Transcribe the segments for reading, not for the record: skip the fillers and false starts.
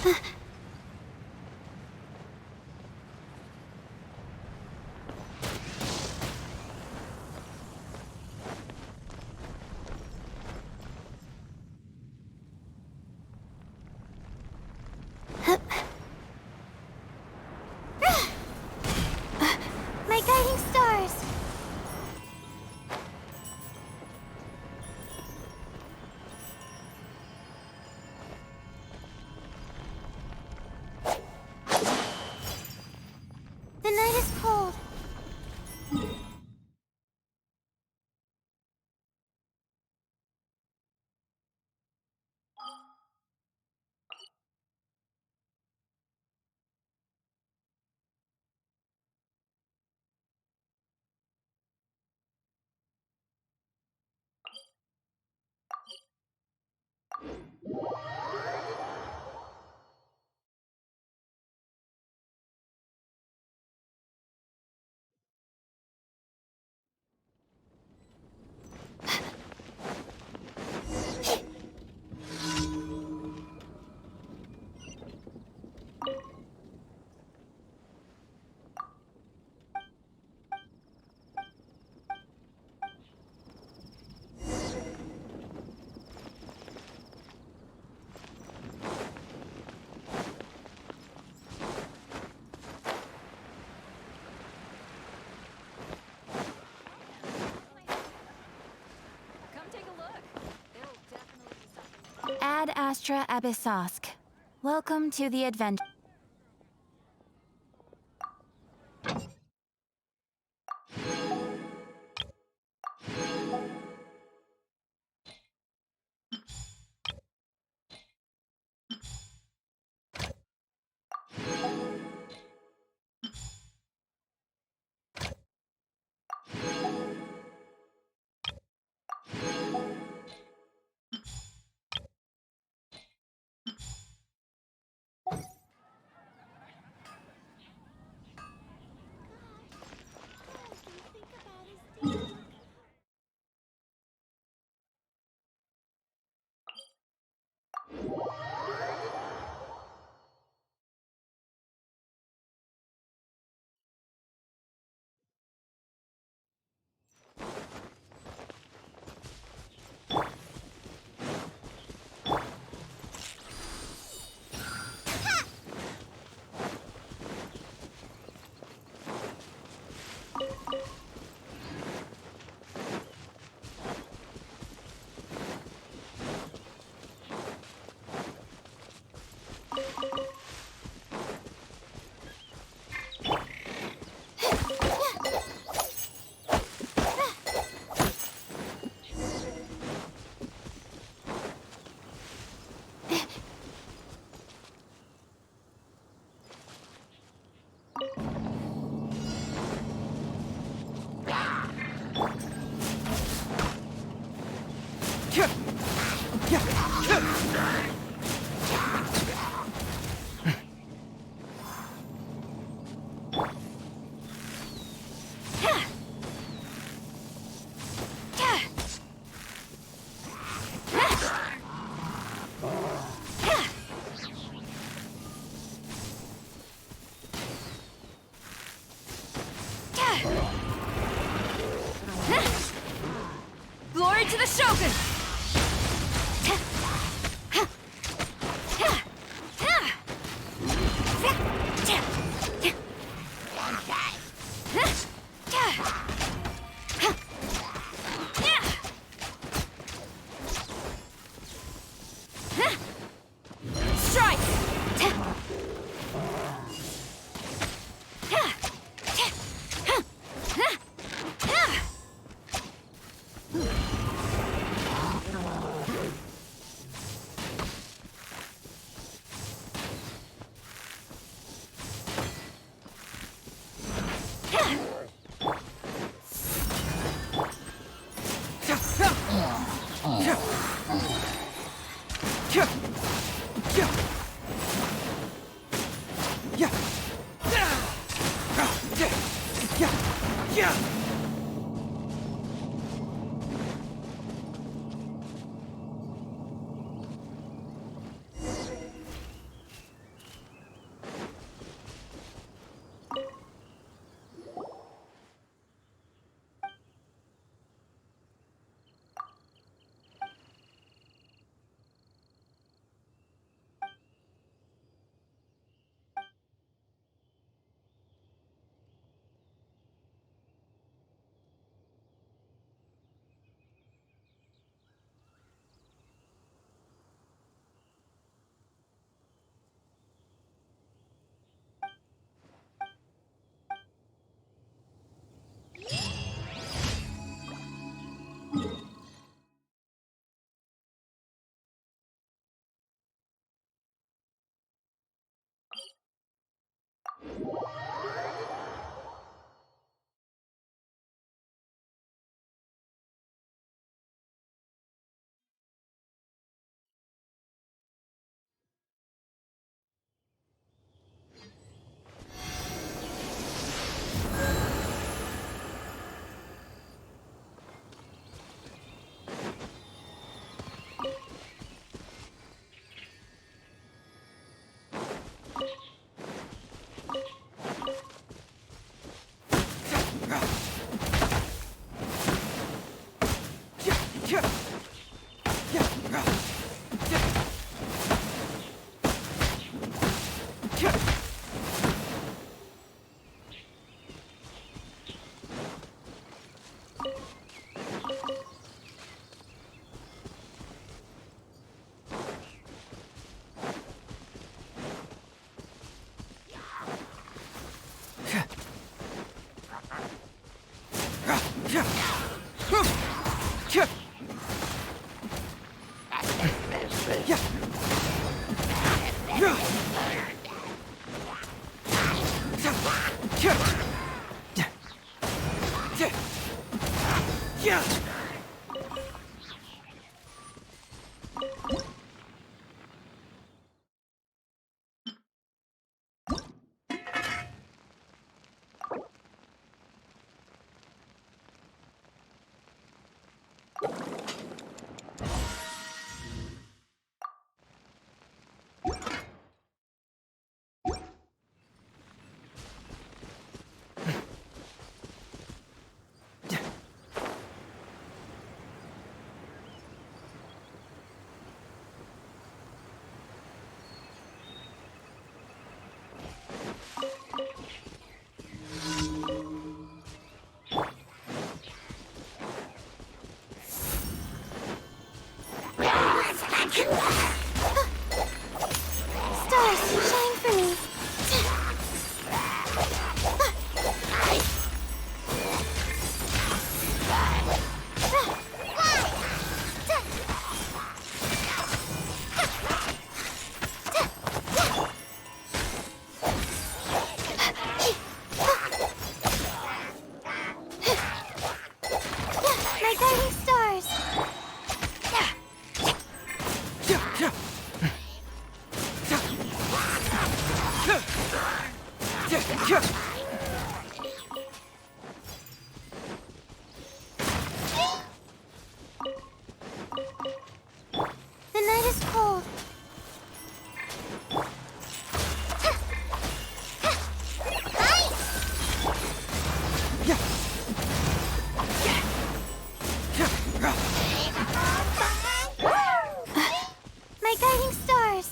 My guiding stars! The night is cold. Ad Astra Abyssosk. Welcome to the adventure. Glory to the Shogun! Strike! Stars, shine for me. My guiding stars. The night is cold. My guiding stars.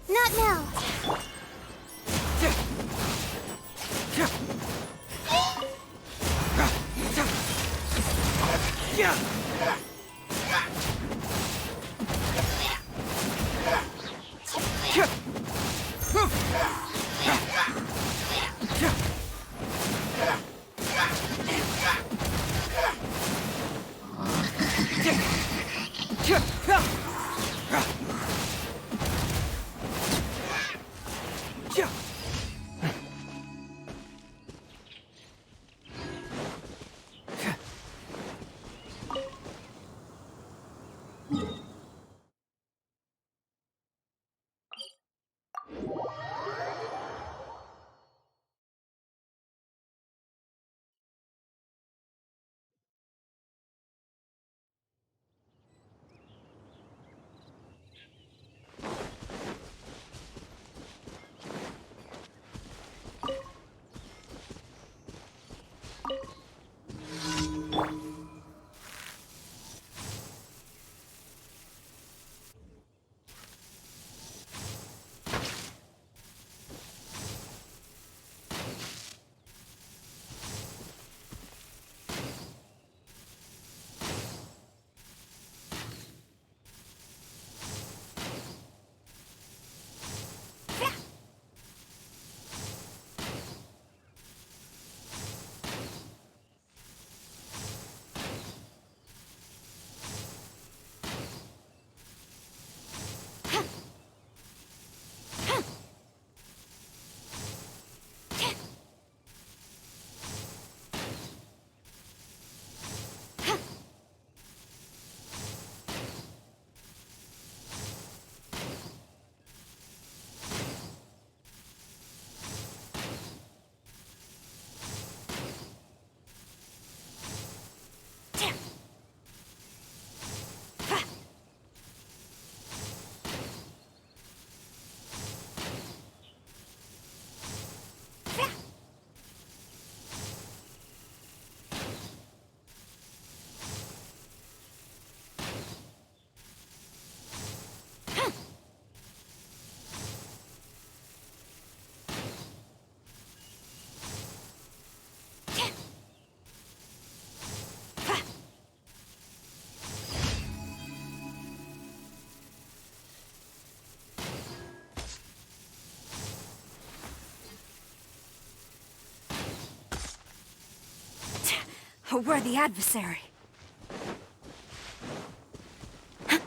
Not now. A worthy adversary. The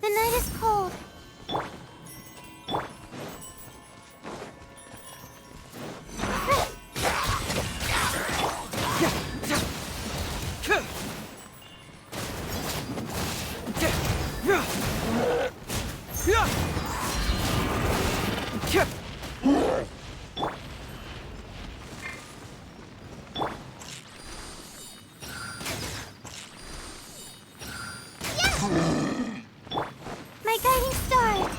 night is cold. My guiding stars.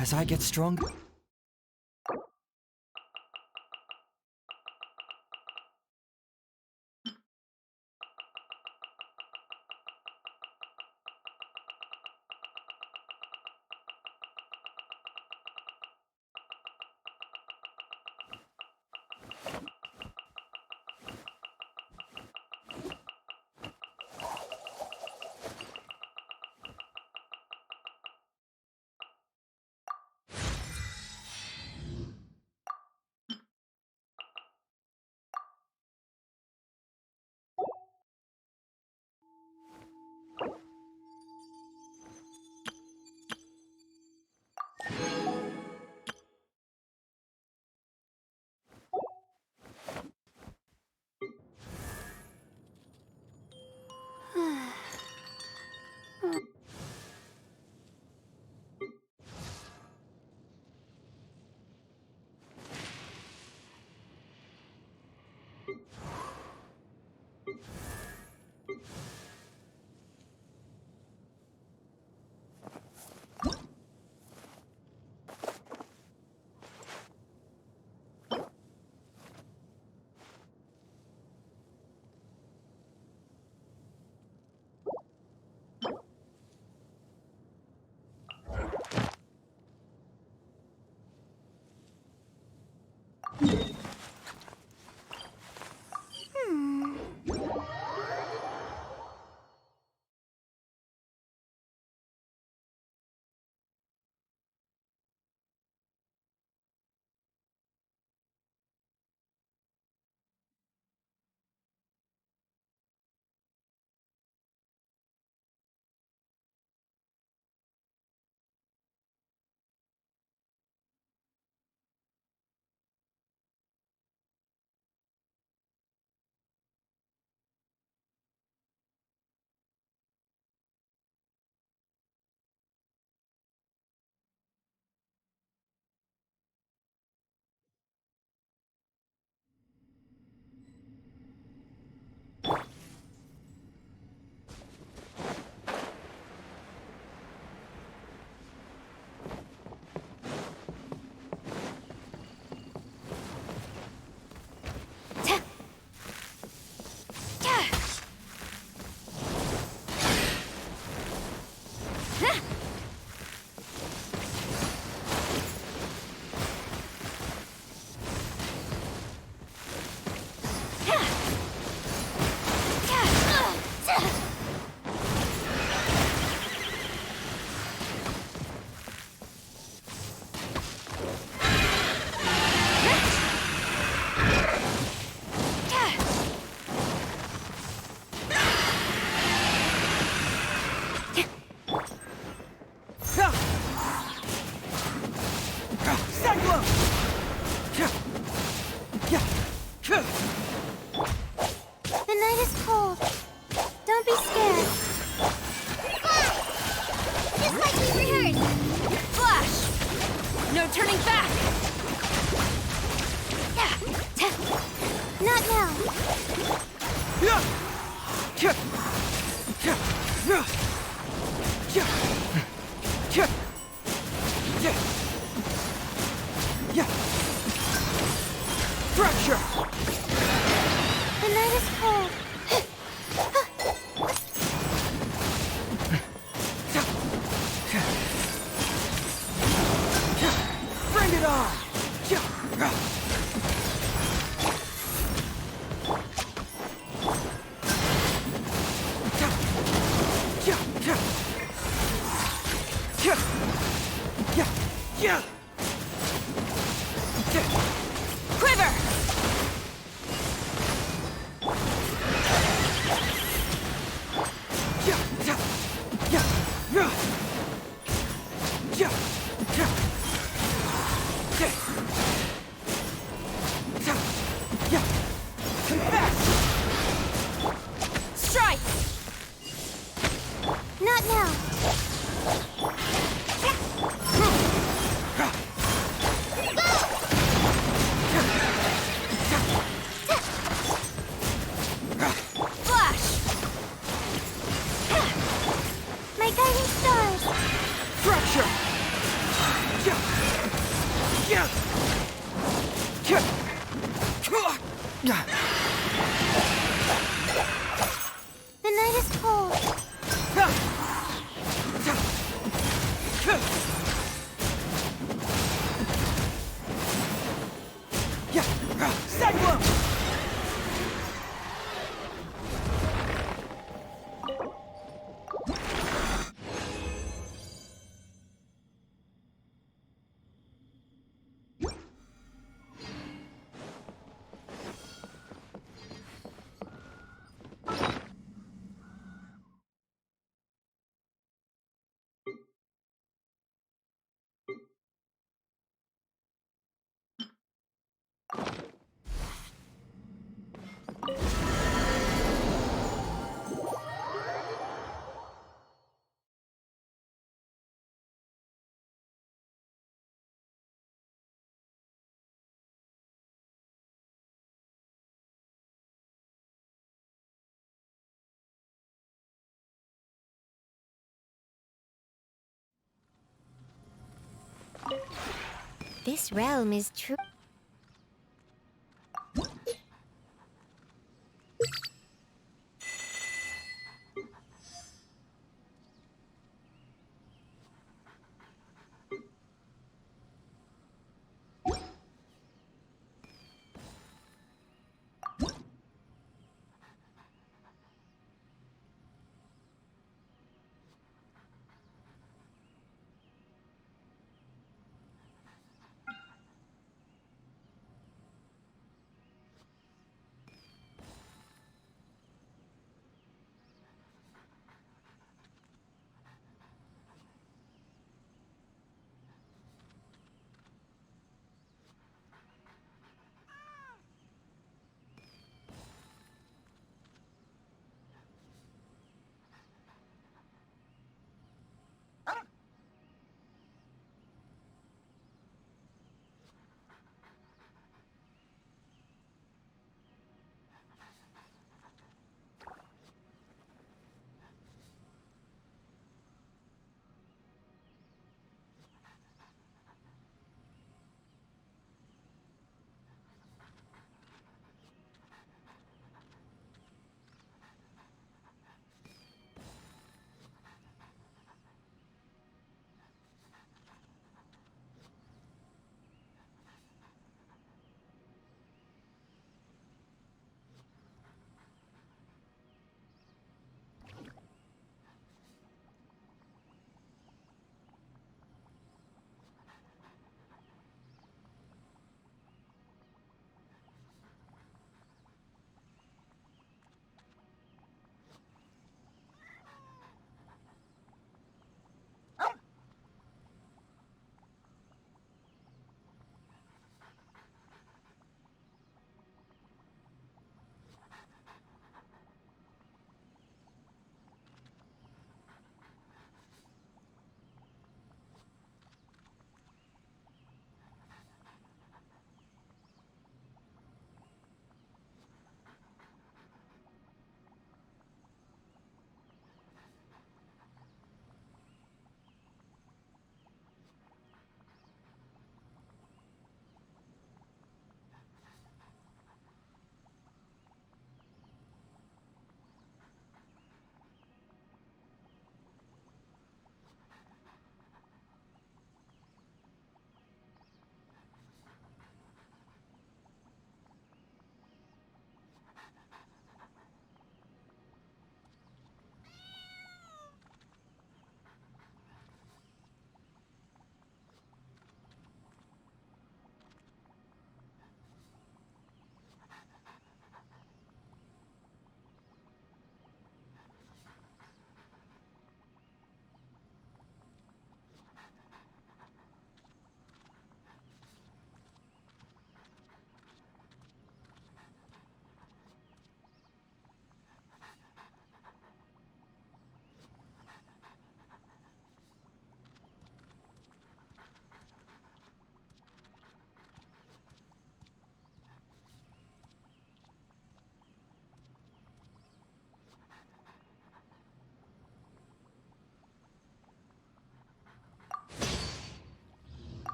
As I get stronger. The night is cold. Quiver! Strike! Not now. Flash! My guiding stars. Fracture! The night is cold. Cyclone! This realm is true.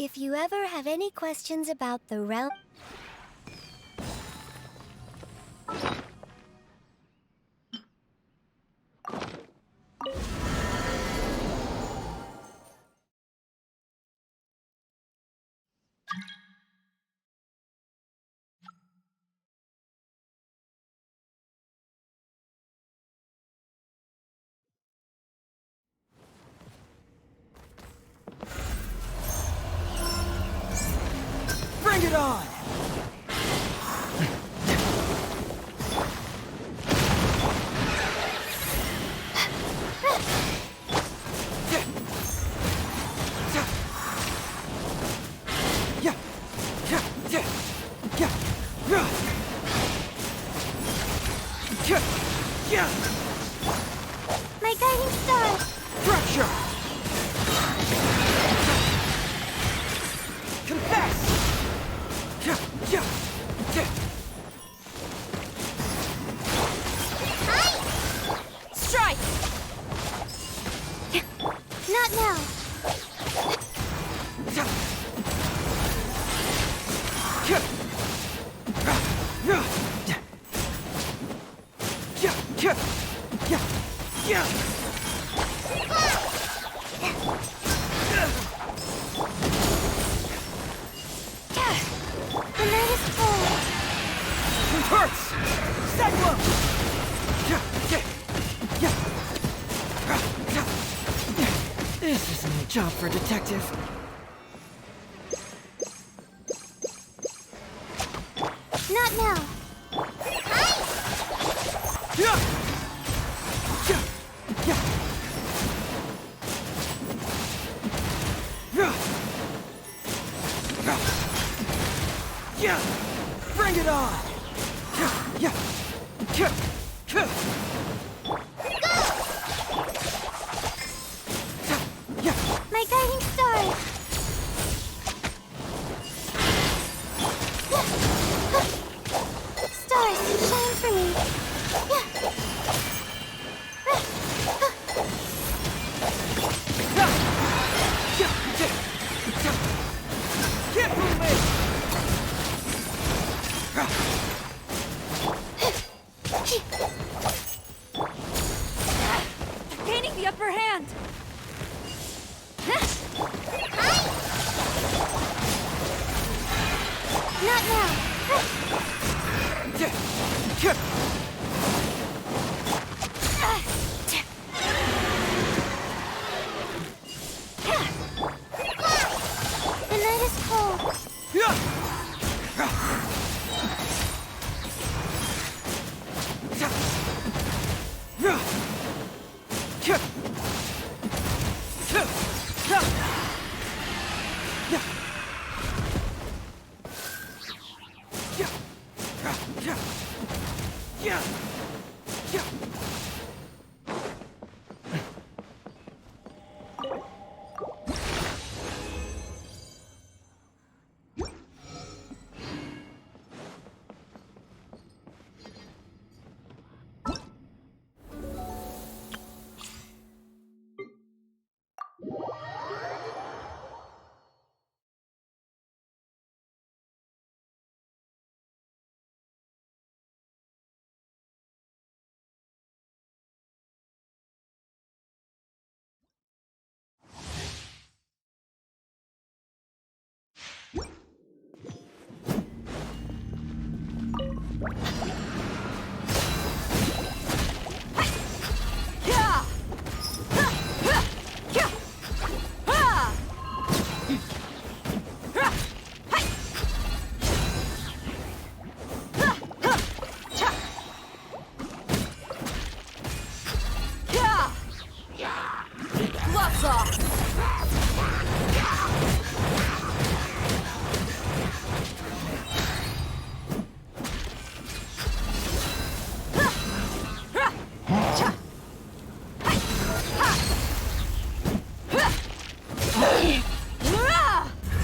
If you ever have any questions about the realm... Bring it on! My guiding star! Fracture! Confess! Strike! Not now! The night is cold! It hurts! Cyclone! This isn't a job for a detective. Not now! Bring it on! My guiding star! Stars, shine for me! Can't move me! Gaining the upper hand! Not now! The night is cold!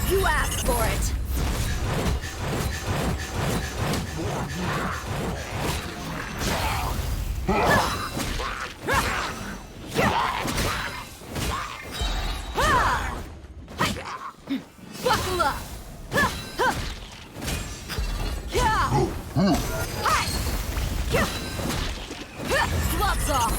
You asked for it! gloves off!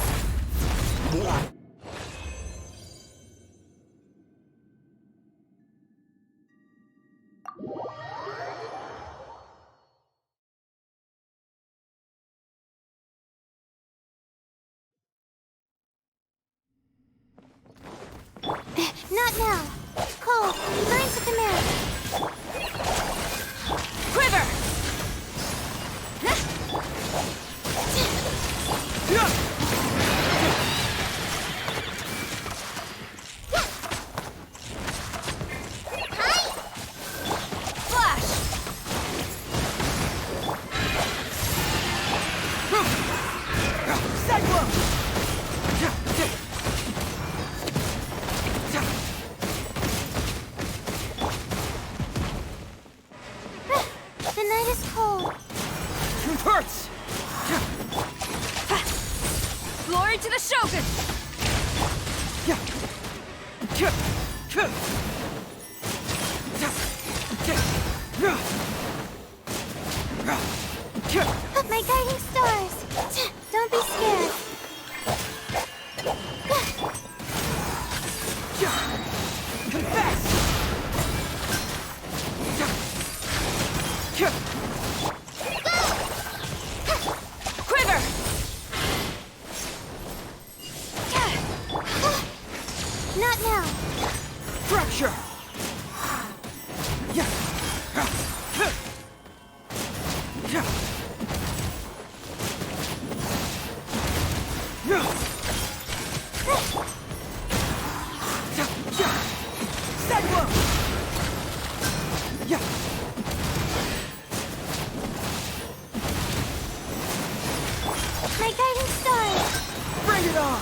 Not now. Cold. Burns the command. Quiver! Flash! The night is cold. Hurts! Glory to the Shogun! My guiding stars. Don't be scared. Confess! Quiver! Not now. Fracture! My guiding stars. Bring it on!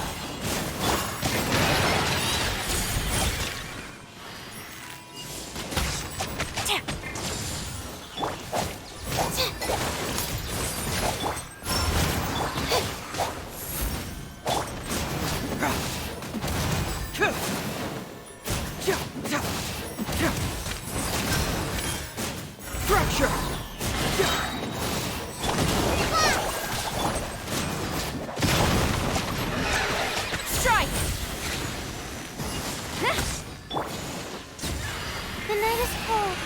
Fracture! Strike! The night is cold.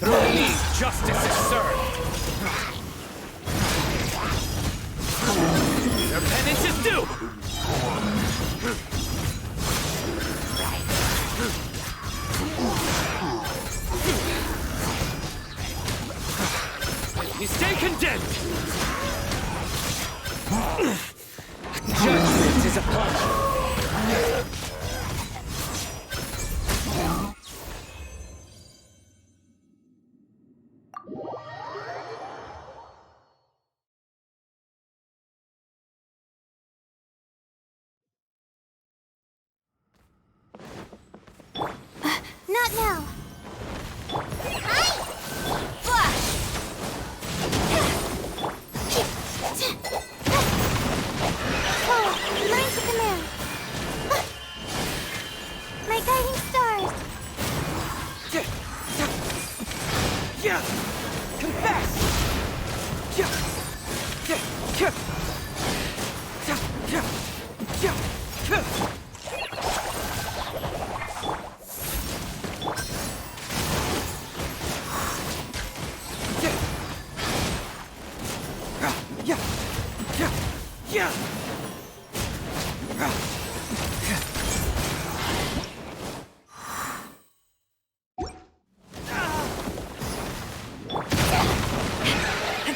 Through me, justice is served. Their penance is due. You stay condemned. End! Judgment is upon you! Not now. Flash! Oh, mine's a command. My guiding stars. Yeah! Confess! Yeah! Yeah! Yeah! Yeah! Yeah! Yeah! Yeah! Yeah! Yeah!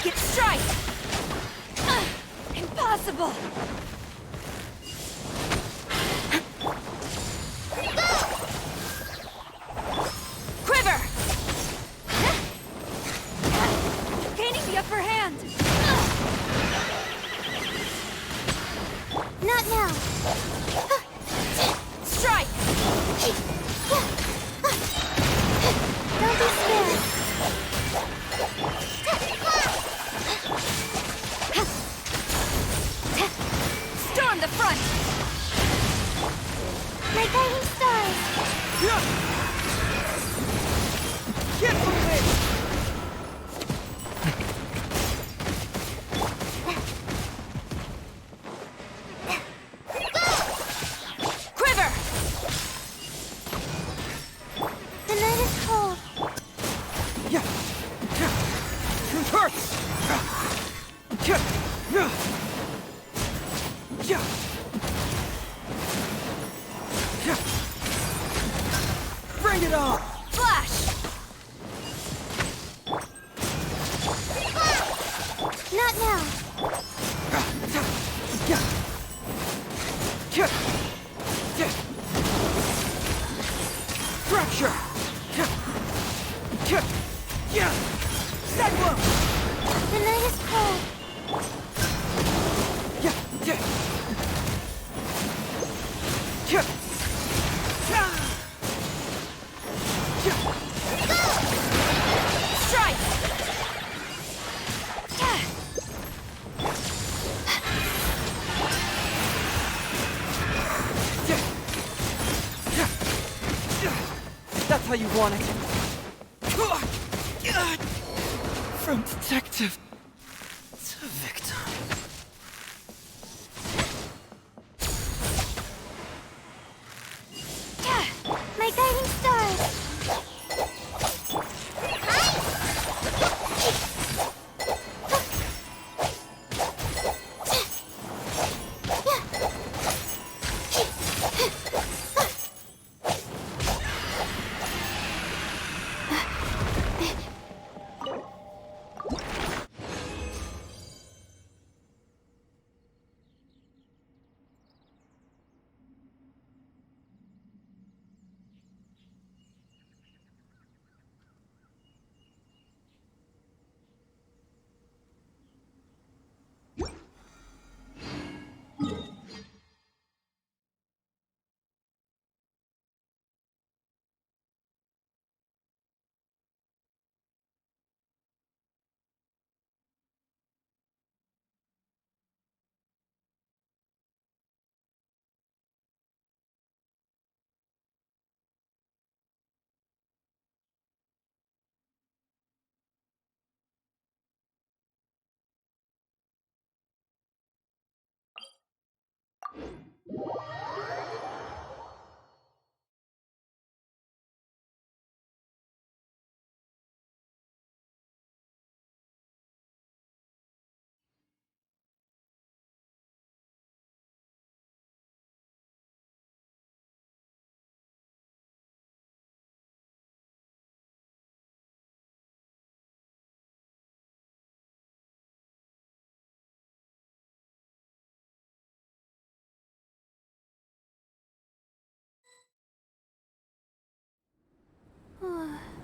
Get strike! Impossible! Quiver! Gaining the upper hand! Not now. Strike! Don't be scared. Storm the front! My guiding stars. Get moving! Quiver! The night is cold. Yeah! Yeah! Hurts! Yeah! Yeah! Yeah! Yeah! Bring it on! Flash! Not now. Yeah! Yeah! Yeah! Fracture! Yeah! Yeah! Yeah! That one! The night is cold. Yeah! Yeah! Yeah! Yeah! Yeah! Strike! Yeah! Yeah! Yeah! That's how you want it. From detective to victim. My guiding stars.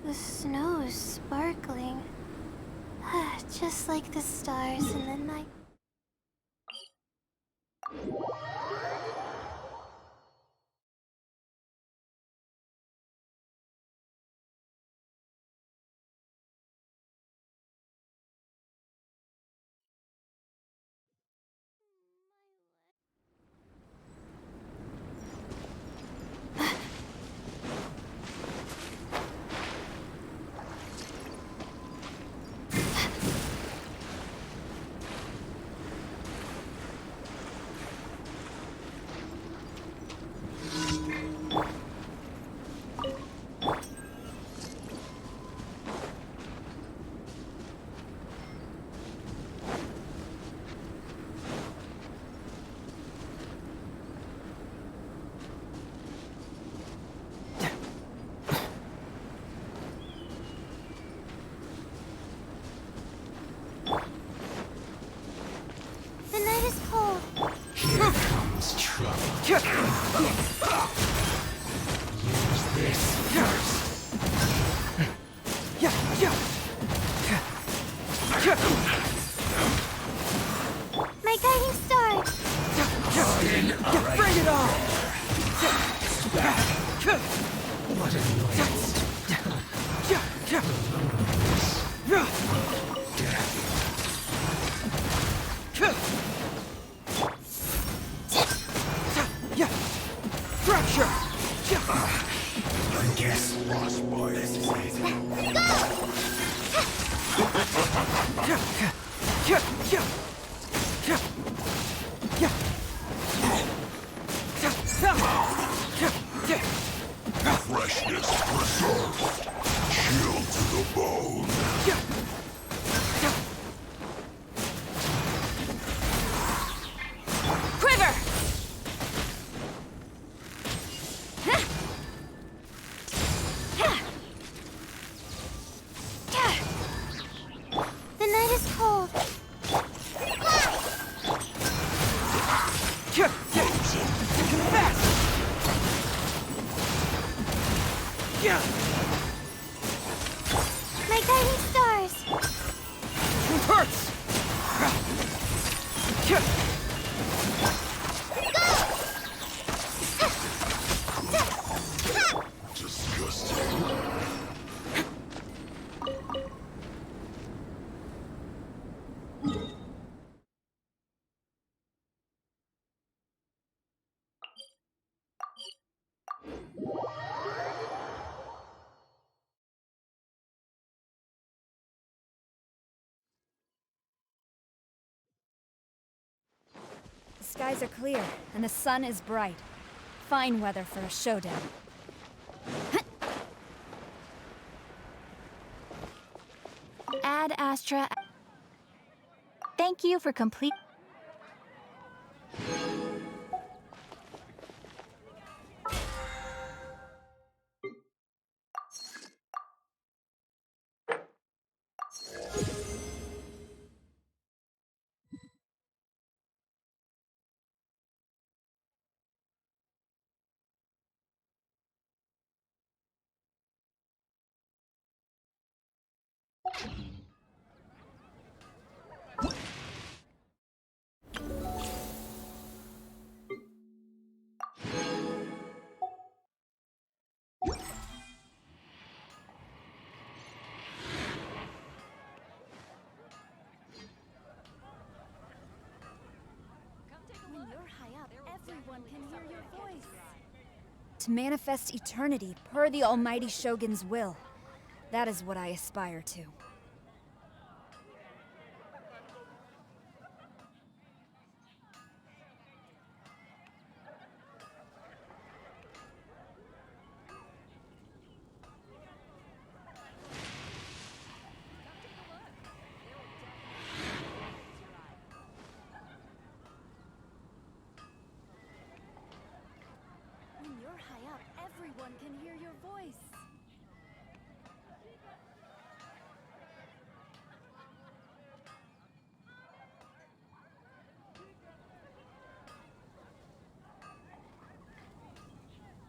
The snow is sparkling. Just like the stars in the night. The night is cold. Here comes trouble. Use this first. My guiding star. Bring it on! What annoyance. Fracture! I guess lost boy this is it. Freshness preserved. Chill to the bone. Quiver! The night is cold. My guiding stars. Hurts! Disgusting. The skies are clear, and the sun is bright. Fine weather for a showdown. Ad Astra. Thank you for complete. When you're high up, everyone can hear your voice. To manifest eternity per the almighty Shogun's will. That is what I aspire to. When you're high up, everyone can hear your voice.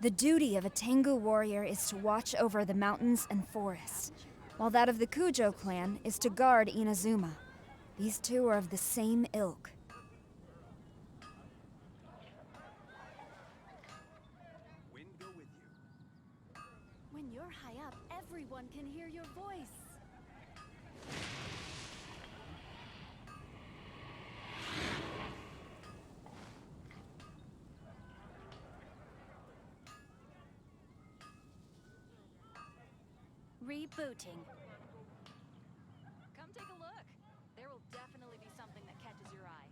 The duty of a Tengu warrior is to watch over the mountains and forests, while that of the Kujo clan is to guard Inazuma. These two are of the same ilk. When you're high up, everyone can hear your voice. Rebooting. Come take a look. There will definitely be something that catches your eye.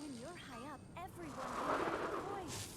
When you're high up, everyone can hear your voice.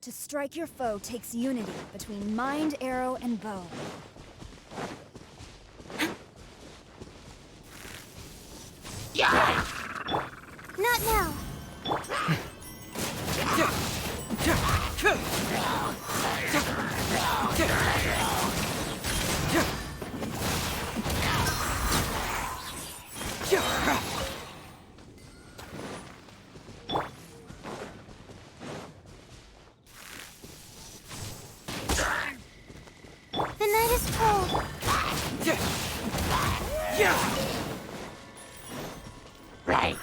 To strike your foe takes unity between mind, arrow, and bow. Not now. The night is cold. Right.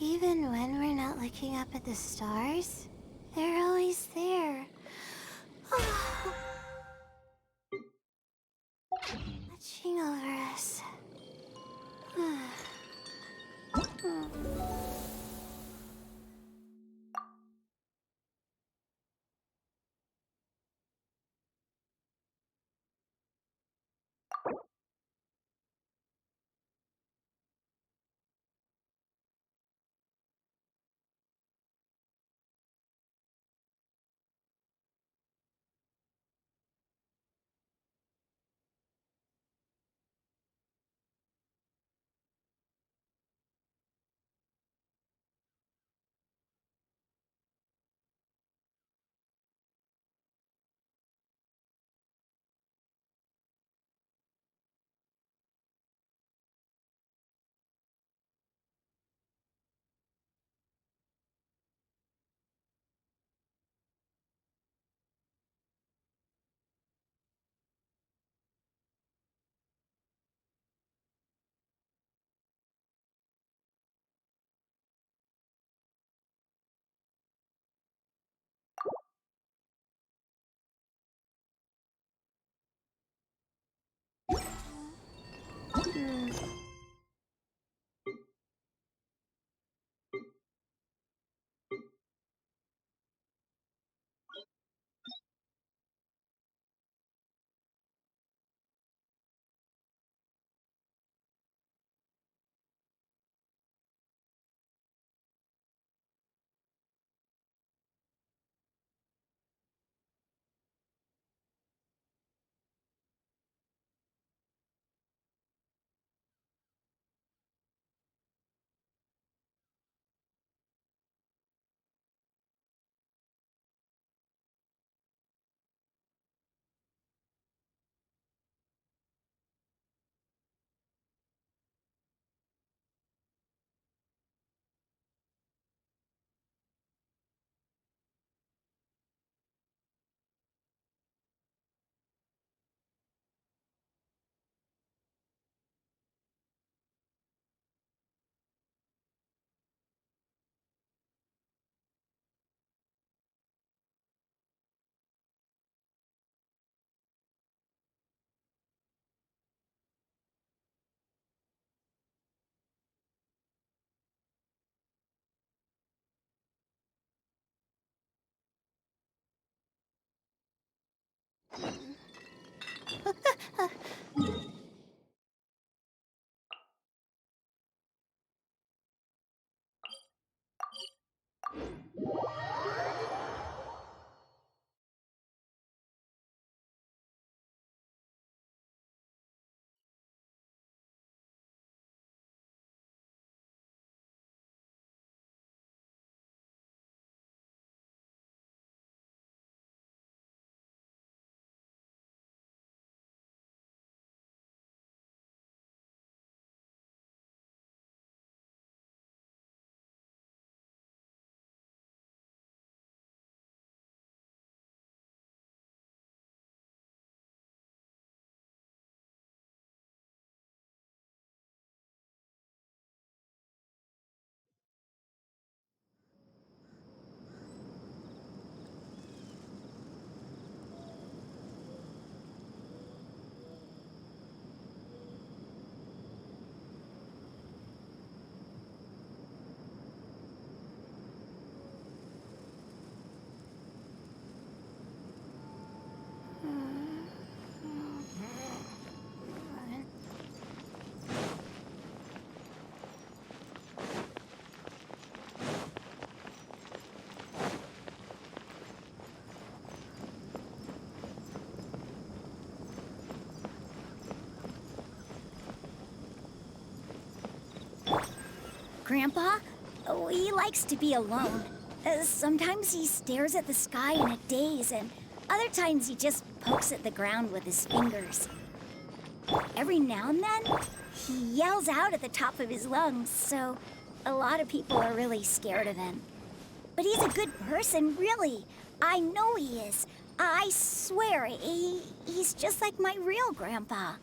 Even when we're not looking up at the stars, they're always there. Watching over us. Grandpa? Oh, he likes to be alone. Sometimes he stares at the sky in a daze, and other times he just pokes at the ground with his fingers. Every now and then, he yells out at the top of his lungs, so a lot of people are really scared of him. But he's a good person, really. I know he is. I swear, he's just like my real grandpa.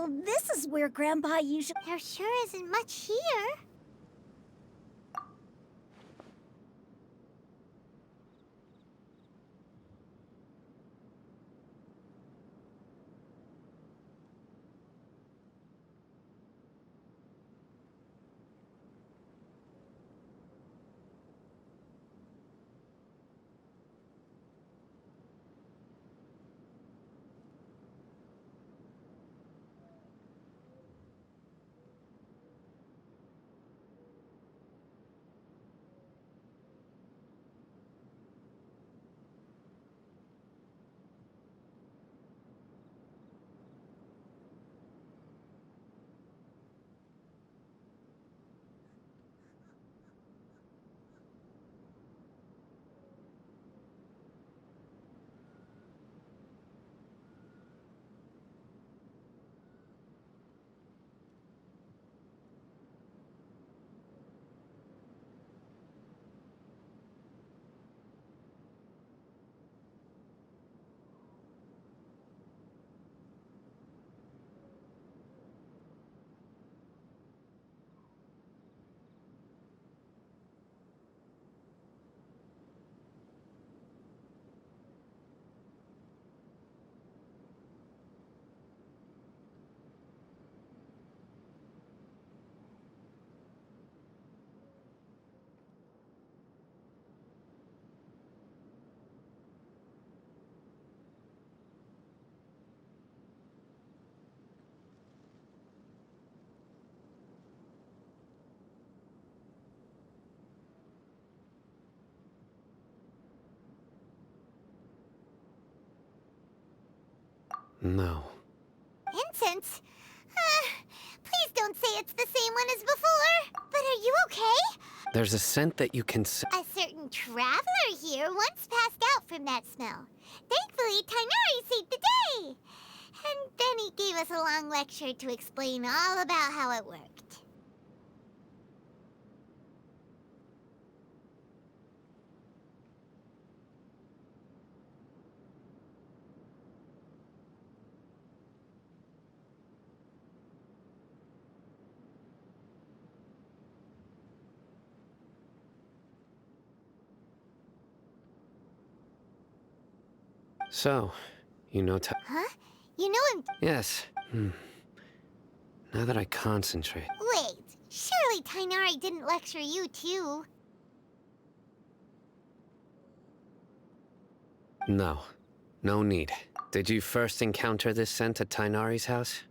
So this is where Grandpa usually... There sure isn't much here. No. Incense? Please don't say it's the same one as before. But are you okay? There's a scent that you can A certain traveler here once passed out from that smell. Thankfully, Tainari saved the day. And then he gave us a long lecture to explain all about how it worked. So, you know Huh? You know him? Yes. Now that I concentrate... Wait, surely Tainari didn't lecture you too. No. No need. Did you first encounter this scent at Tainari's house?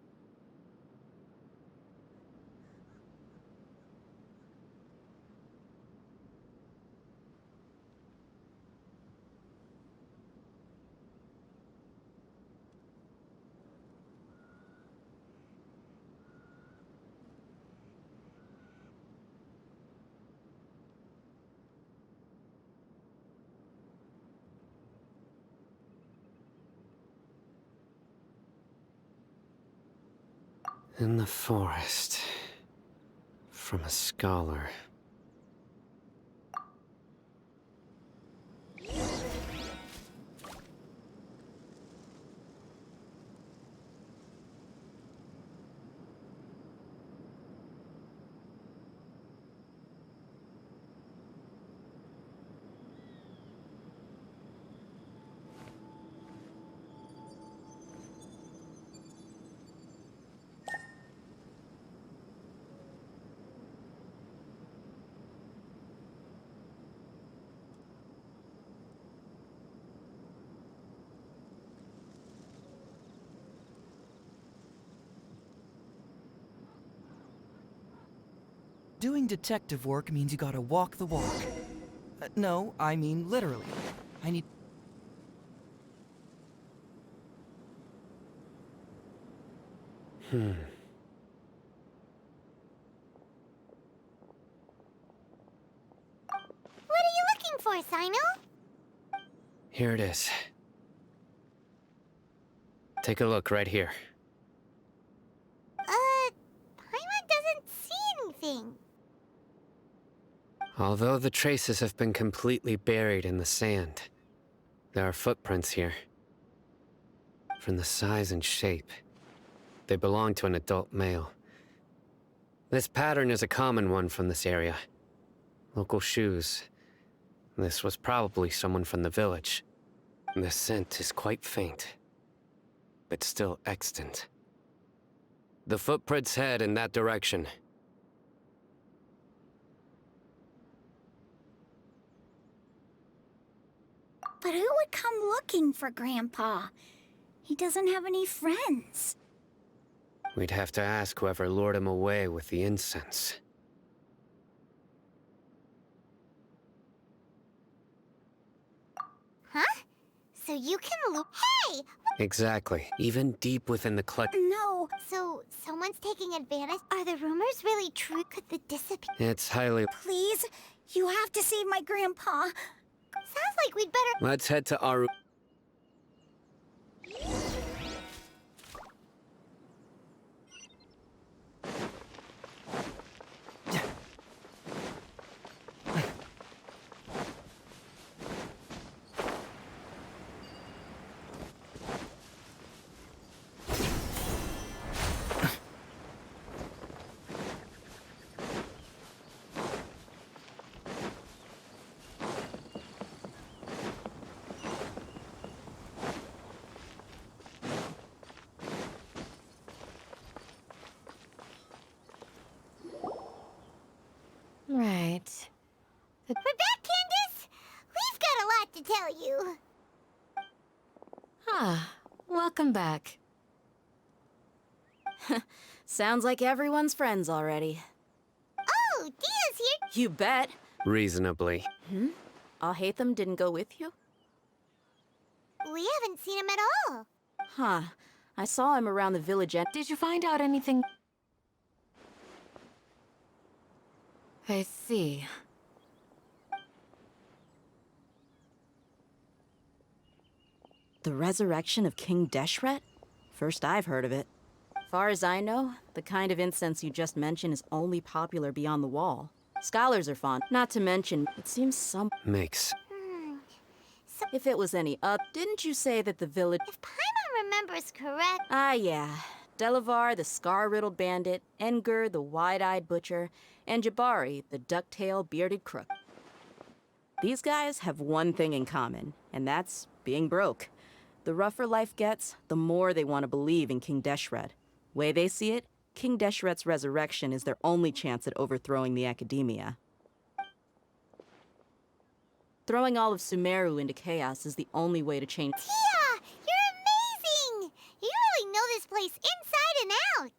In the forest. From a scholar. Doing detective work means you gotta walk the walk. No, I mean literally. I need... What are you looking for, Sino? Here it is. Take a look right here. Paimon doesn't see anything. Although the traces have been completely buried in the sand, there are footprints here. From the size and shape, They belong to an adult male. This pattern is a common one from this area. Local shoes. This was probably someone from the village. The scent is quite faint, but still extant. The footprints head in that direction. But who would come looking for Grandpa? He doesn't have any friends. We'd have to ask whoever lured him away with the incense. Huh? So you can loop. Hey! Exactly. Even deep within the No, So someone's taking advantage? Are the rumors really true? Could the disappear? It's highly... please. You have to save my Grandpa. Sounds like we'd better. Let's head to Aru... Right. We're back, Candace! We've got a lot to tell you. Ah, welcome back. Sounds like everyone's friends already. Oh, Dia's here. You bet. Reasonably. Alhaitham didn't go with you? We haven't seen him at all. Huh. I saw him around the village and... Did you find out anything? I see. The resurrection of King Deshret? First I've heard of it. Far as I know, the kind of incense you just mentioned is only popular beyond the wall. Scholars are fond. Not to mention, it seems some... Makes... If it was any didn't you say that the village... If Paimon remembers correct... Ah, yeah. Delavar, the scar-riddled bandit, Engur, the wide-eyed butcher, and Jabari, the duck-tailed bearded crook. These guys have one thing in common, and that's being broke. The rougher life gets, the more they want to believe in King Deshret. Way they see it, King Deshret's resurrection is their only chance at overthrowing the academia. Throwing all of Sumeru into chaos is the only way to change... Tia! You're amazing! You really know this place inside and out.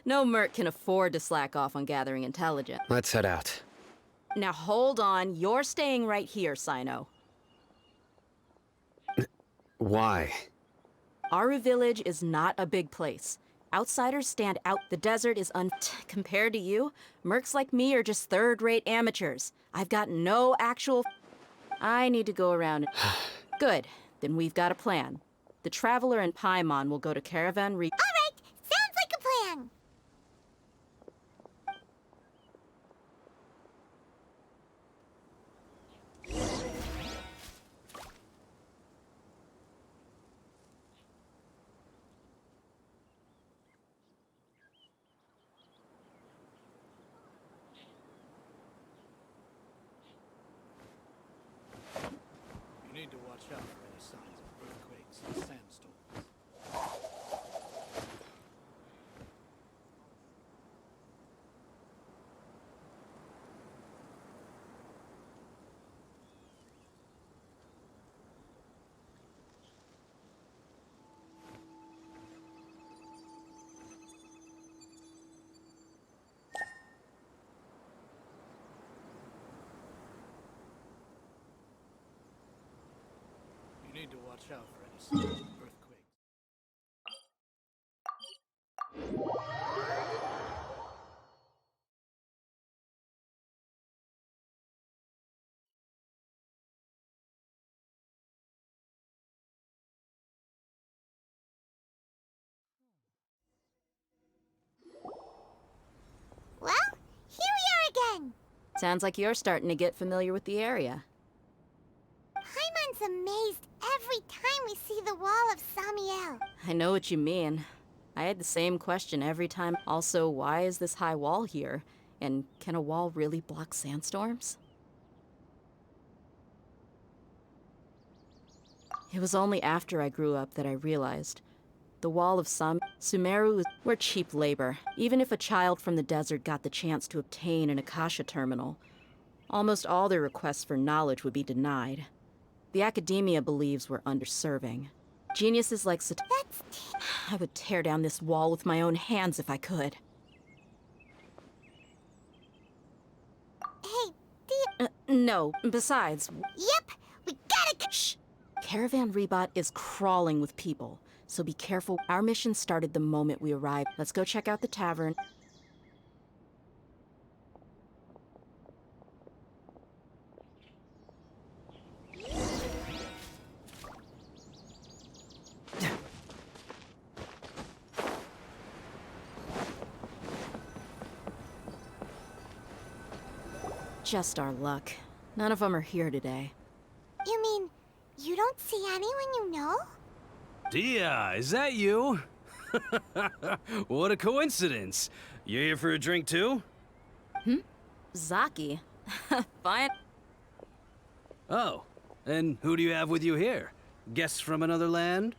No merc can afford to slack off on gathering intelligence. Let's head out. Now hold on, you're staying right here, Sino. Why? Aru Village is not a big place. Outsiders stand out. The desert is compared to you, mercs like me are just third-rate amateurs. I've got no actual... I need to go around and... Good, then we've got a plan. The Traveler and Paimon will go to Caravan Re... All right, sounds like a plan. You need to watch out for any signs of earthquakes and sandstorms. You need to watch out for any signs of earthquakes. Sounds like you're starting to get familiar with the area. Paimon's amazed every time we see the wall of Samiel. I know what you mean. I had the same question every time. Also, why is this high wall here? And can a wall really block sandstorms? It was only after I grew up that I realized the wall of Sumeru were cheap labor. Even if a child from the desert got the chance to obtain an Akasha terminal, almost all their requests for knowledge would be denied. The academia believes we're underserving. Geniuses like I would tear down this wall with my own hands if I could. Hey, No, besides... Yep, we gotta... Shh! Caravan Rebot is crawling with people, so be careful. Our mission started the moment we arrived. Let's go check out the tavern. Just our luck. None of them are here today. You mean, you don't see anyone you know? Dia, is that you? What a coincidence. You here for a drink too? Zaki. Fine. Oh, and who do you have with you here? Guests from another land?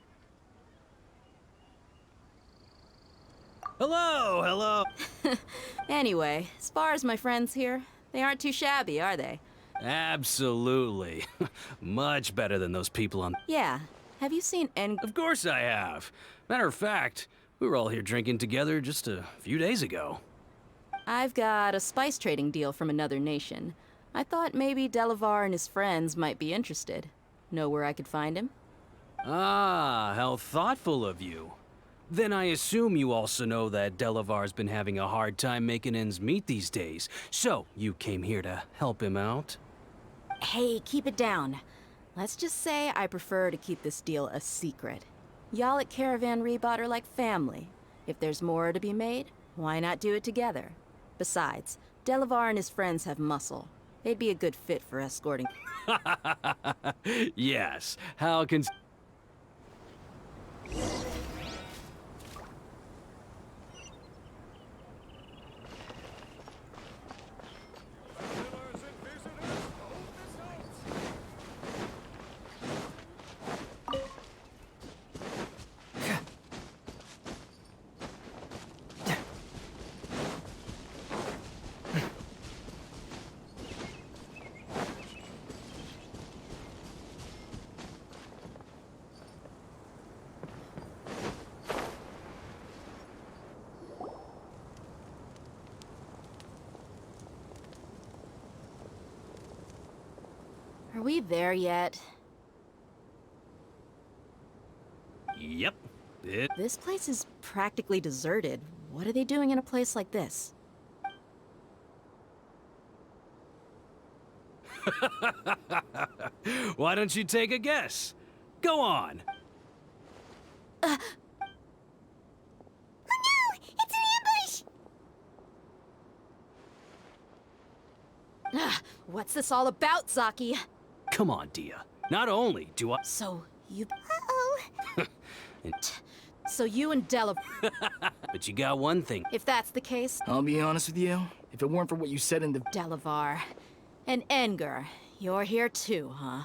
Hello, hello. Anyway, as far as my friends here, they aren't too shabby, are they? Absolutely. Much better than those people on... Yeah. Have you seen Of course I have. Matter of fact, we were all here drinking together just a few days ago. I've got a spice trading deal from another nation. I thought maybe Delavar and his friends might be interested. Know where I could find him? Ah, how thoughtful of you. Then I assume you also know that Delavar's been having a hard time making ends meet these days. So, you came here to help him out? Hey, keep it down. Let's just say I prefer to keep this deal a secret. Y'all at Caravan Rebot are like family. If there's more to be made, why not do it together? Besides, Delavar and his friends have muscle. They'd be a good fit for escorting. Yes, how can... Are we there yet? Yep. This place is practically deserted. What are they doing in a place like this? Why don't you take a guess? Go on. Oh no! It's an ambush! What's this all about, Zaki? Come on, Dia. Not only do I... So, you... Uh-oh. So you and Delavar... But you got one thing. If that's the case... I'll be honest with you. If it weren't for what you said in the... Delavar. And Enger. You're here too, huh?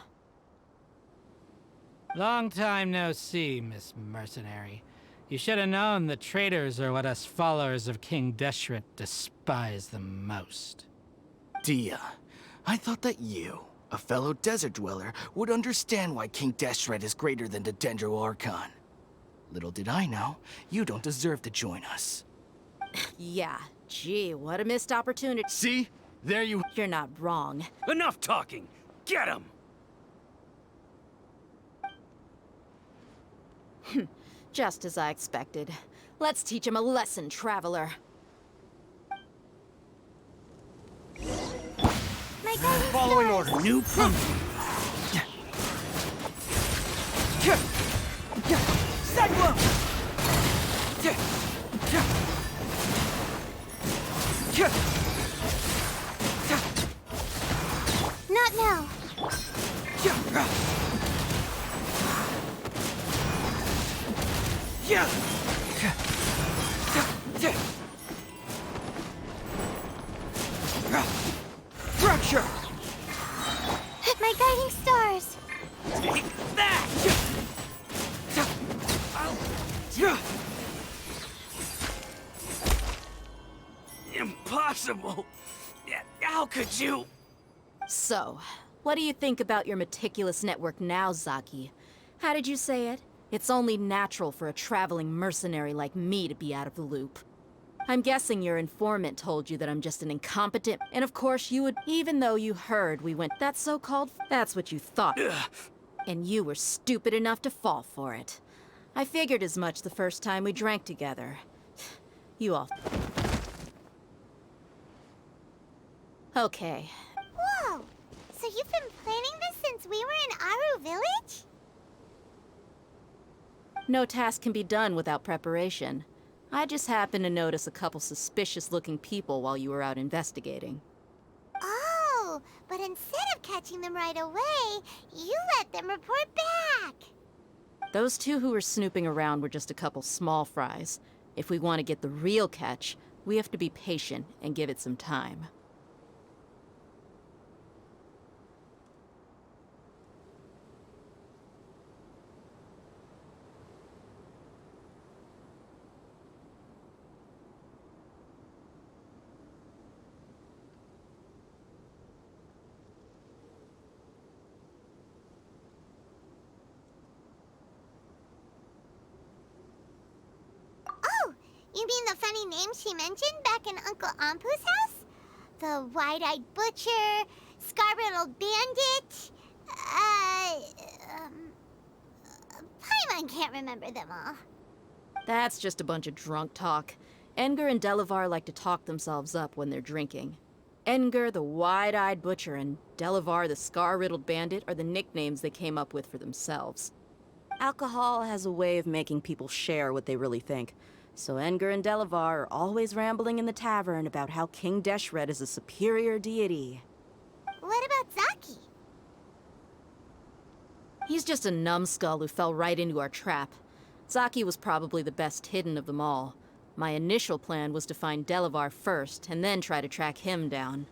Long time no see, Miss Mercenary. You should have known the traitors are what us followers of King Deshret despise the most. Dia, I thought that you, a fellow desert dweller, would understand why King Deshret is greater than the Dendro Archon. Little did I know, you don't deserve to join us. Yeah, gee, what a missed opportunity. See? There you... You're not wrong. Enough talking! Get him! Just as I expected. Let's teach him a lesson, traveler. My guidance Following doors. order, new punch. Cyclone! Structure! My guiding stars! Take that! Impossible! How could you? So, what do you think about your meticulous network now, Zaki? How did you say it? It's only natural for a traveling mercenary like me to be out of the loop. I'm guessing your informant told you that I'm just an incompetent, and of course you would, even though you heard we went that so-called, that's what you thought. And you were stupid enough to fall for it. I figured as much the first time we drank together. You all... Okay. Whoa! So you've been planning this since we were in Aru Village? No task can be done without preparation. I just happened to notice a couple suspicious-looking people while you were out investigating. Oh, but instead of catching them right away, you let them report back! Those two who were snooping around were just a couple small fries. If we want to get the real catch, we have to be patient and give it some time. Oh, you mean the funny name she mentioned back in Uncle Ampu's house? The wide-eyed butcher, scar-riddled bandit, Paimon can't remember them all. That's just a bunch of drunk talk. Edgar and Delavar like to talk themselves up when they're drinking. Edgar, the wide-eyed butcher, and Delavar, the scar-riddled bandit, are the nicknames they came up with for themselves. Alcohol has a way of making people share what they really think. So Edgar and Delavar are always rambling in the tavern about how King Deshret is a superior deity. What about Zaki? He's just a numbskull who fell right into our trap. Zaki was probably the best hidden of them all. My initial plan was to find Delavar first, and then try to track him down.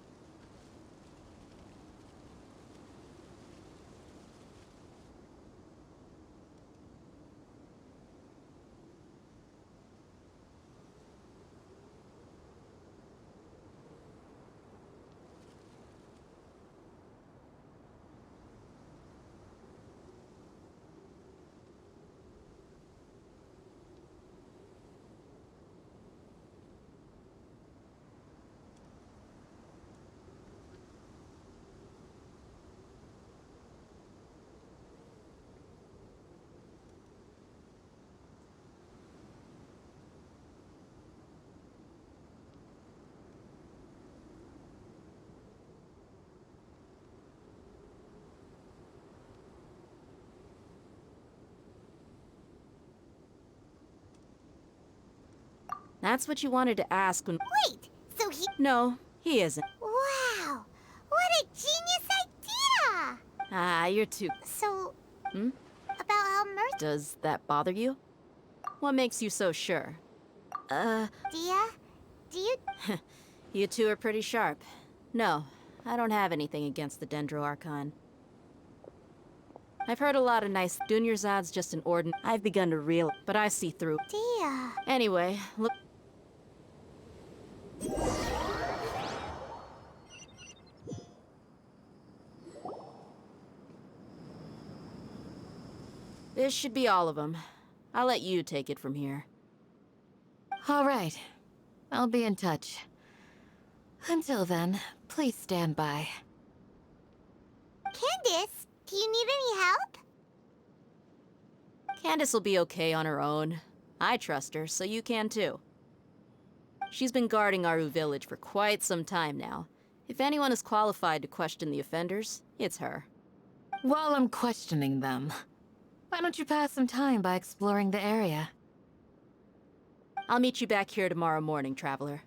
That's what you wanted to ask when— Wait, so he... No, he isn't. Wow! What a genius idea! Ah, you're too— So... Hmm? About how Does that bother you? What makes you so sure? Dia? Do you... You two are pretty sharp. No, I don't have anything against the Dendro Archon. I've heard a lot of nice— Dunyarzad's just an ordinary— I've begun to realize, but I see through. Dia... Anyway, look— This should be all of them. I'll let you take it from here. All right. I'll be in touch. Until then, please stand by. Candace, do you need any help? Candace will be okay on her own. I trust her, so you can too. She's been guarding Aru Village for quite some time now. If anyone is qualified to question the offenders, it's her. While I'm questioning them, why don't you pass some time by exploring the area? I'll meet you back here tomorrow morning, Traveler.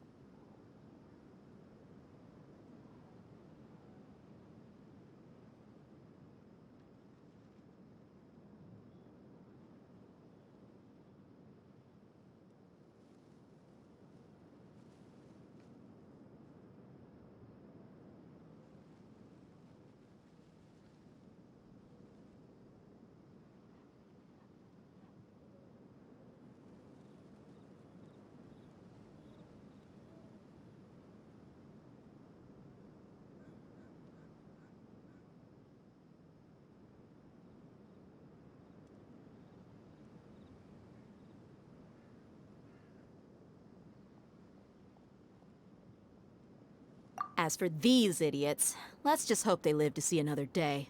As for these idiots, let's just hope they live to see another day.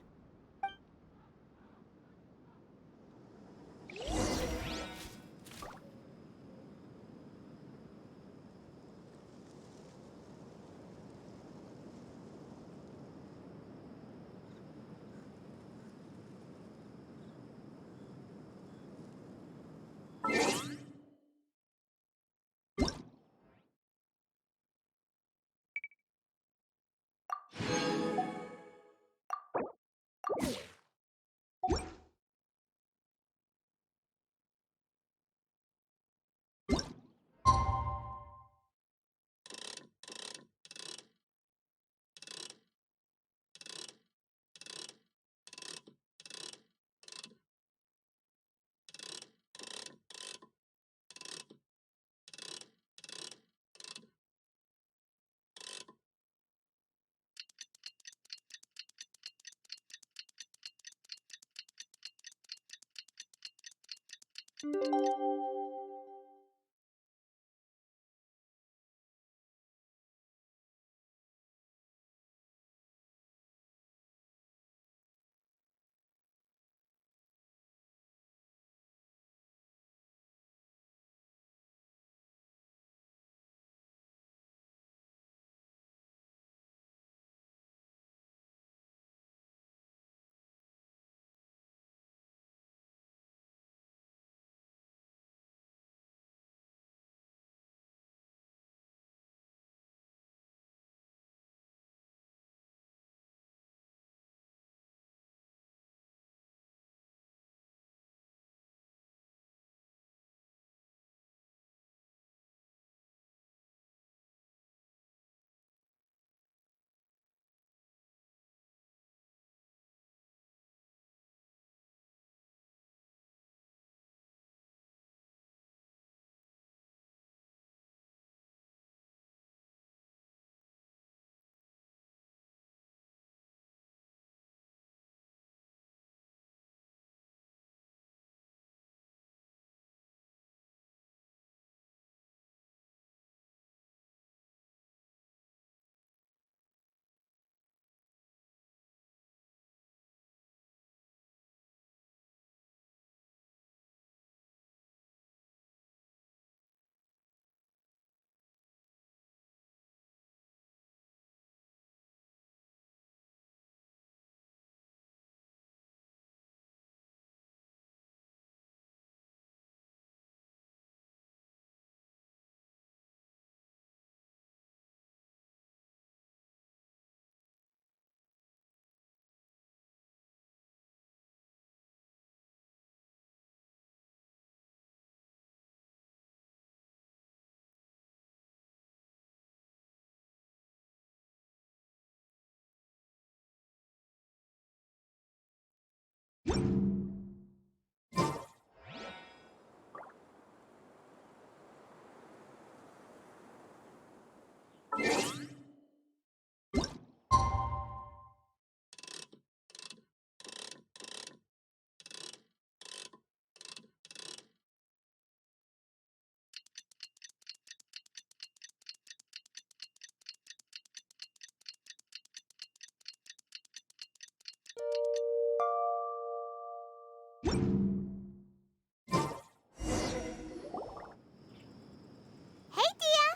Hey, Dia!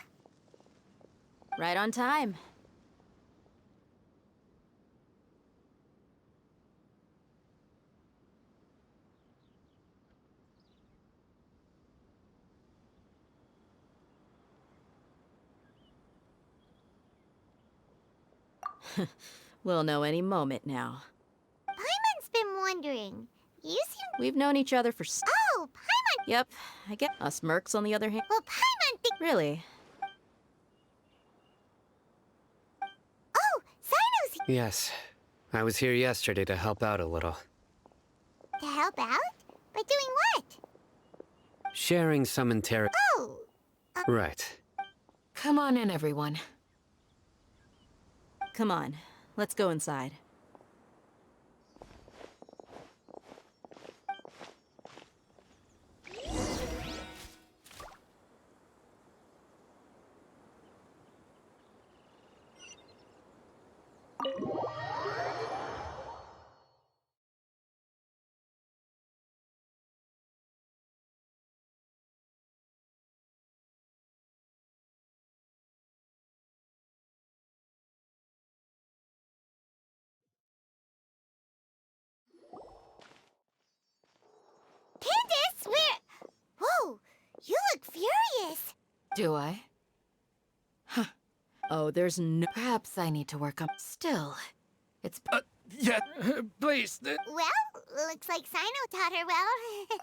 Right on time. We'll know any moment now. Paimon's been wondering. You seem... We've known each other for Oh, Paimon... Yep, I get us mercs on the other hand. Well, Paimon think... Really? Oh, Sino's... Yes. I was here yesterday to help out a little. To help out? By doing what? Sharing some Oh! Right. Come on in, everyone. Come on, let's go inside. serious. Do I? Oh, there's no. Perhaps I need to work on. Still, it's. Yeah. Please, Well, looks like Sino taught her well.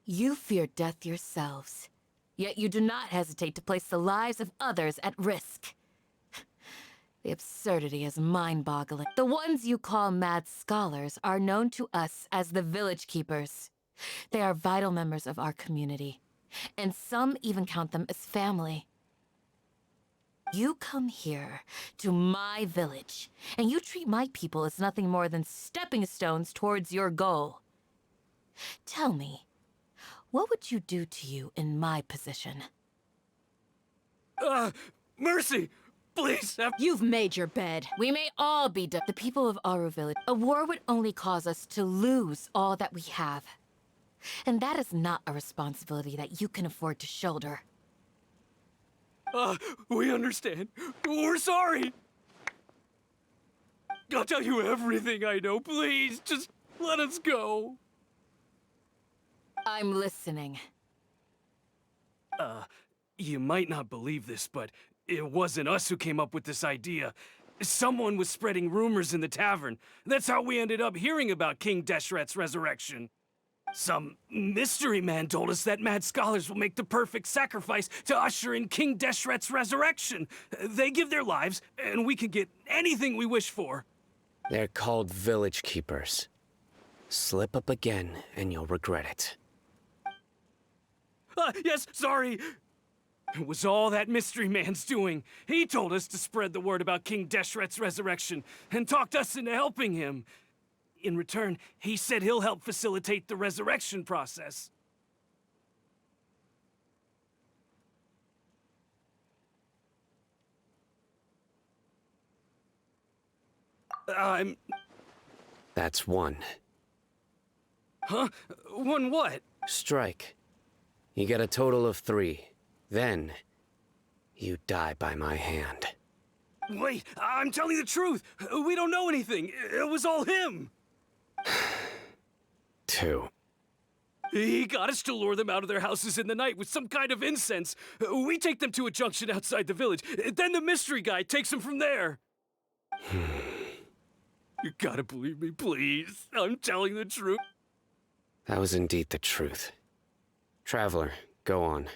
You fear death yourselves, yet you do not hesitate to place the lives of others at risk. The absurdity is mind-boggling. The ones you call mad scholars are known to us as the Village Keepers. They are vital members of our community, and some even count them as family. You come here to my village, and you treat my people as nothing more than stepping stones towards your goal. Tell me, what would you do to you in my position? Mercy! Please, You've made your bed. We may all be the people of Aru Village. A war would only cause us to lose all that we have. And that is not a responsibility that you can afford to shoulder. we understand. We're sorry. I'll tell you everything I know. Please, just let us go. I'm listening. You might not believe this, but it wasn't us who came up with this idea. Someone was spreading rumors in the tavern. That's how we ended up hearing about King Deshret's resurrection. Some mystery man told us that mad scholars will make the perfect sacrifice to usher in King Deshret's resurrection. They give their lives, and we can get anything we wish for. They're called Village Keepers. Slip up again, and you'll regret it. Yes, sorry. It was all that mystery man's doing. He told us to spread the word about King Deshret's resurrection, and talked us into helping him. In return, he said he'll help facilitate the resurrection process. That's one. Huh? One what? Strike. You get a total of 3. Then, you die by my hand. Wait, I'm telling the truth. We don't know anything. It was all him. 2. He got us to lure them out of their houses in the night with some kind of incense. We take them to a junction outside the village. Then the mystery guy takes them from there. You gotta believe me, please. I'm telling the truth. That was indeed the truth. Traveler, go on.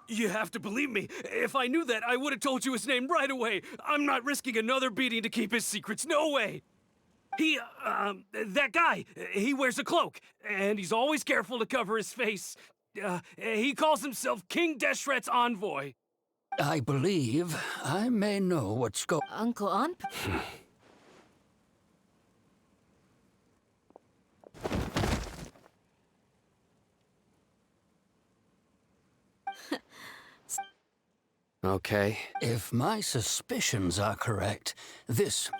You have to believe me. If I knew that, I would have told you his name right away. I'm not risking another beating to keep his secrets. No way. That guy, he wears a cloak, and he's always careful to cover his face. He calls himself King Deshret's envoy. I believe I may know what's going. Uncle Anp? Okay. If my suspicions are correct, this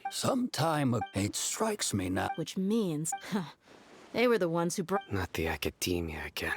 sometime it strikes me now. Which means, they were the ones who brought. Not the academia again.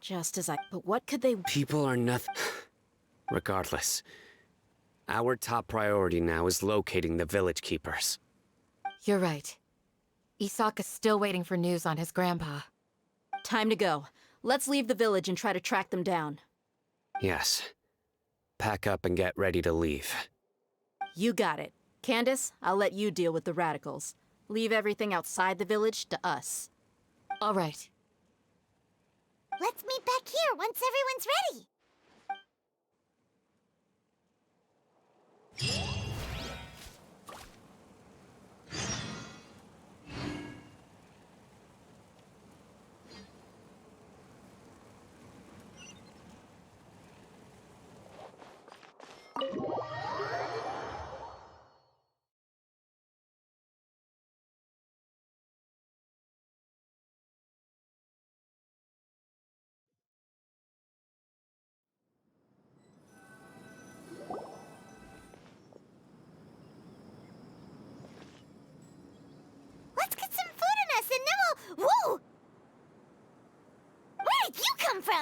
Just as I. But what could they. People are nothing. Regardless, our top priority now is locating the village keepers. You're right. Isak is still waiting for news on his grandpa. Time to go. Let's leave the village and try to track them down. Yes. Pack up and get ready to leave. You got it. Candace, I'll let you deal with the radicals. Leave everything outside the village to us. All right. Let's meet back here once everyone's ready.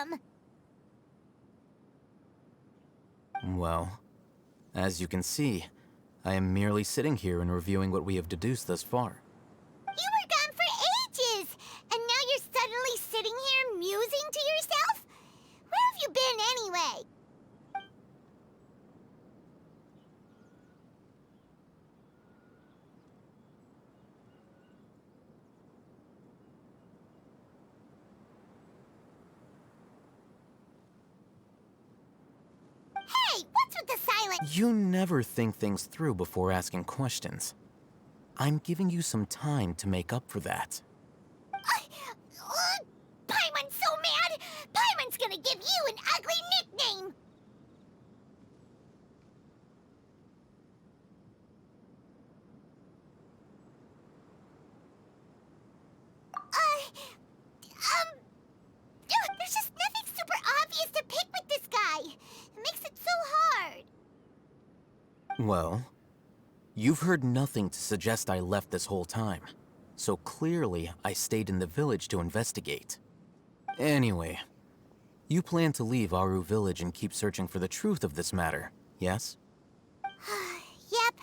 him! Well, as you can see, I am merely sitting here and reviewing what we have deduced thus far. You were gone for ages! And now you're suddenly sitting here musing to yourself? Where have you been anyway? Hey, what's with the silence? You never think things through before asking questions. I'm giving you some time to make up for that. Paimon's so mad! Paimon's gonna give you an ugly nickname! There's just nothing super obvious to pick with this guy. It makes it so hard. Well, you've heard nothing to suggest I left this whole time. So clearly, I stayed in the village to investigate. Anyway, you plan to leave Aru village and keep searching for the truth of this matter, yes? Yep.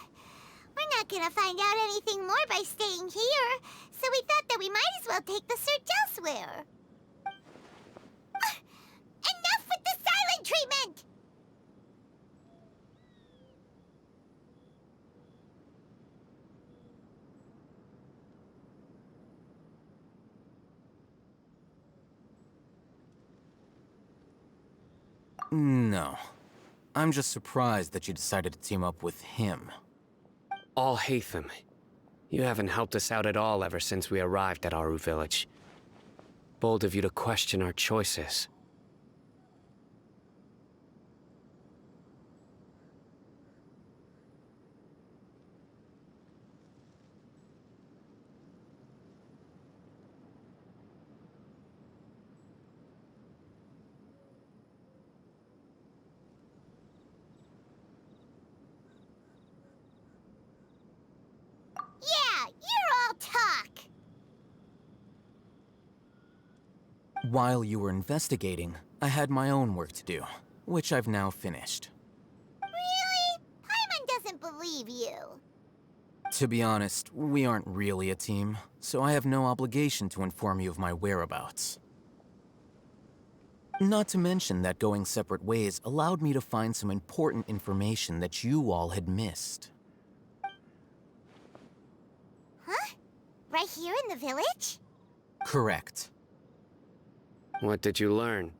We're not gonna find out anything more by staying here, so we thought that we might as well take the search elsewhere. Enough with the silent treatment! No. I'm just surprised that you decided to team up with him. Al-Haytham, you haven't helped us out at all ever since we arrived at Aru village. Bold of you to question our choices. Yeah, you're all talk. While you were investigating, I had my own work to do, which I've now finished. Really? Paimon doesn't believe you. To be honest, we aren't really a team, so I have no obligation to inform you of my whereabouts. Not to mention that going separate ways allowed me to find some important information that you all had missed. Huh? Right here in the village? Correct. What did you learn?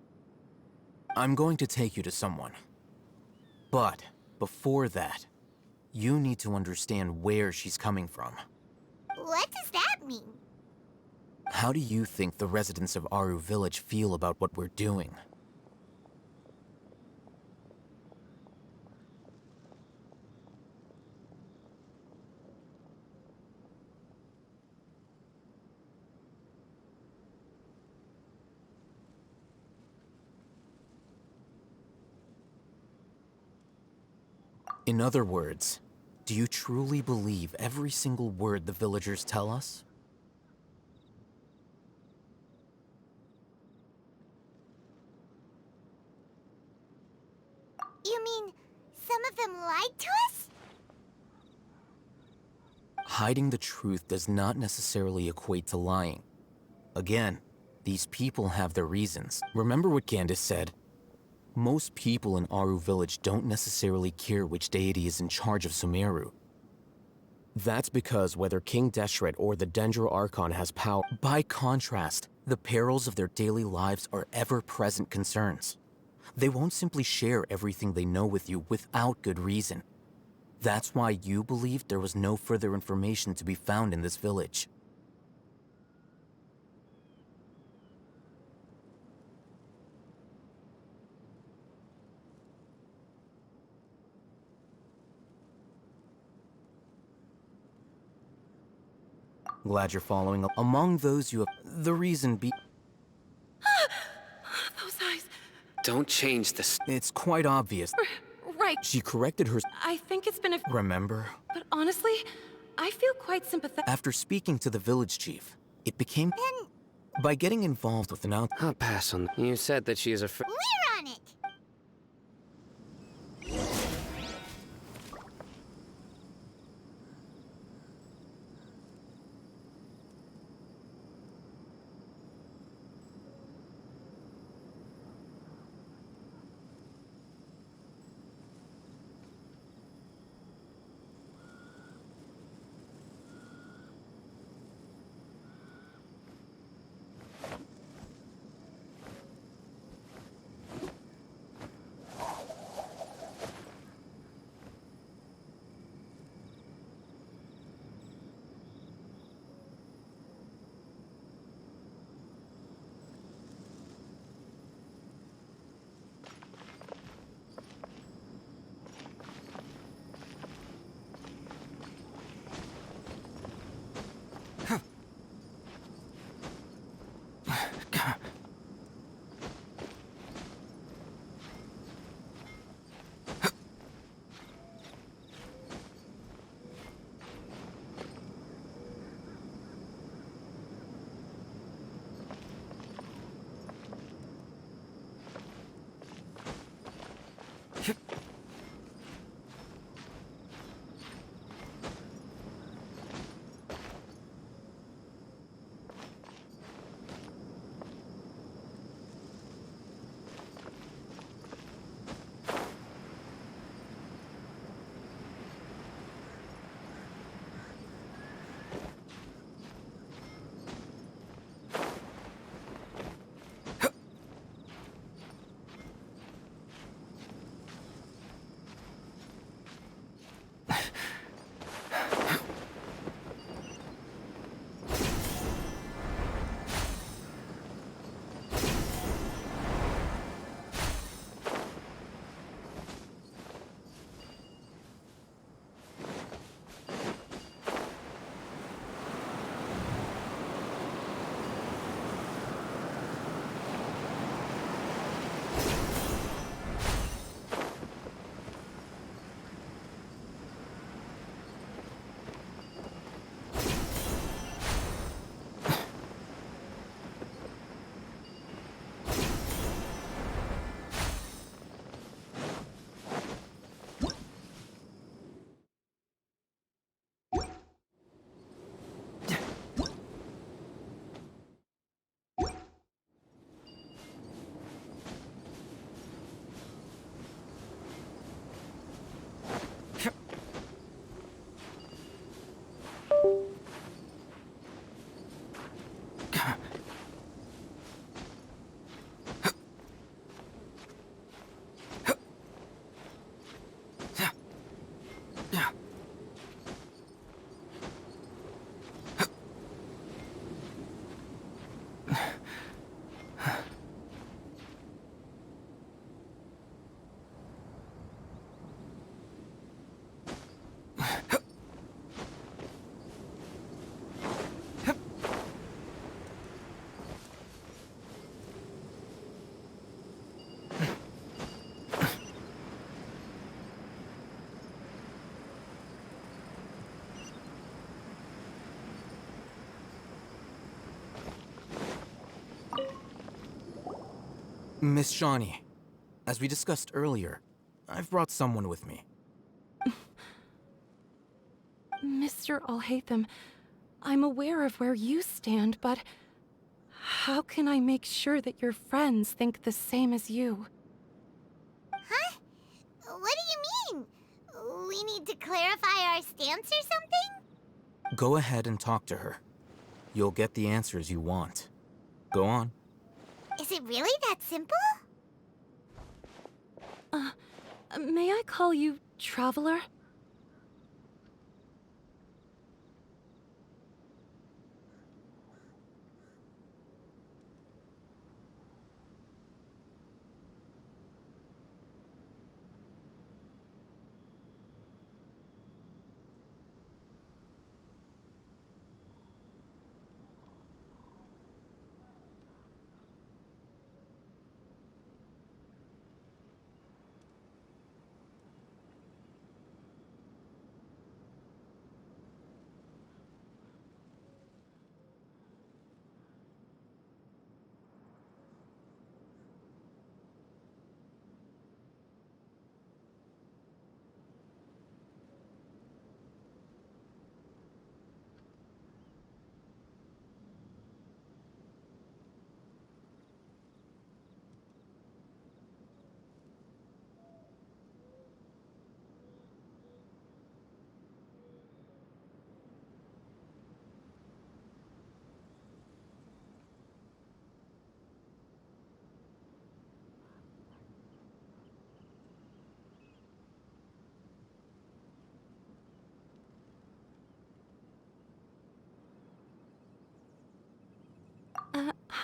I'm going to take you to someone. But before that, you need to understand where she's coming from. What does that mean? How do you think the residents of Aru village feel about what we're doing? In other words, do you truly believe every single word the villagers tell us? You mean some of them lied to us? Hiding the truth does not necessarily equate to lying. Again, these people have their reasons. Remember what Candace said? Most people in Aru village don't necessarily care which deity is in charge of Sumeru. That's because whether King Deshret or the Dendro Archon has power. By contrast, the perils of their daily lives are ever-present concerns. They won't simply share everything they know with you without good reason. That's why you believed there was no further information to be found in this village. Glad you're following up. Among those you have... The reason be... Those eyes. Don't change this. It's quite obvious. Right. She corrected her... I think it's been a... Remember? But honestly, I feel quite sympathetic. After speaking to the village chief, it became... Then By getting involved with an out... I'll pass on. You said that she is a We're on it! Miss Shawnee, as we discussed earlier, I've brought someone with me. Mr. Alhaitham, I'm aware of where you stand, but how can I make sure that your friends think the same as you? Huh? What do you mean? We need to clarify our stance or something? Go ahead and talk to her. You'll get the answers you want. Go on. Is it really that simple? May I call you Traveler?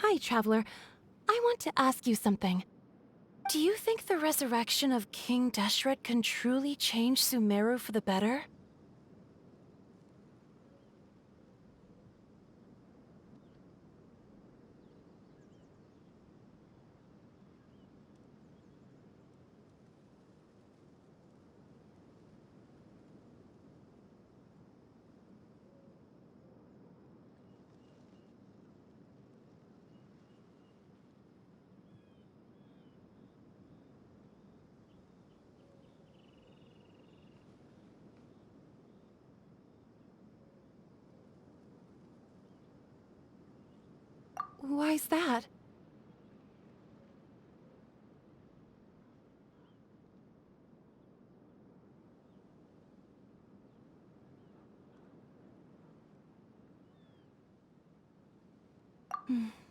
Hi, Traveler. I want to ask you something. Do you think the resurrection of King Deshret can truly change Sumeru for the better? Why's that?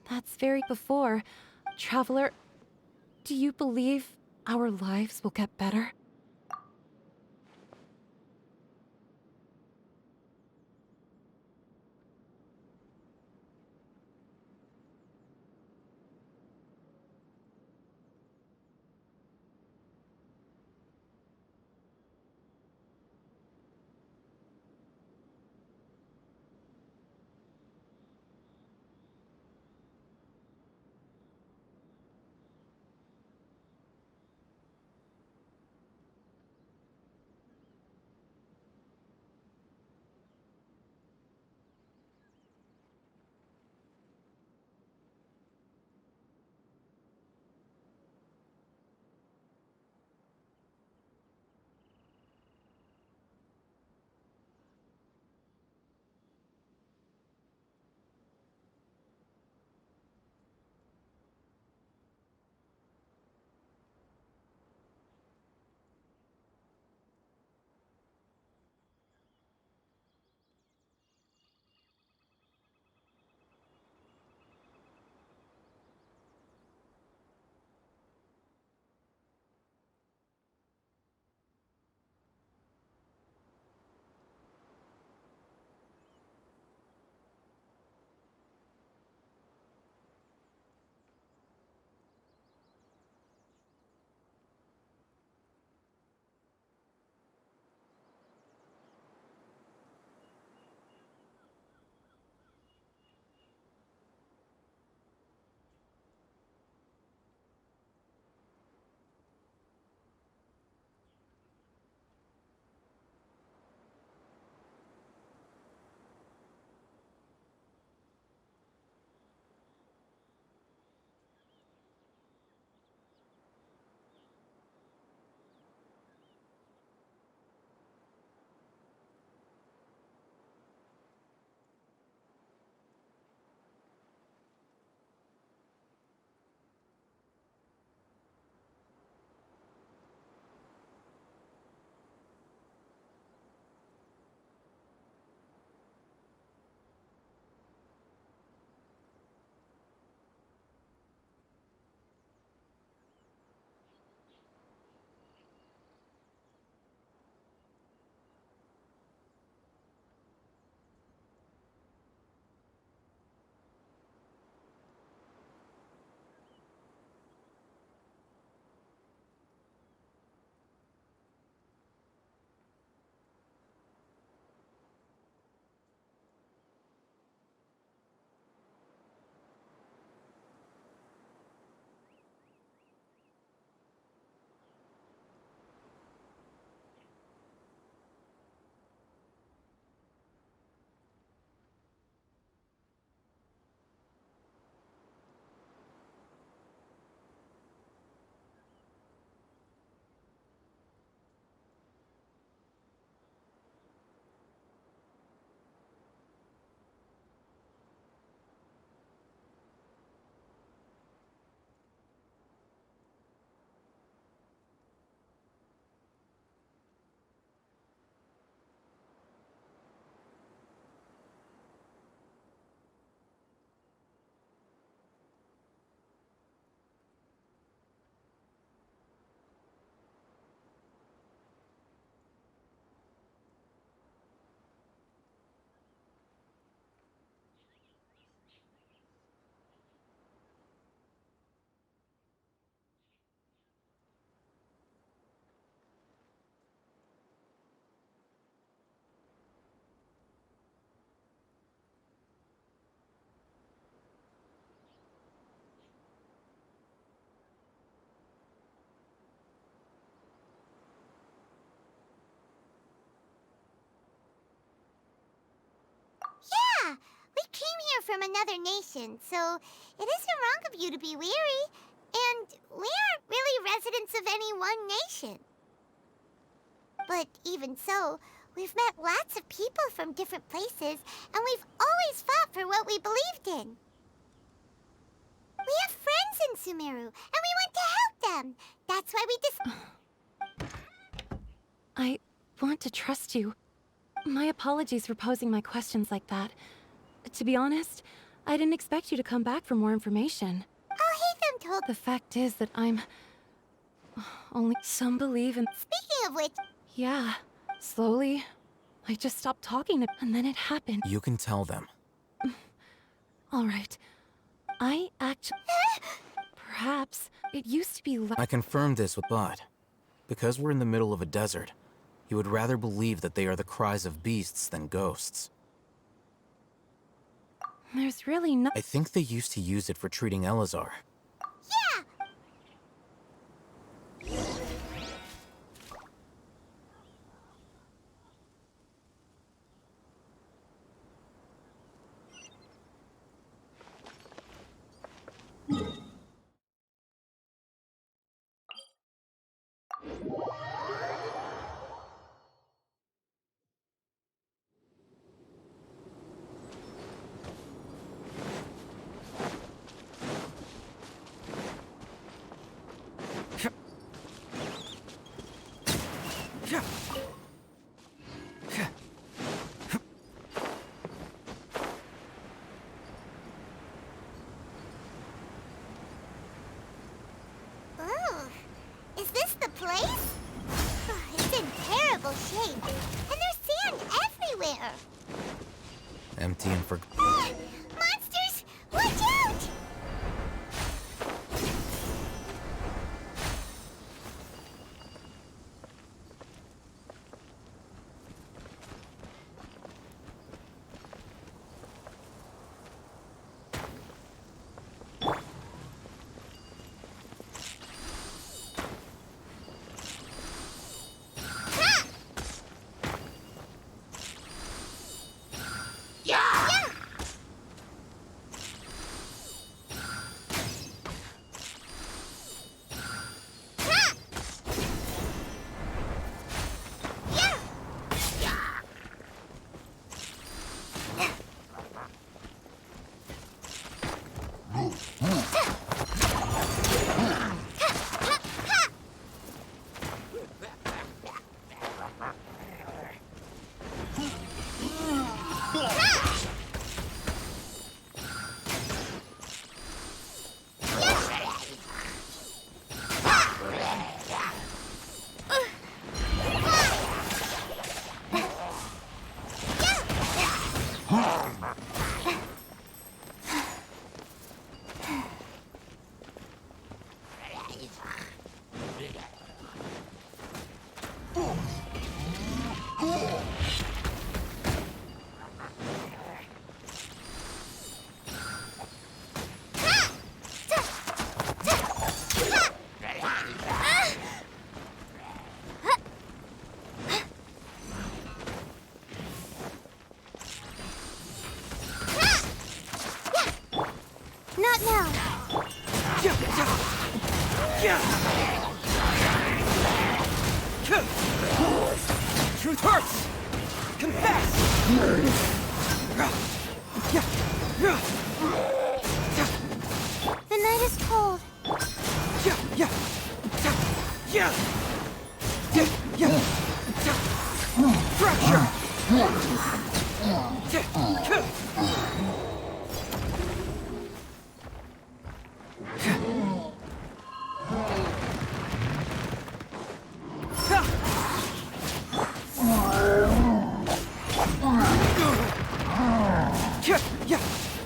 That's very before. Traveler, do you believe our lives will get better? from another nation, so it isn't wrong of you to be weary. And we aren't really residents of any one nation. But even so, we've met lots of people from different places, and we've always fought for what we believed in. We have friends in Sumeru, and we want to help them. That's why we I want to trust you. My apologies for posing my questions like that. To be honest, I didn't expect you to come back for more information. Alhaitham told... The fact is that I'm... only... Some believe in... Speaking of which... Yeah, slowly, I just stopped talking to... And then it happened. You can tell them. All right. I actually... Perhaps it used to be... I confirmed this with Bud. Because we're in the middle of a desert, he would rather believe that they are the cries of beasts than ghosts. There's really no... I think they used to use it for treating Elazar. Yeah! Ooh, is this the place? It's in terrible shape, and there's sand everywhere. Empty and for... Monsters! Watch out! Not now. Truth hurts! Confess! The night is cold. Fracture!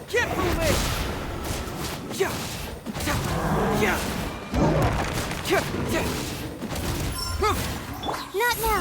Keep moving! Not now.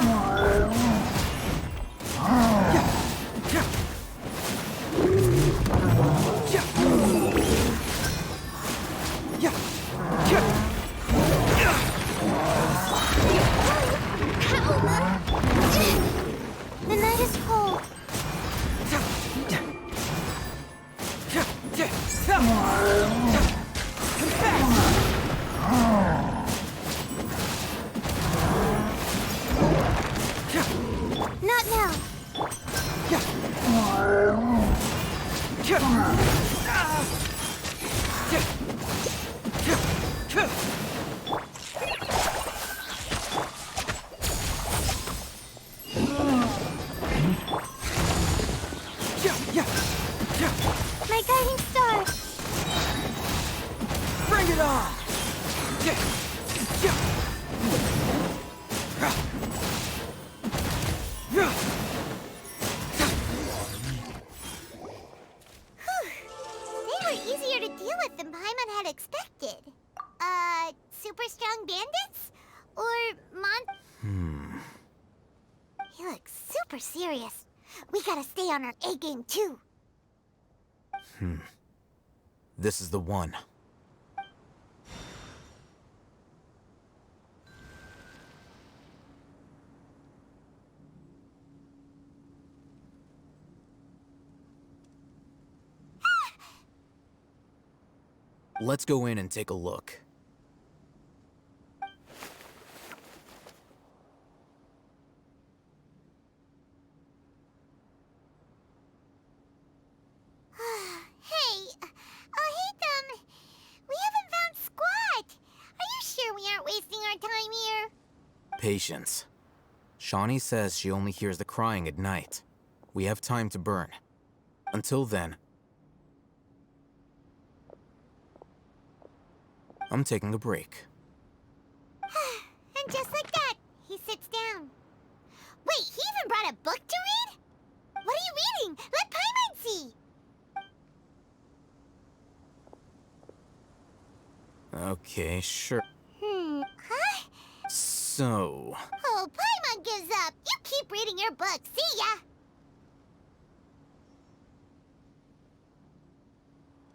Not now. My guiding star. Bring it on! They were easier to deal with than Paimon had expected. Super strong bandits? Or He looks super serious. We gotta stay on our A game too. This is the one. Let's go in and take a look. Hey, I'll hate them. We haven't found squat. Are you sure we aren't wasting our time here? Patience. Shawnee says she only hears the crying at night. We have time to burn. Until then, I'm taking a break. And just like that, he sits down. Wait, he even brought a book to read? What are you reading? Let Paimon see. Okay, sure. Huh? So, Oh, Paimon gives up. You keep reading your book. See ya.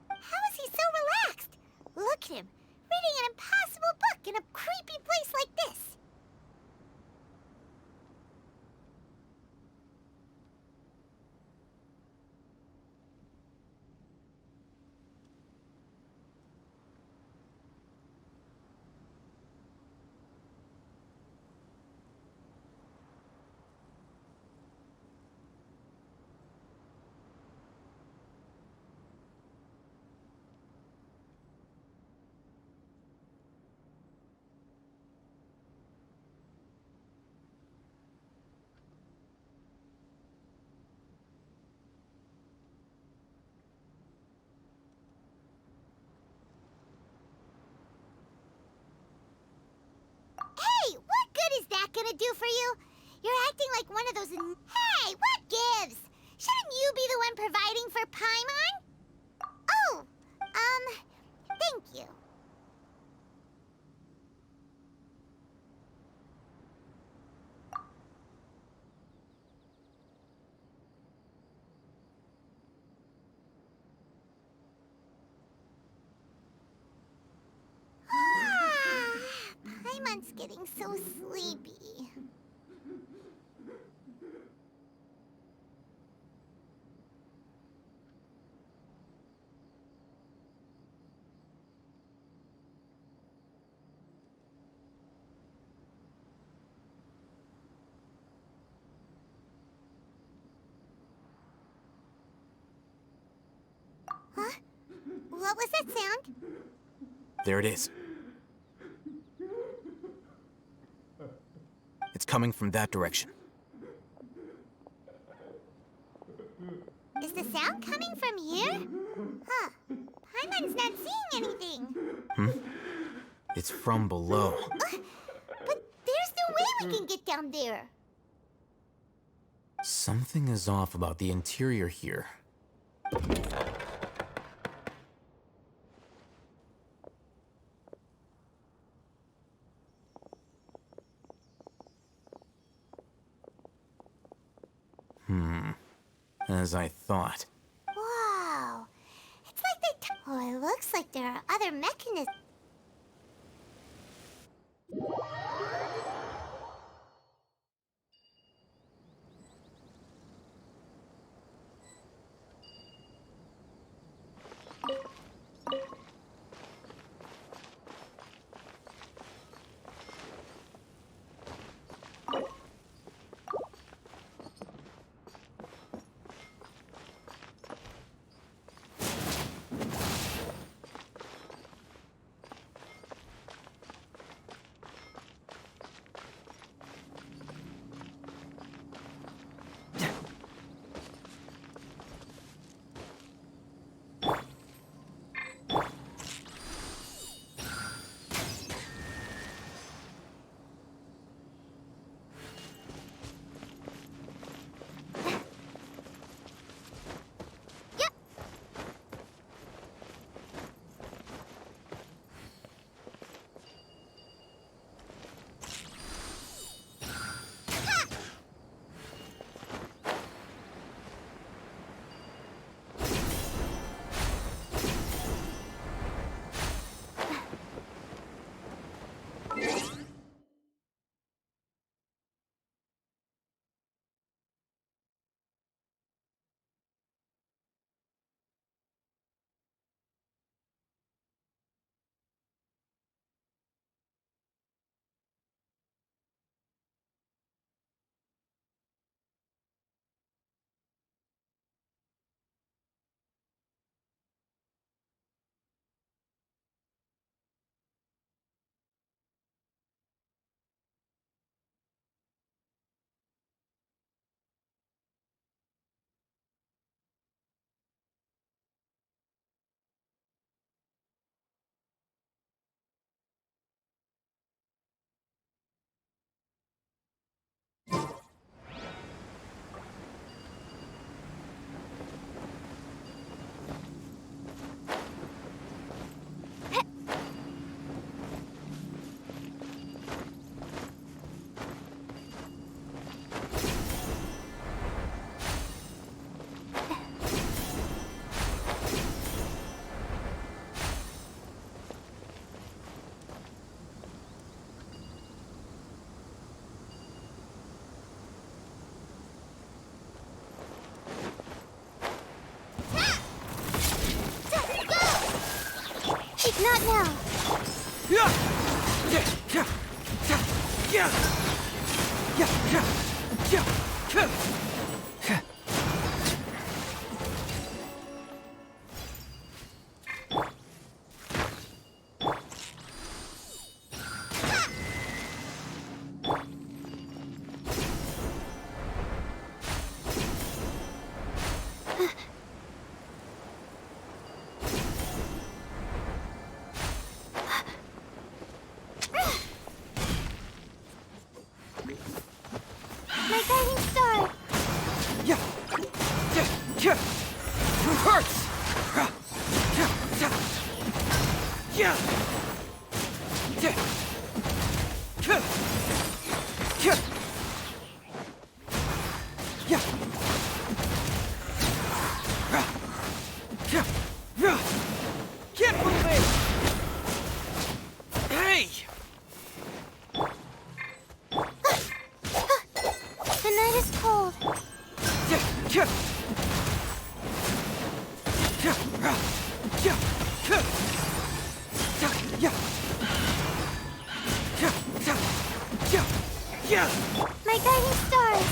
How is he so relaxed? Look at him, reading an impossible book in a creepy place like this. Hey, what good is that gonna do for you? You're acting like one of those... Hey, what gives? Shouldn't you be the one providing for Paimon? Oh, thank you. Paimon's getting so sleepy. Huh? What was that sound? there it is. It's coming from that direction. Is the sound coming from here? Huh. Paimon's not seeing anything. It's from below. But there's no way we can get down there. Something is off about the interior here. As I thought. Wow. It's like they... Oh, it looks like there are other mechanisms. Not now. My guiding star. Hurts! Get moving! Hey! The night is cold. My guiding stars.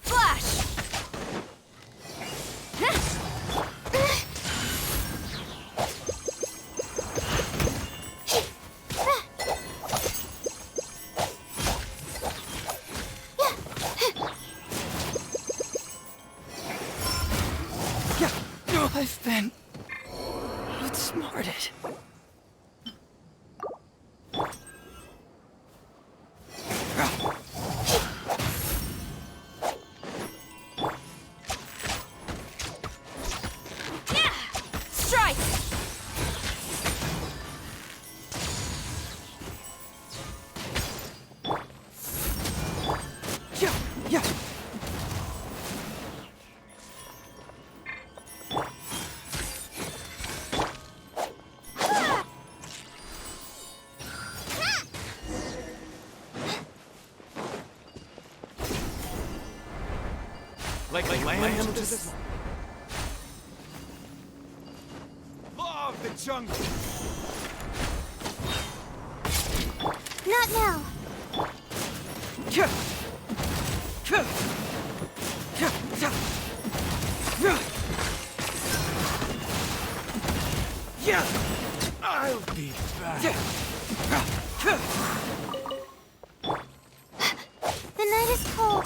Flash! I've been outsmarted. Strike! Like lamb to the Law of the jungle. Not now. I'll be back. The night is cold.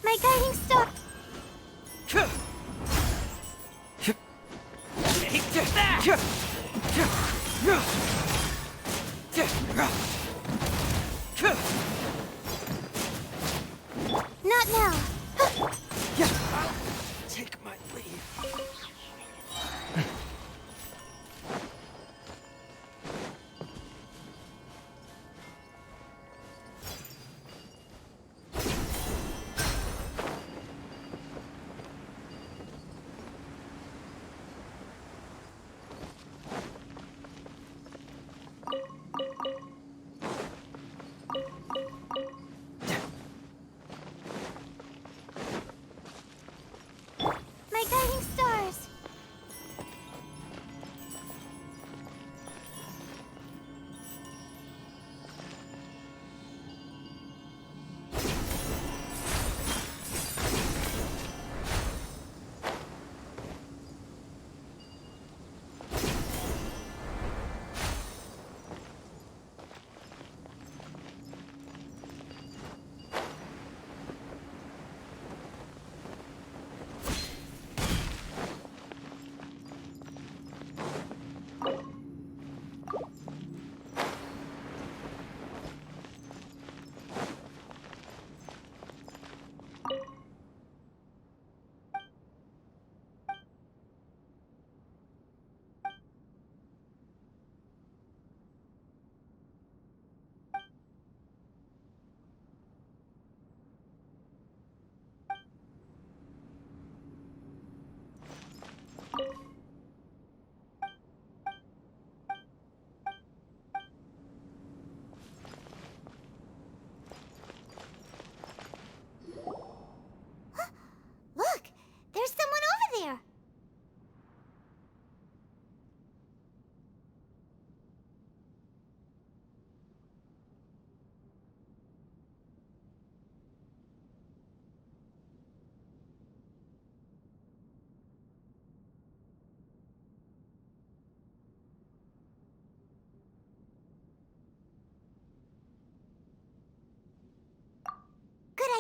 My guiding star. Not now. Take my leave.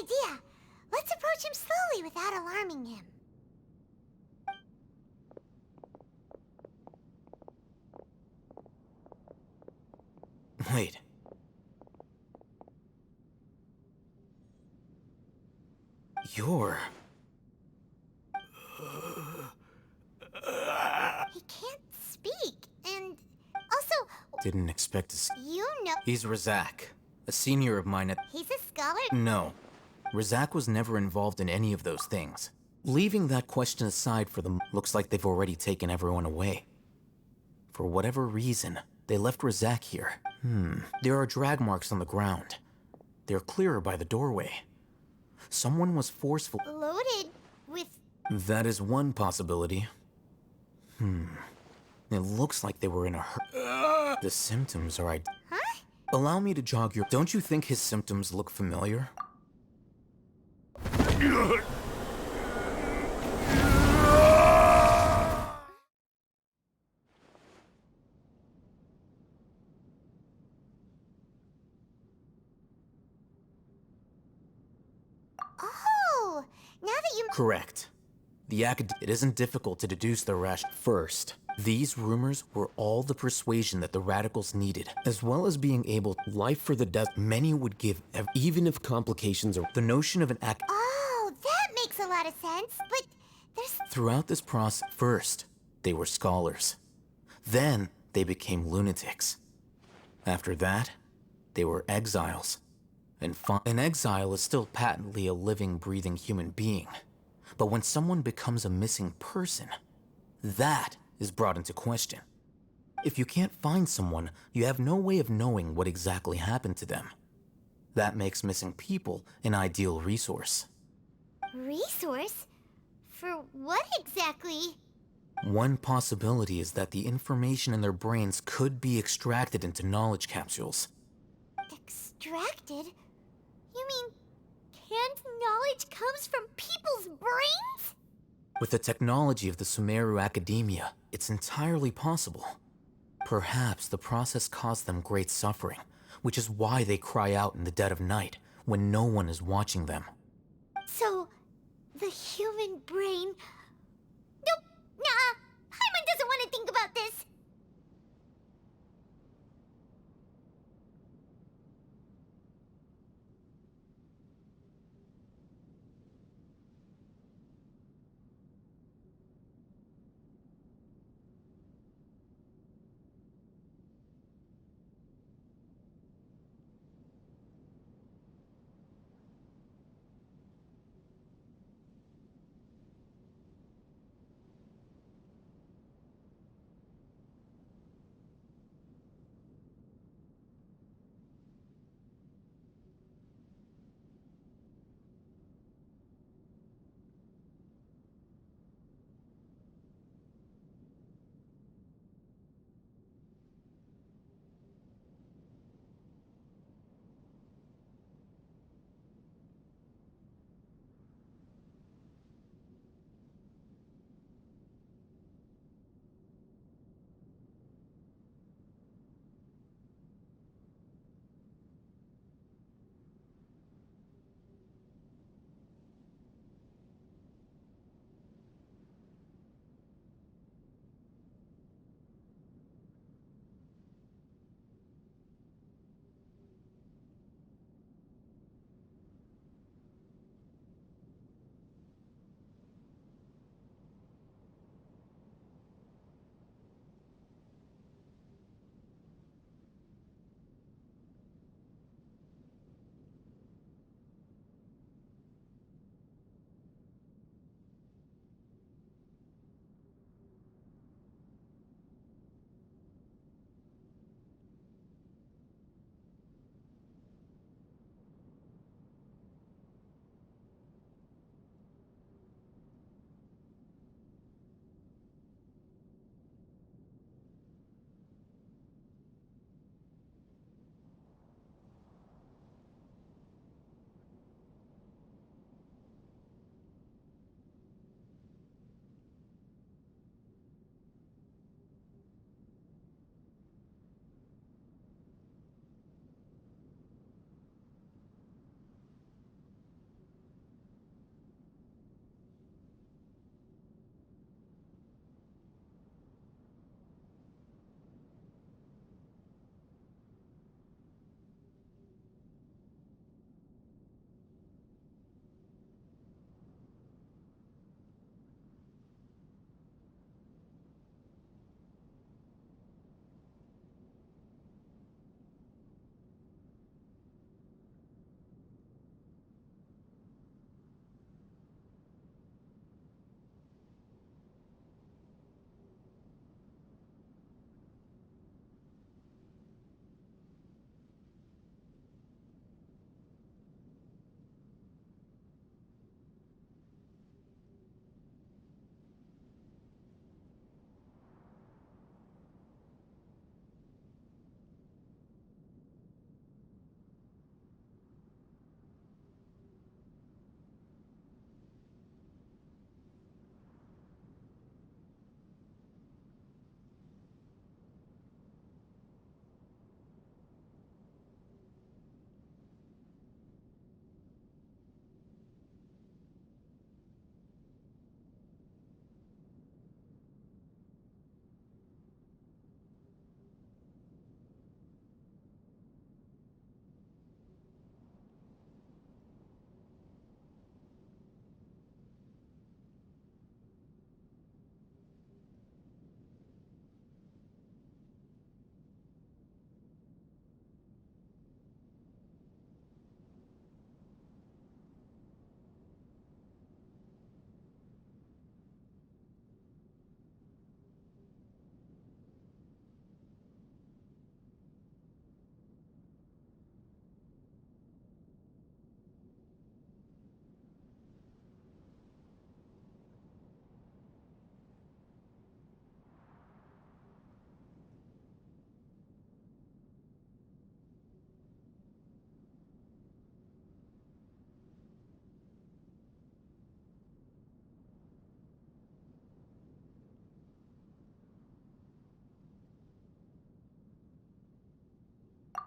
idea. Let's approach him slowly without alarming him. Wait. You're... He can't speak, and also, Didn't expect to see... you know... He's Razak, a senior of mine at... He's a scholar? No. Razak was never involved in any of those things. Leaving that question aside for them, looks like they've already taken everyone away. For whatever reason, they left Razak here. There are drag marks on the ground. They're clearer by the doorway. Someone was forceful... Loaded with... That is one possibility. It looks like they were in a hurry. The symptoms are... Huh? Allow me to jog your... Don't you think his symptoms look familiar? Oh, now that you... Correct. It isn't difficult to deduce the First, these rumors were all the persuasion that the radicals needed, as well as being able life for the death many would give, even if complications are... The notion of an act... Oh, that makes a lot of sense, but there's... Throughout this process, first, they were scholars. Then, they became lunatics. After that, they were exiles. And an exile is still patently a living, breathing human being. But when someone becomes a missing person, that is brought into question. If you can't find someone, you have no way of knowing what exactly happened to them. That makes missing people an ideal resource. Resource? For what exactly? One possibility is that the information in their brains could be extracted into knowledge capsules. Extracted? You mean canned knowledge comes from people's brains? With the technology of the Sumeru Academia, it's entirely possible. Perhaps the process caused them great suffering, which is why they cry out in the dead of night when no one is watching them. So, the human brain... Nope, nah, Paimon doesn't want to think about this.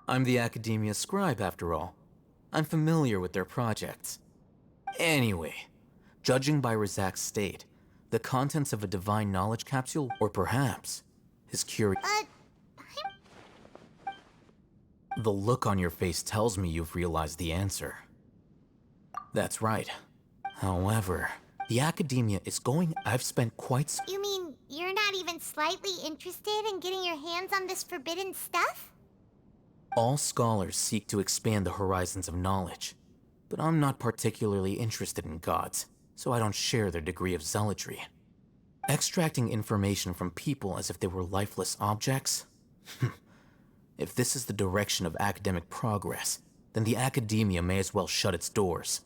I'm the Academia scribe, after all. I'm familiar with their projects. Anyway, judging by Razak's state, the contents of a divine knowledge capsule, or perhaps his The look on your face tells me you've realized the answer. That's right. However, the Academia is going... I've spent quite... You mean you're not even slightly interested in getting your hands on this forbidden stuff? All scholars seek to expand the horizons of knowledge, but I'm not particularly interested in gods, so I don't share their degree of zealotry. Extracting information from people as if they were lifeless objects? If this is the direction of academic progress, then the Academia may as well shut its doors.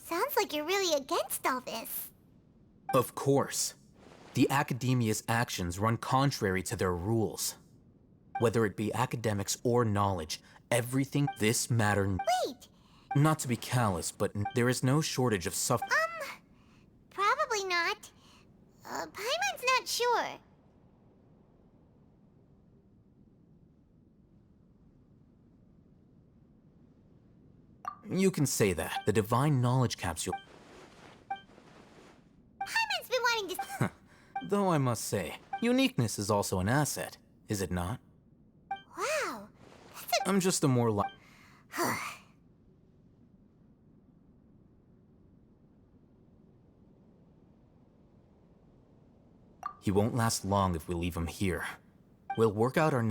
Sounds like you're really against all this. Of course. The Academia's actions run contrary to their rules. Whether it be academics or knowledge, everything this matter... Wait! Not to be callous, but there is no shortage of Probably not. Paimon's not sure. You can say that. The divine knowledge capsule... Paimon's been wanting to... Though I must say, uniqueness is also an asset, is it not? Wow, I'm just a more He won't last long if we leave him here. We'll work out our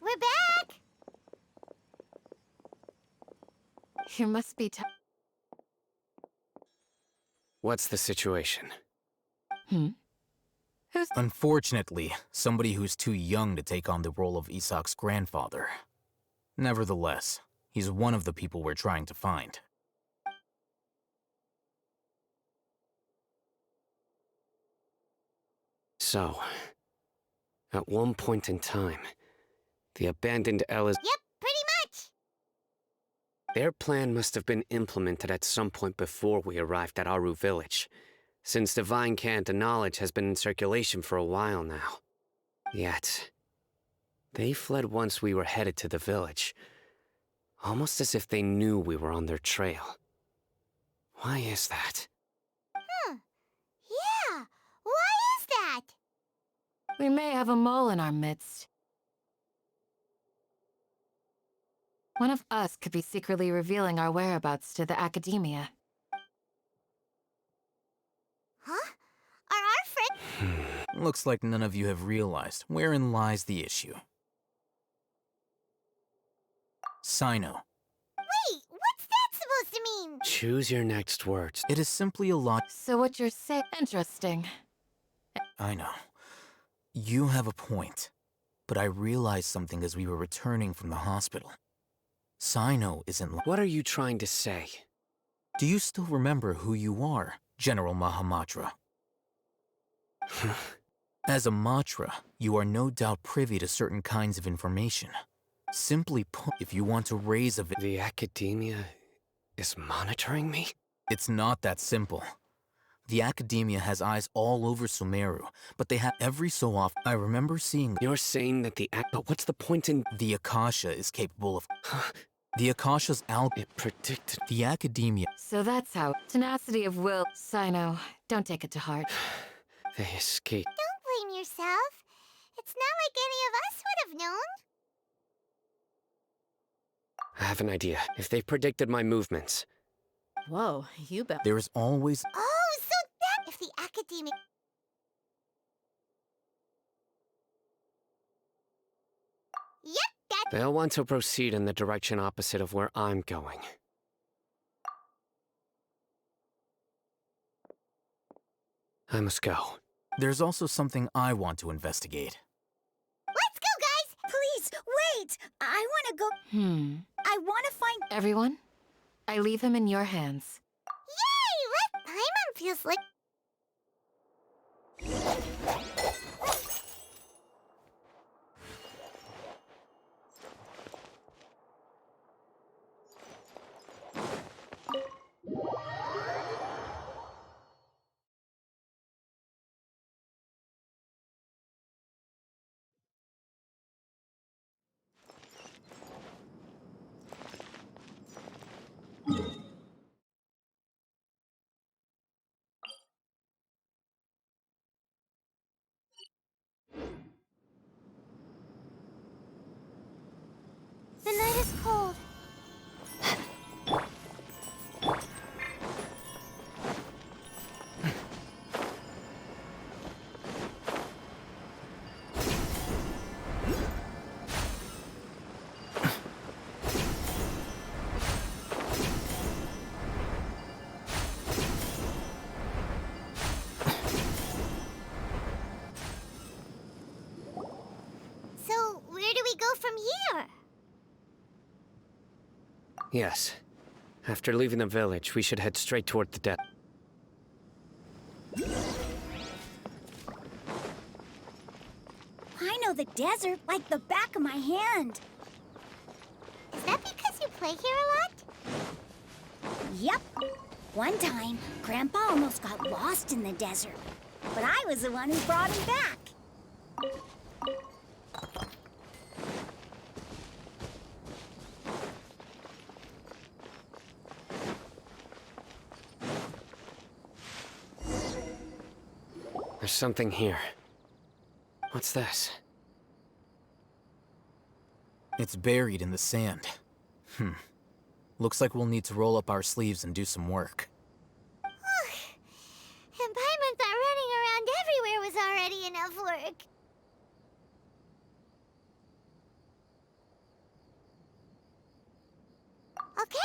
We're back! You must be What's the situation? Unfortunately, somebody who's too young to take on the role of Isak's grandfather. Nevertheless, he's one of the people we're trying to find. So, at one point in time, the abandoned Ella's... Yep, pretty much! Their plan must have been implemented at some point before we arrived at Aru village, since divine cant and knowledge has been in circulation for a while now. Yet, they fled once we were headed to the village, almost as if they knew we were on their trail. Why is that? Yeah, why is that? We may have a mole in our midst. One of us could be secretly revealing our whereabouts to the Academia. Huh? Are our friends... Looks like none of you have realized wherein lies the issue. Sino. Wait, what's that supposed to mean? Choose your next words. It is simply a lot... So what you're saying... Interesting. I know. You have a point. But I realized something as we were returning from the hospital. Sino isn't... What are you trying to say? Do you still remember who you are, General Mahamatra? As a Matra, you are no doubt privy to certain kinds of information. Simply put, if you want to raise a... The Academia is monitoring me? It's not that simple. The Academia has eyes all over Sumeru, but they have every so often. I remember seeing. You're saying that but what's the point in. The Akasha is capable of. The Akasha's It predicted. The Academia. So that's how. Tenacity of will. Sino, don't take it to heart. They escaped. Don't blame yourself. It's not like any of us would have known. I have an idea. If they predicted my movements. Whoa, you bet. There is always. Oh, so that if the academic... Yep, that... They'll want to proceed in the direction opposite of where I'm going. I must go. There's also something I want to investigate. Let's go, guys! Please, wait! I want to go... I want to find... Everyone, I leave him in your hands. Yay! Paimon feels like... The night is cold. So, where do we go from here? Yes. After leaving the village, we should head straight toward the dead. I know the desert like the back of my hand. Is that because you play here a lot? Yep. One time, Grandpa almost got lost in the desert. But I was the one who brought him back. There's something here. What's this? It's buried in the sand. Looks like we'll need to roll up our sleeves and do some work. And Paimon thought running around everywhere was already enough work. Okay.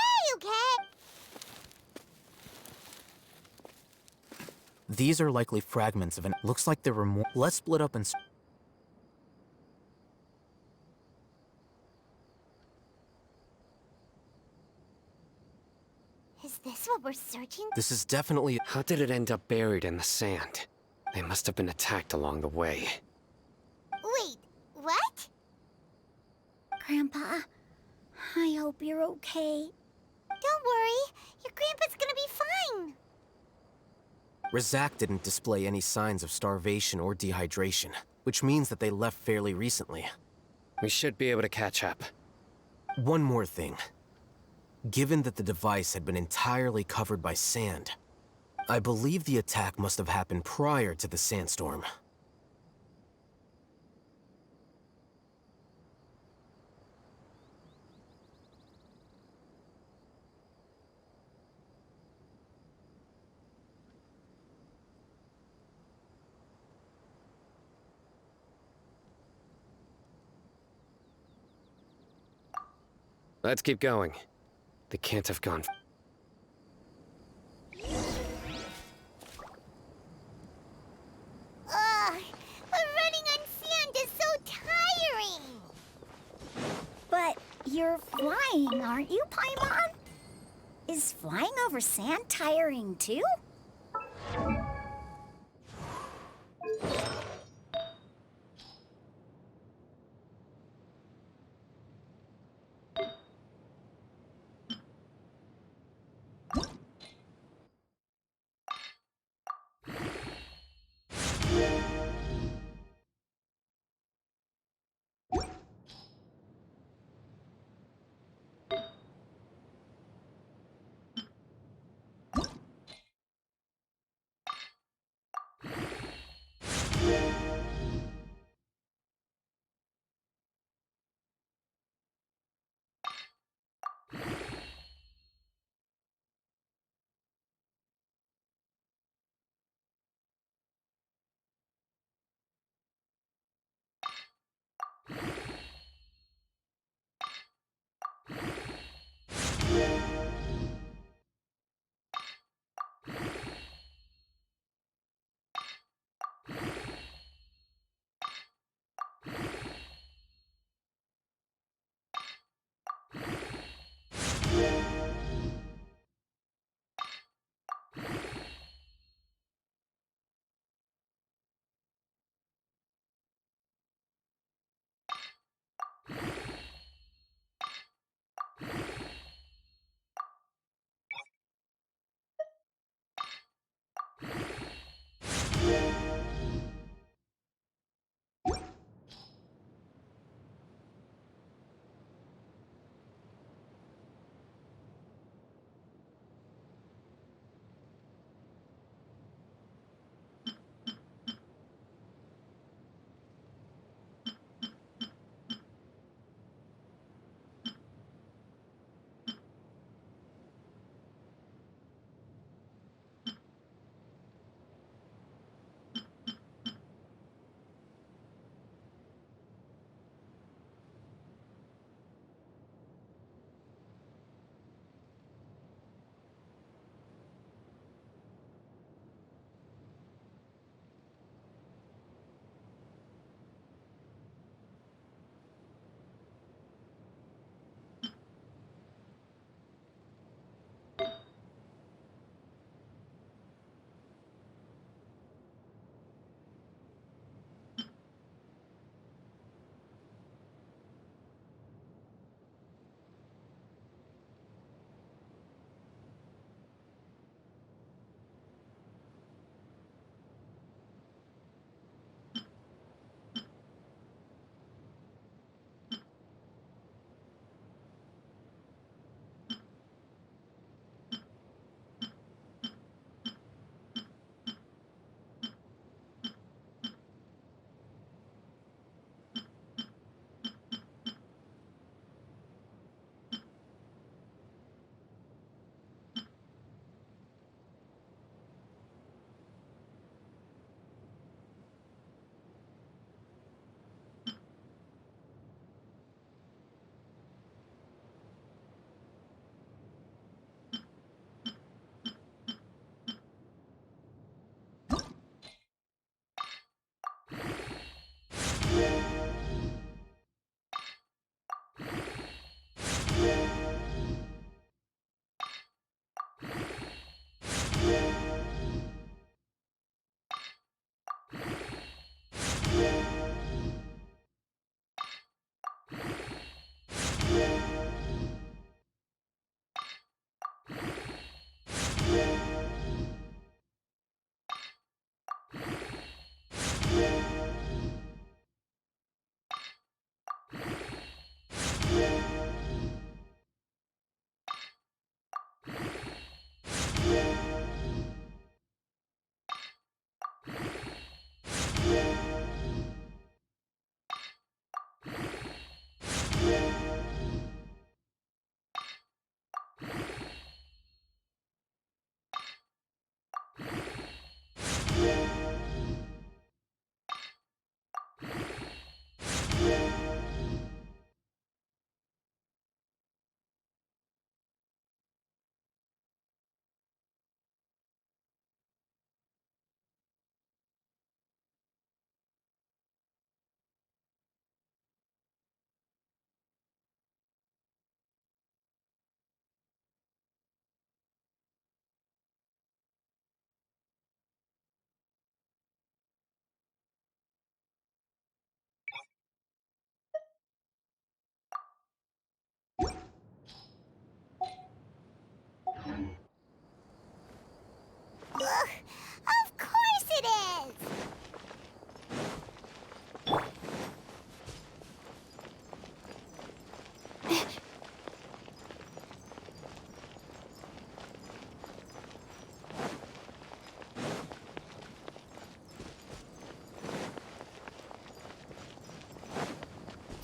These are likely fragments of an. Looks like there were more. Let's split up and. Is this what we're searching? This is definitely. How did it end up buried in the sand? They must have been attacked along the way. Wait, what? Grandpa, I hope you're okay. Don't worry, your grandpa's gonna be fine. Razak didn't display any signs of starvation or dehydration, which means that they left fairly recently. We should be able to catch up. One more thing. Given that the device had been entirely covered by sand, I believe the attack must have happened prior to the sandstorm. Let's keep going. They can't have gone. Running on sand is so tiring. But you're flying, aren't you, Paimon? Is flying over sand tiring too?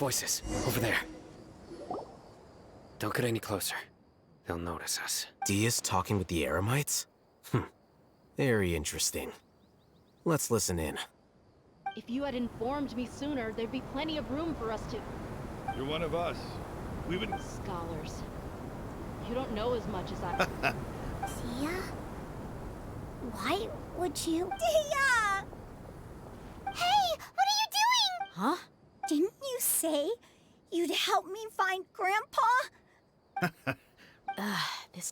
Voices, over there. Don't get any closer. They'll notice us. Dia's talking with the Eremites? Very interesting. Let's listen in. If you had informed me sooner, there'd be plenty of room for us to... You're one of us. We would... Scholars. You don't know as much as I... Dia? Why would you? Dia! Hey, what are you doing? Huh? Didn't you say you'd help me find Grandpa? This...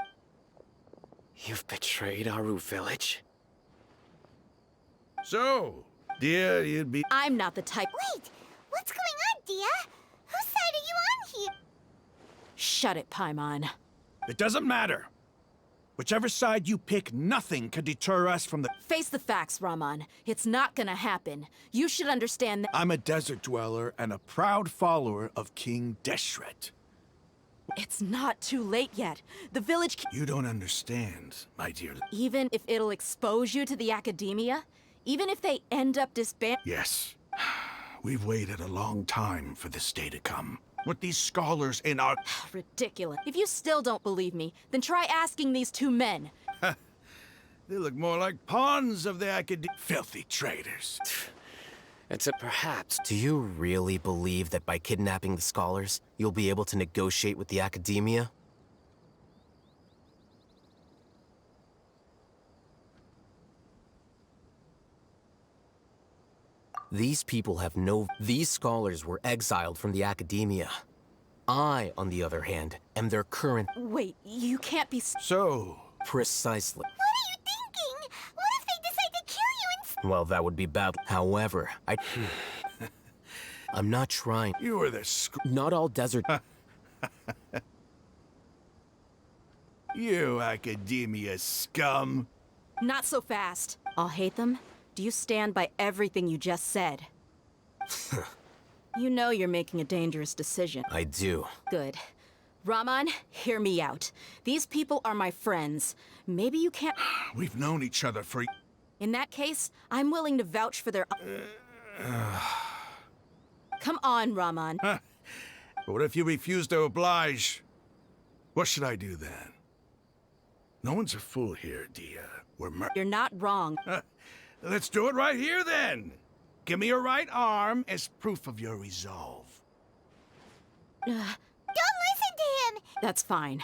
You've betrayed Aru village? So, dear, you'd be... I'm not the type... Wait, what's going on, Dia? Whose side are you on here? Shut it, Paimon. It doesn't matter. Whichever side you pick, nothing can deter us from the... Face the facts, Raman. It's not gonna happen. You should understand that... I'm a desert dweller and a proud follower of King Deshret. It's not too late yet. The village... You don't understand, my dear... Even if it'll expose you to the academia? Even if they end up disbanding... Yes. We've waited a long time for this day to come. With these scholars in our... Ridiculous. If you still don't believe me, then try asking these two men. They look more like pawns of the academia. Filthy traitors. It's a perhaps. Do you really believe that by kidnapping the scholars, you'll be able to negotiate with the academia? These people have no... These scholars were exiled from the academia. I, on the other hand, am their current... Wait, you can't be... So... Precisely. What are you thinking? What if they decide to kill you instead? Well, that would be bad. However, I'm not trying. You are the Not all desert... You academia scum. Not so fast. I'll hate them. Do you stand by everything you just said? You know you're making a dangerous decision. I do. Good. Raman, hear me out. These people are my friends. Maybe you can't... We've known each other for... In that case, I'm willing to vouch for their... Come on, Raman. But what if you refuse to oblige? What should I do then? No one's a fool here, Dia. You're not wrong. Let's do it right here, then. Give me your right arm as proof of your resolve. Don't listen to him! That's fine.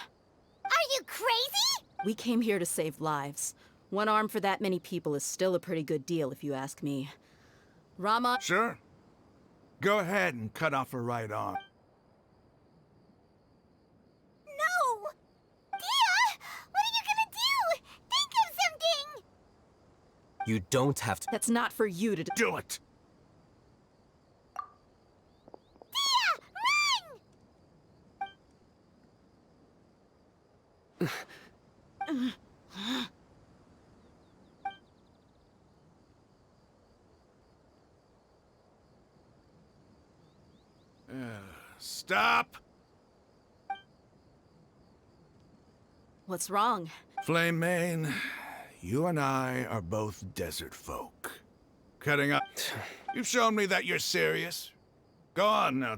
Are you crazy? We came here to save lives. One arm for that many people is still a pretty good deal, if you ask me. Rama... Sure. Go ahead and cut off her right arm. No! Dia! What are you gonna do? Think of something! You don't have to... That's not for you to do it! Dia, run! Stop! What's wrong? Flame Mane, you and I are both desert folk. Cutting up. You've shown me that you're serious. Go on now.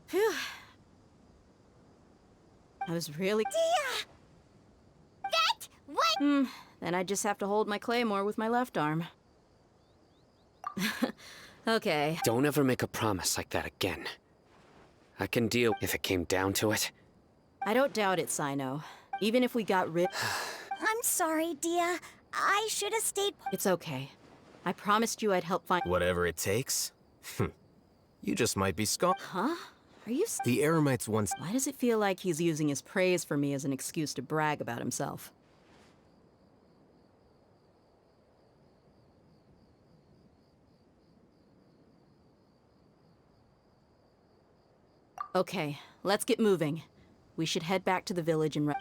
Phew. I was really... Dia! That? What? Then I just have to hold my claymore with my left arm. Okay. Don't ever make a promise like that again. I can deal if it came down to it. I don't doubt it, Sino. Even if we got rid... I'm sorry, Dia. I should have stayed... It's okay. I promised you I'd help find... Whatever it takes? You just might be Huh? Are you... The Eremites once... Why does it feel like he's using his praise for me as an excuse to brag about himself? Okay, let's get moving. We should head back to the village and...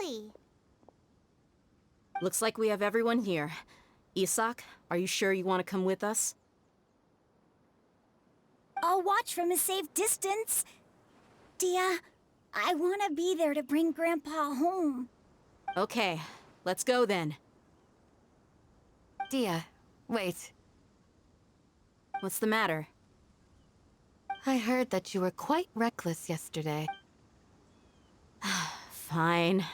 Exactly. Looks like we have everyone here. Isak, are you sure you want to come with us? I'll watch from a safe distance. Dia, I want to be there to bring Grandpa home. Okay, let's go then. Dia, wait. What's the matter? I heard that you were quite reckless yesterday. Fine.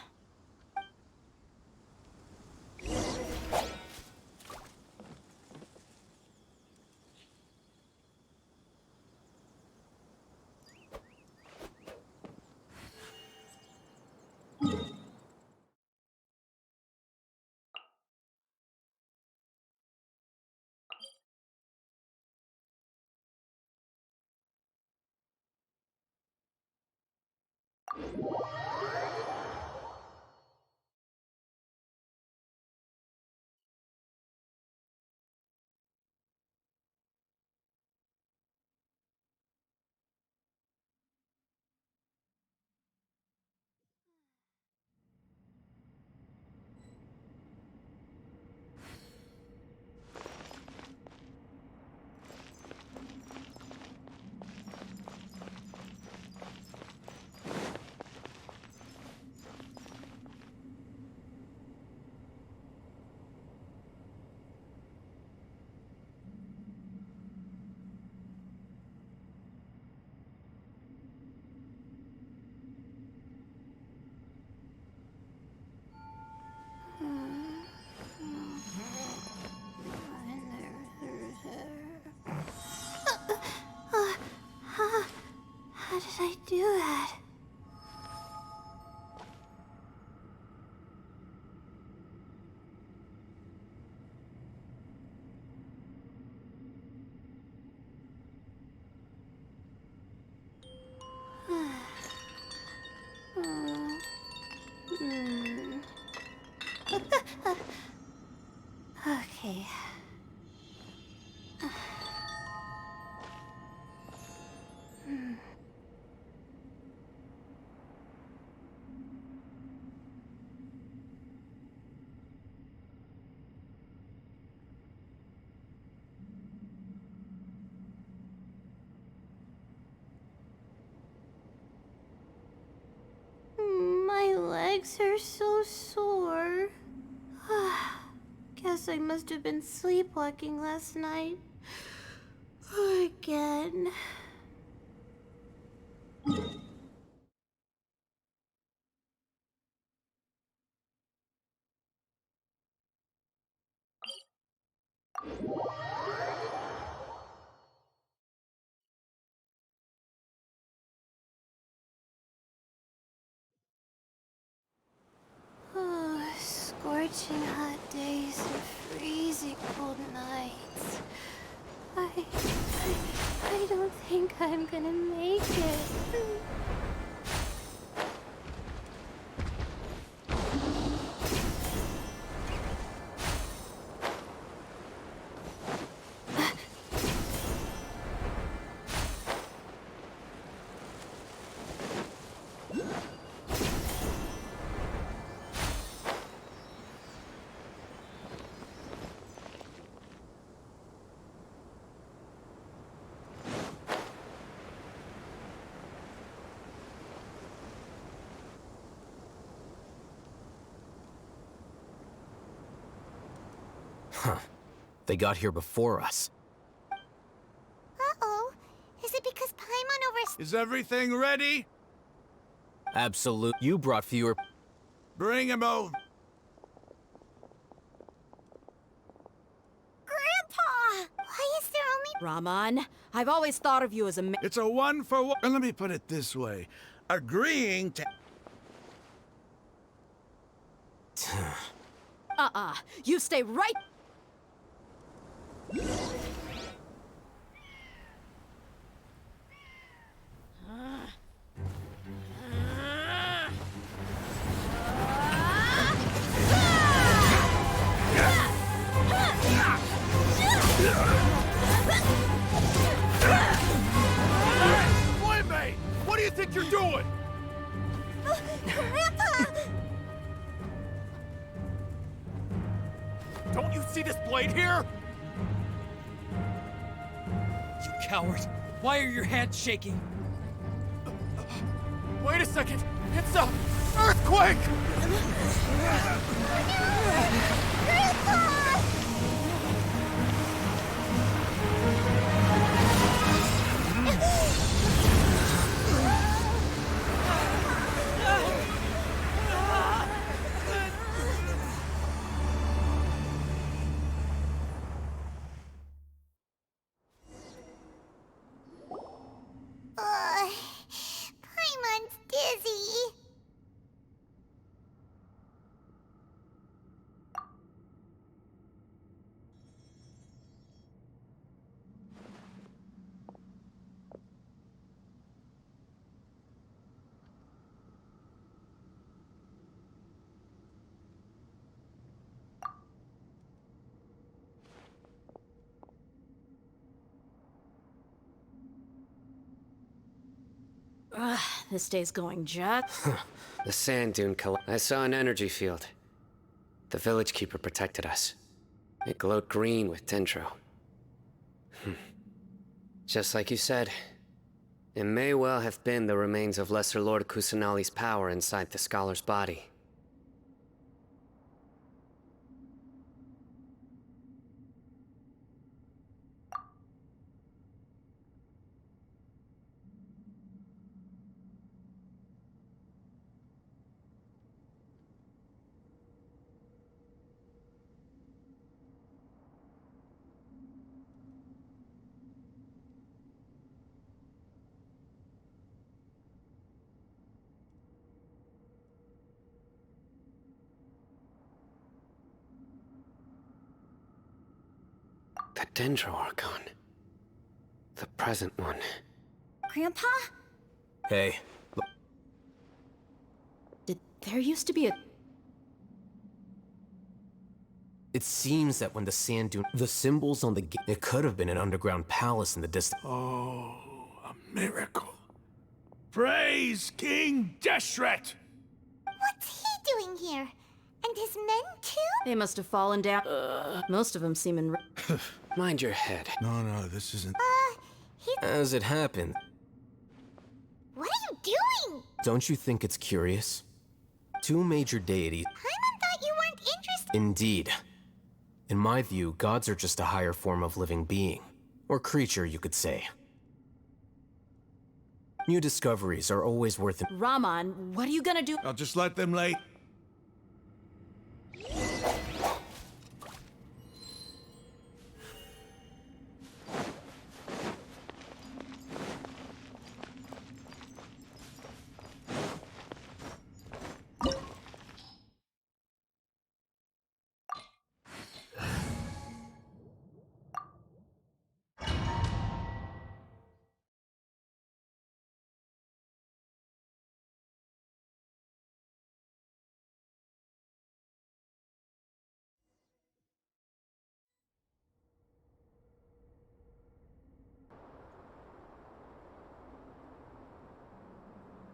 How did I do that? Okay. My legs are so sore. Guess I must have been sleepwalking last night. Again. Scorching hot days and freezing cold nights. I don't think I'm gonna make it. Huh. They got here before us. Uh-oh. Is it because Paimon over... Is everything ready? Absolute. You brought fewer... Bring him over. Grandpa! Why is there only... Rahman, I've always thought of you as a ma- It's a one-for-one. Let me put it this way. Agreeing to... You stay right... What do you think you're doing? Grandpa! Don't you see this blade here? You coward! Why are your hands shaking? Wait a second! It's a earthquake! Paimon's dizzy. Ugh, this day's going just... The sand dune I saw an energy field. The village keeper protected us. It glowed green with dendro. Just like you said, it may well have been the remains of Lesser Lord Kusanali's power inside the scholar's body. The Dendro Archon. The present one. Grandpa? Hey. There used to be a... It seems that when the sand dune... The symbols on the gate... It could have been an underground palace in the distance. Oh, a miracle. Praise King Deshret! What's he doing here? And his men too? They must have fallen down. Most of them seem in... Mind your head. No, this isn't... As it happened... What are you doing? Don't you think it's curious? Two major deities... Paimon thought you weren't interested. Indeed. In my view, gods are just a higher form of living being. Or creature, you could say. New discoveries are always worth it. Raman, what are you gonna do? I'll just let them lay...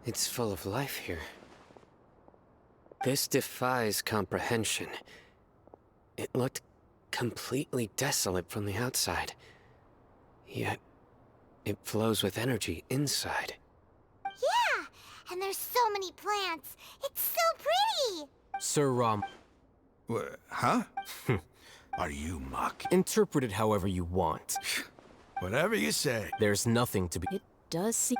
It's full of life here. This defies comprehension. It looked completely desolate from the outside. Yet, it flows with energy inside. Yeah, and there's so many plants. It's so pretty. Sir Ram... Huh? Are you mocking? Interpret it however you want. Whatever you say. There's nothing to be... It does seem...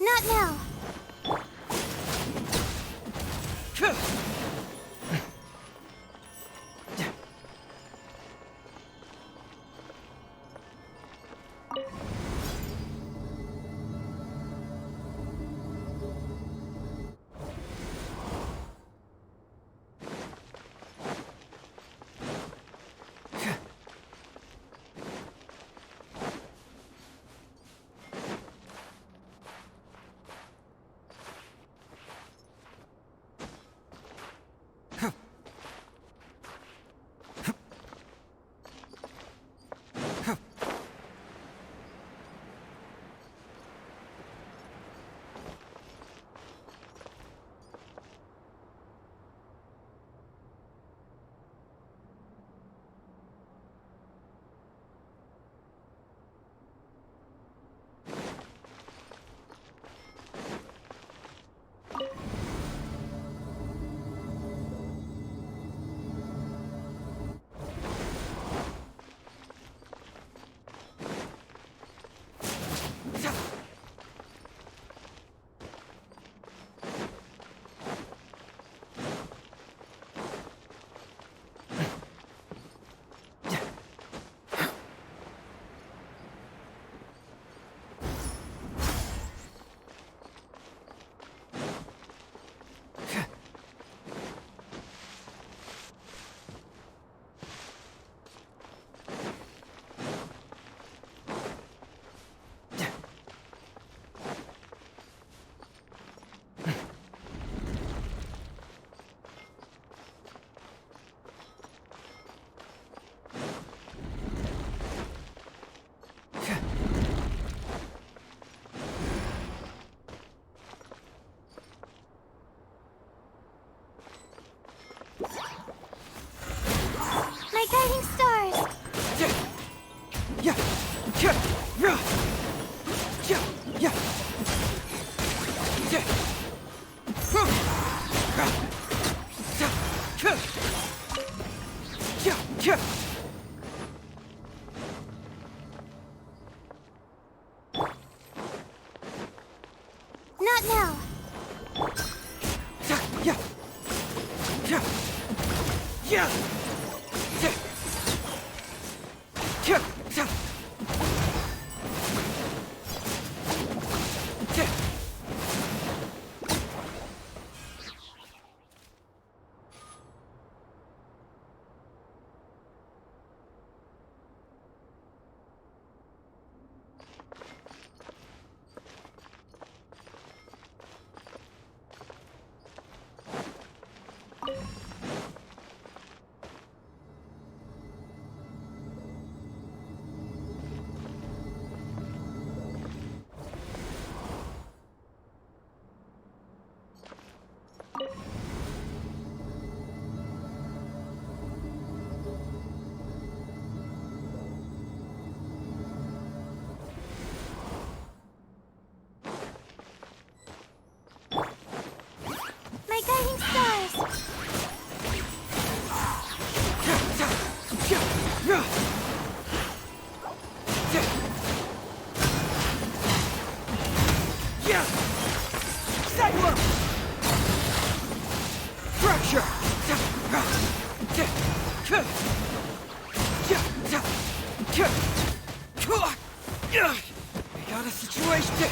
Not now. My guiding stars. Not now. My guiding stars. Fracture! We got a situation.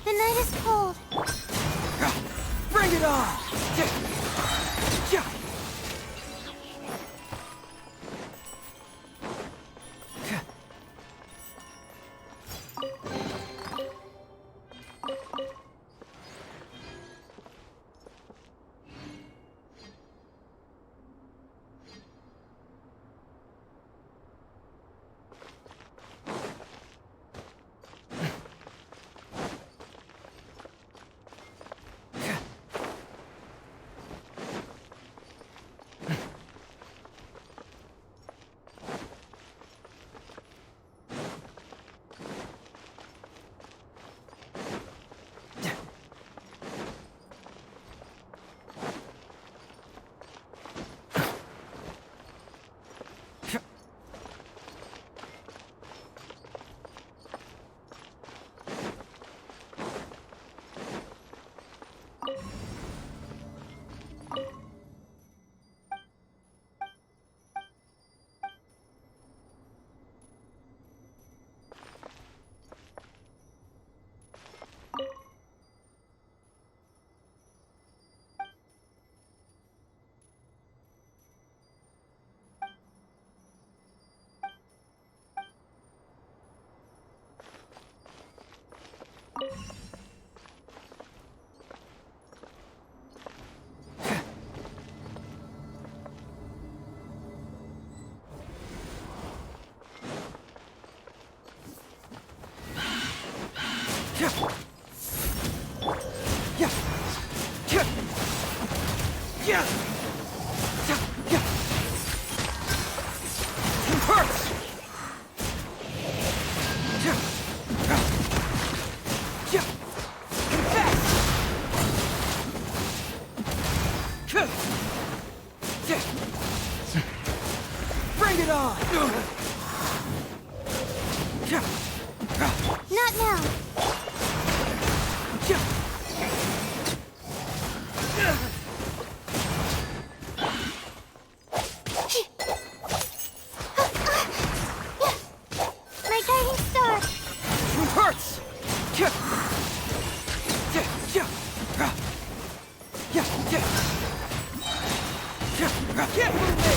The night is cold. Bring it on! Bring it on! Not now. My guiding star. Hurts! Can't move me!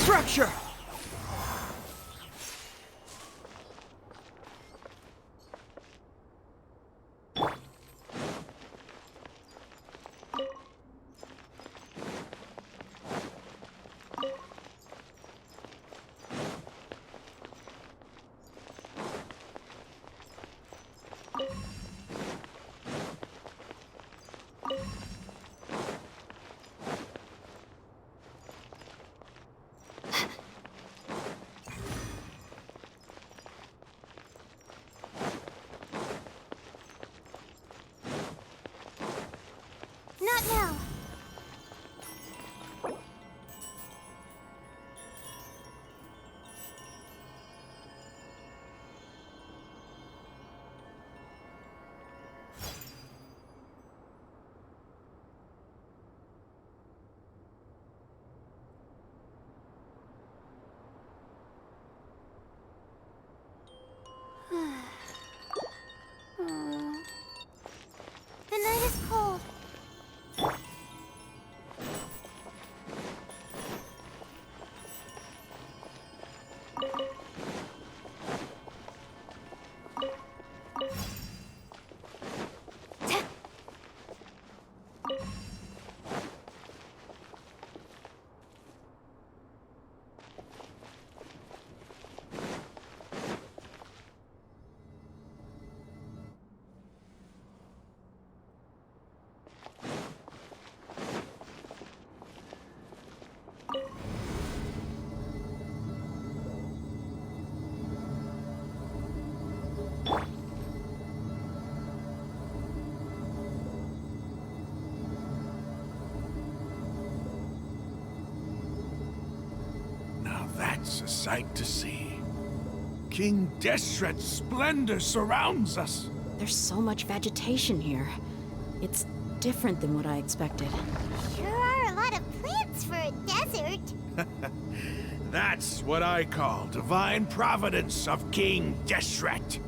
Fracture! Not now. The night is cold. Now that's a sight to see. King Deshret's splendor surrounds us. There's so much vegetation here. It's different than what I expected. Sure are a lot of plants for a desert. That's what I call divine providence of King Deshret.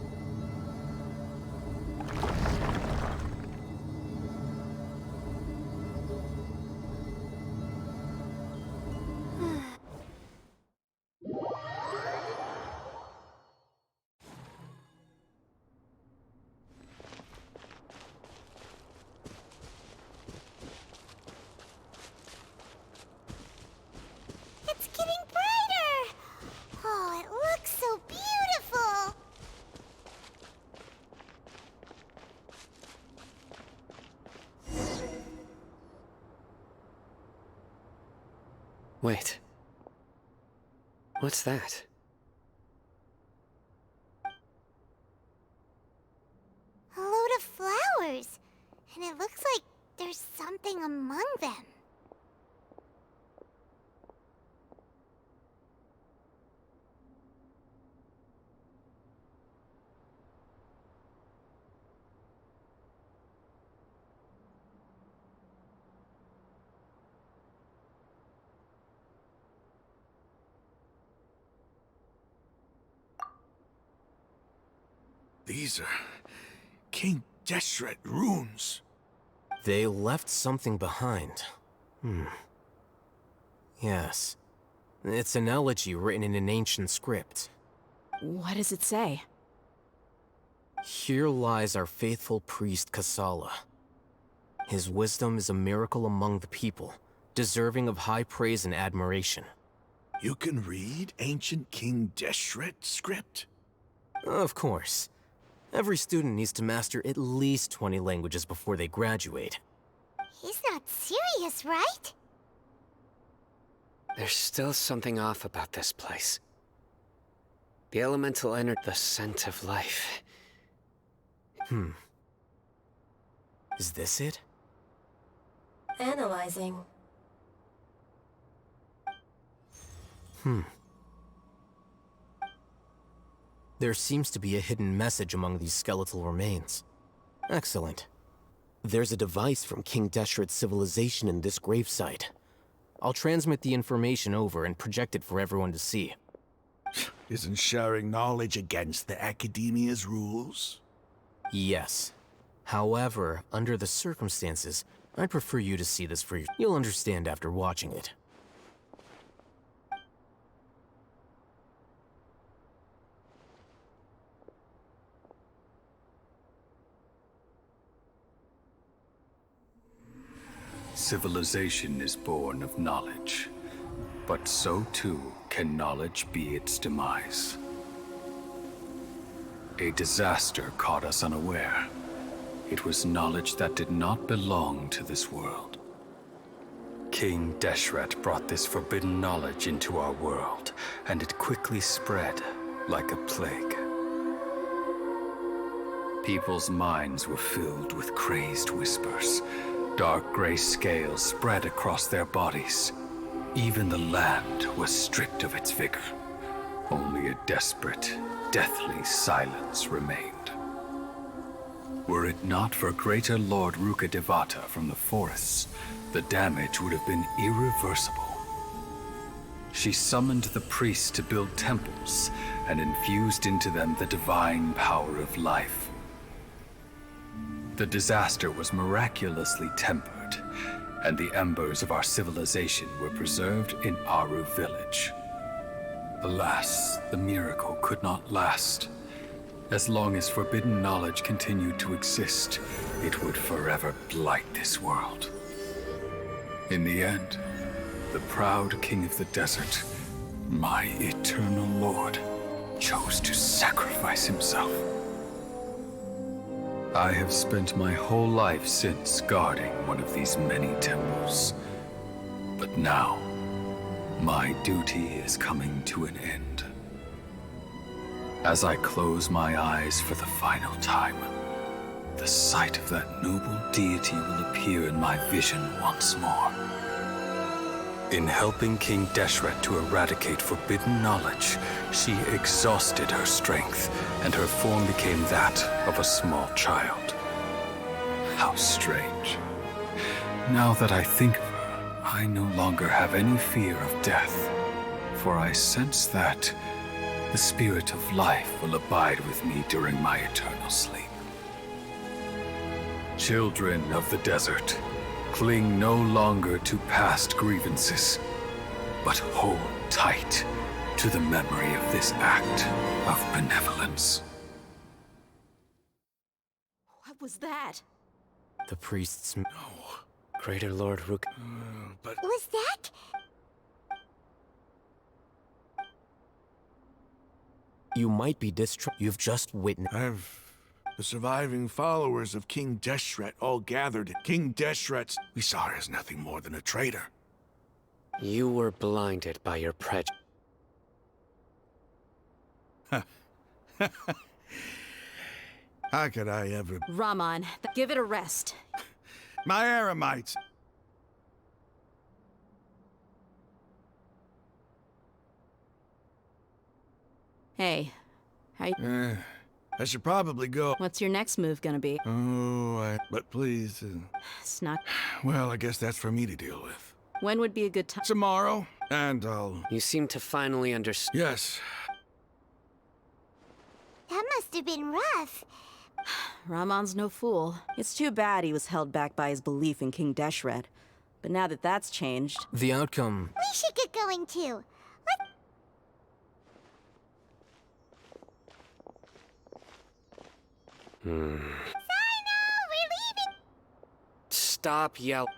It's getting brighter. Oh, it looks so beautiful. Wait. What's that? A load of flowers. And it looks like there's something among them. These are King Deshret runes. They left something behind. Yes. It's an elegy written in an ancient script. What does it say? Here lies our faithful priest Kasala. His wisdom is a miracle among the people, deserving of high praise and admiration. You can read ancient King Deshret script? Of course. Every student needs to master at least 20 languages before they graduate. He's not serious, right? There's still something off about this place. The elemental entered the scent of life. Is this it? Analyzing. There seems to be a hidden message among these skeletal remains. Excellent. There's a device from King Deshret's civilization in this gravesite. I'll transmit the information over and project it for everyone to see. Isn't sharing knowledge against the Academia's rules? Yes. However, under the circumstances, I'd prefer you to see this for yourself. You'll understand after watching it. Civilization is born of knowledge, but so too can knowledge be its demise. A disaster caught us unaware. It was knowledge that did not belong to this world. King Deshret brought this forbidden knowledge into our world, and it quickly spread like a plague. People's minds were filled with crazed whispers. Dark gray scales spread across their bodies. Even the land was stripped of its vigor. Only a desperate, deathly silence remained. Were it not for greater Lord Rukkhadevata from the forests, the damage would have been irreversible. She summoned the priests to build temples and infused into them the divine power of life. The disaster was miraculously tempered, and the embers of our civilization were preserved in Aru village. Alas, the miracle could not last. As long as forbidden knowledge continued to exist, it would forever blight this world. In the end, the proud king of the desert, my eternal lord, chose to sacrifice himself. I have spent my whole life since guarding one of these many temples. But now, my duty is coming to an end. As I close my eyes for the final time, the sight of that noble deity will appear in my vision once more. In helping King Deshret to eradicate forbidden knowledge, she exhausted her strength, and her form became that of a small child. How strange. Now that I think of her, I no longer have any fear of death, for I sense that the spirit of life will abide with me during my eternal sleep. Children of the desert, cling no longer to past grievances, but hold tight to the memory of this act of benevolence. What was that? The priest's... No. Greater Lord Rukh... But... Was that? You might be You've just witnessed... The surviving followers of King Deshret all gathered at King Deshret's... We saw her as nothing more than a traitor. You were blinded by your prejudice. How could I ever... Raman, give it a rest. My Aramites! Hey, I should probably go. What's your next move gonna be? But please... It's not... Well, I guess that's for me to deal with. When would be a good time? Tomorrow, and I'll... You seem to finally understand. Yes. That must have been rough. Raman's no fool. It's too bad he was held back by his belief in King Deshret. But now that that's changed... The outcome... We should get going too. Hmm. Sino, we're leaving. Stop yelling.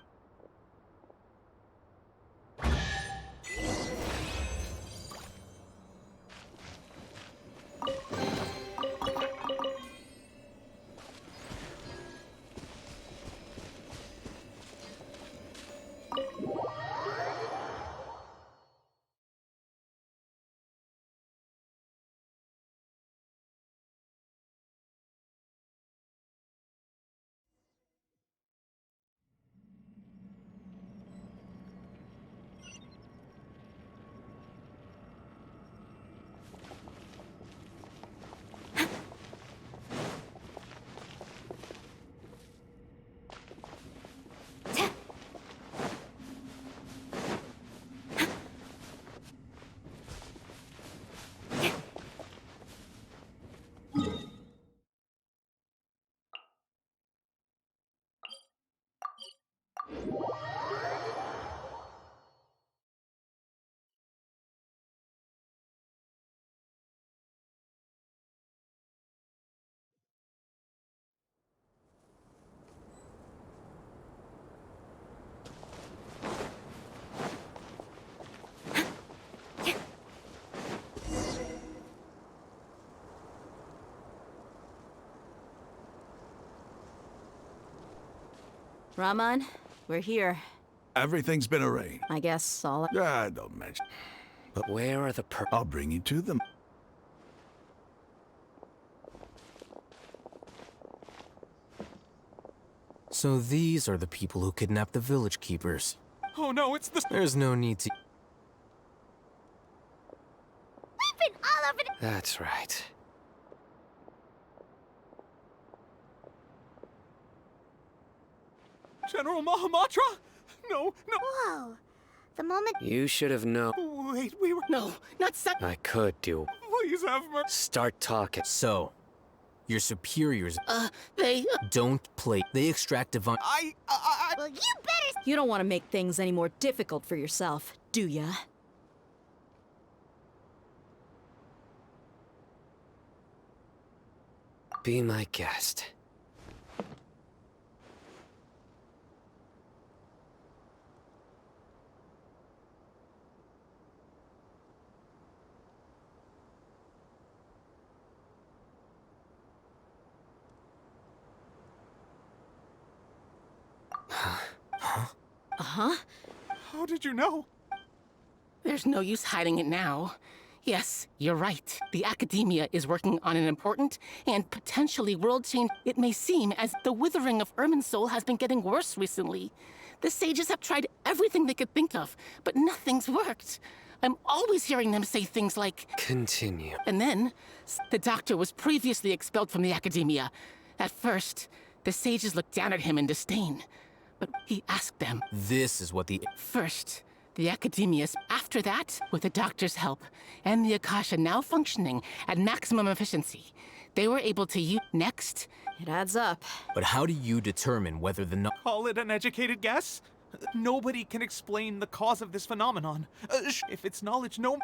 Raman, we're here. Everything's been arranged. I guess all... Don't mention. But where are the I'll bring you to them. So these are the people who kidnapped the village keepers. Oh no, it's the... There's no need to... We've been all over the... That's right. General Mahamatra? No, no. Whoa. The moment... You should have known. Wait, we were... No, not I could do. Please have mercy. Start talking. So, your superiors... They... Don't play. They extract divine... Well, you better... You don't want to make things any more difficult for yourself, do ya? Be my guest. Uh-huh. How did you know? There's no use hiding it now. Yes, you're right. The Academia is working on an important and potentially world-changing... It may seem as the withering of Irminsul has been getting worse recently. The sages have tried everything they could think of, but nothing's worked. I'm always hearing them say things like... Continue. And then, the doctor was previously expelled from the Academia. At first, the sages looked down at him in disdain. But he asked them... This is what the... First, the Academia's. After that, with the doctor's help, and the Akasha now functioning at maximum efficiency, they were able to use... Next... It adds up. But how do you determine whether the... Call it an educated guess? Nobody can explain the cause of this phenomenon. If it's knowledge, no...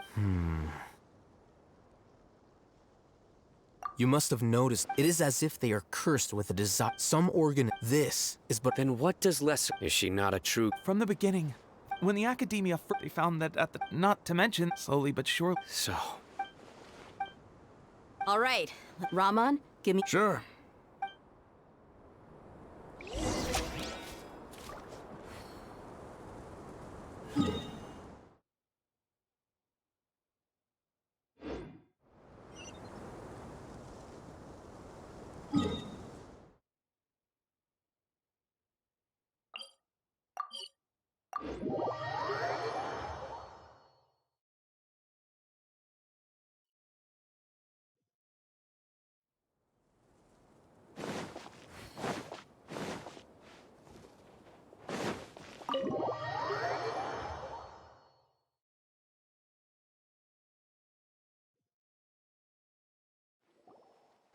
You must have noticed, it is as if they are cursed with a desire. Some organ... This is but... Then what does Lesser... Is she not a true... From the beginning, when the Academia they found that at the... Not to mention, slowly but surely... So... All right. Raman, give me... Sure.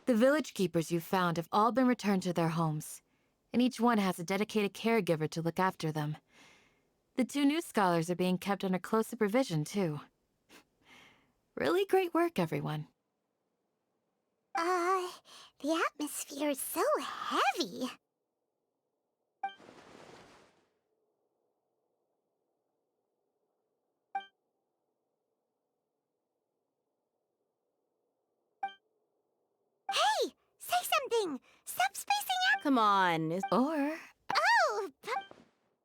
The village keepers you've found have all been returned to their homes, and each one has a dedicated caregiver to look after them. The 2 new scholars are being kept under close supervision, too. Really great work, everyone. The atmosphere is so heavy. Hey! Say something! Stop spacing out! Come on. Or... Oh!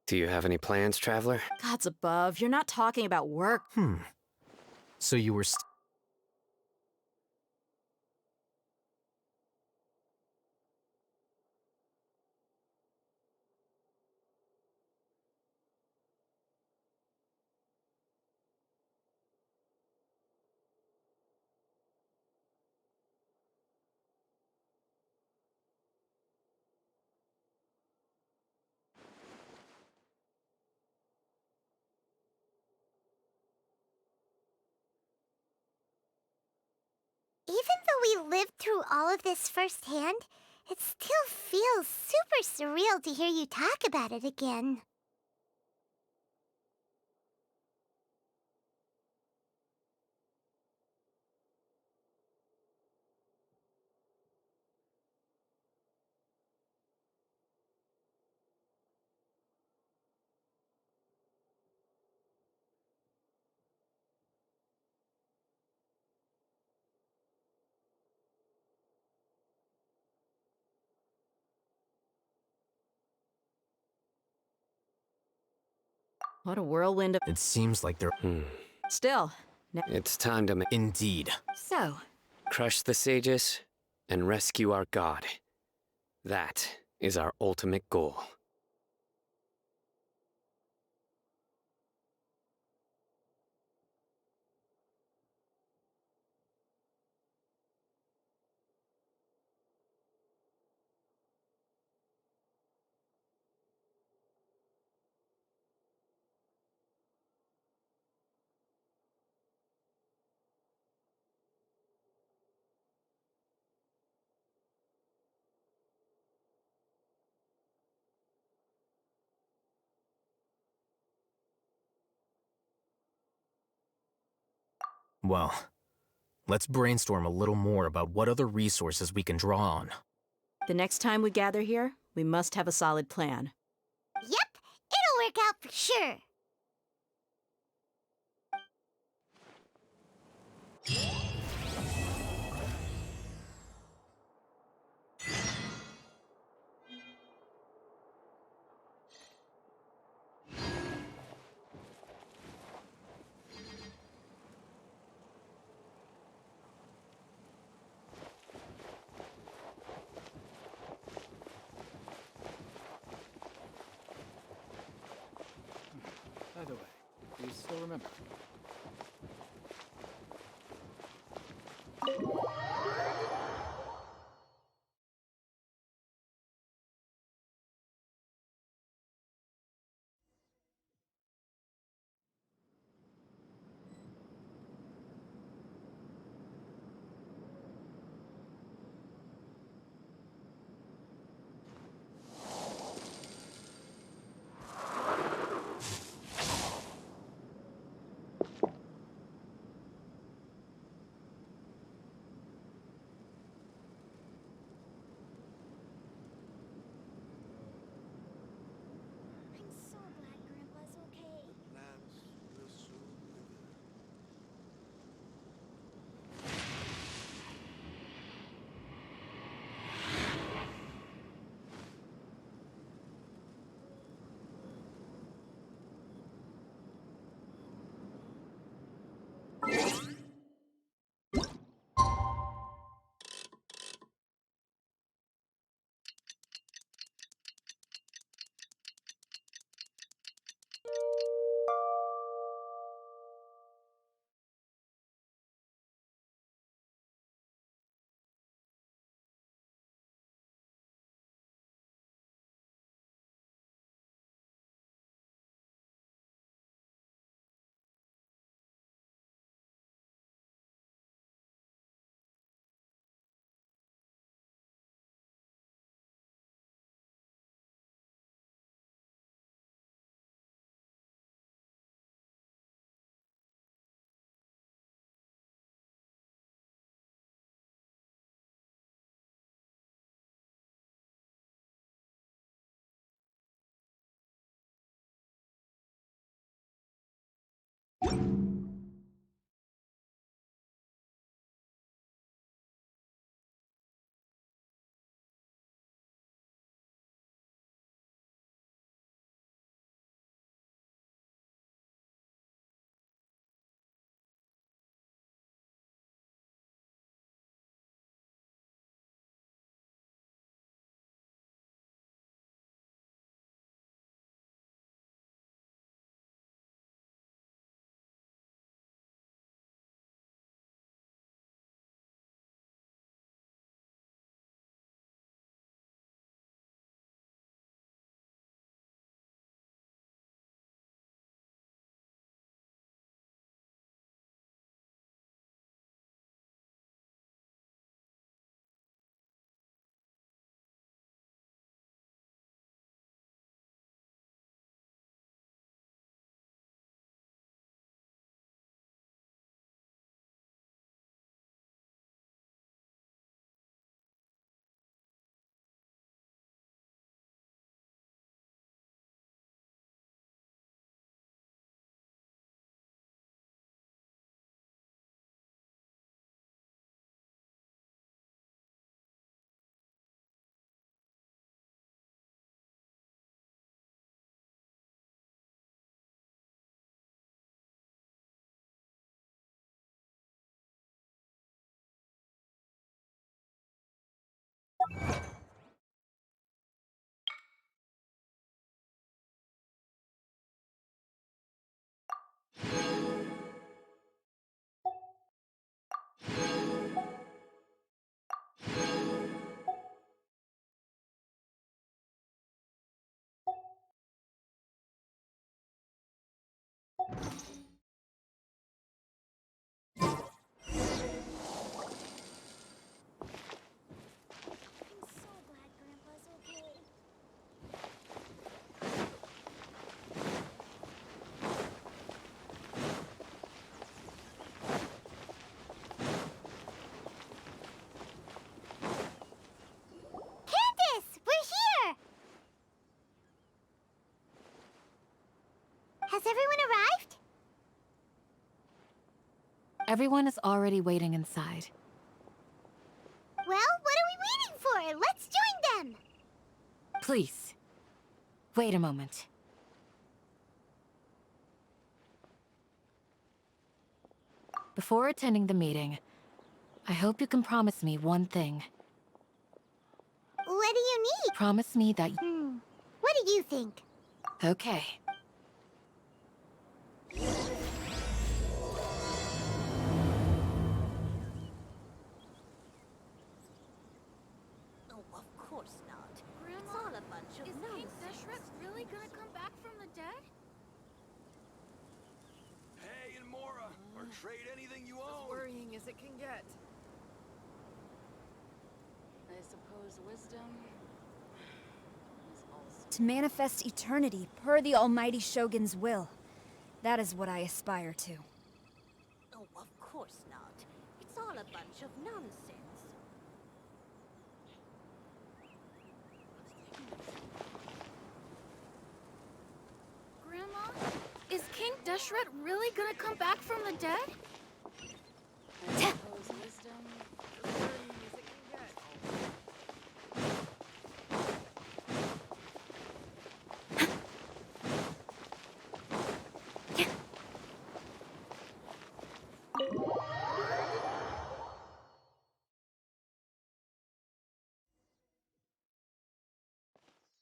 Do you have any plans, Traveler? God's above, you're not talking about work. So you were Even though we lived through all of this firsthand, it still feels super surreal to hear you talk about it again. What a whirlwind of... It seems like they're... Still. It's time to Indeed. So, crush the sages and rescue our god. That is our ultimate goal. Well, let's brainstorm a little more about what other resources we can draw on. The next time we gather here, we must have a solid plan. Yep, it'll work out for sure. By the way, do you still remember? Has everyone arrived? Everyone is already waiting inside. Well, what are we waiting for? Let's join them! Please, wait a moment. Before attending the meeting, I hope you can promise me one thing. What do you need? Promise me that What do you think? Okay. Oh, of course not. Grandma, it's all a bunch of nonsense. Is King Deshret really gonna come back from the dead? Hey, and Mora, or trade anything you own. As worrying as it can get. I suppose wisdom is also... To manifest eternity per the Almighty Shogun's will. That is what I aspire to. Oh, of course not. It's all a bunch of nonsense. Grandma, is King Deshret really gonna come back from the dead? I suppose wisdom is worrying as it can get.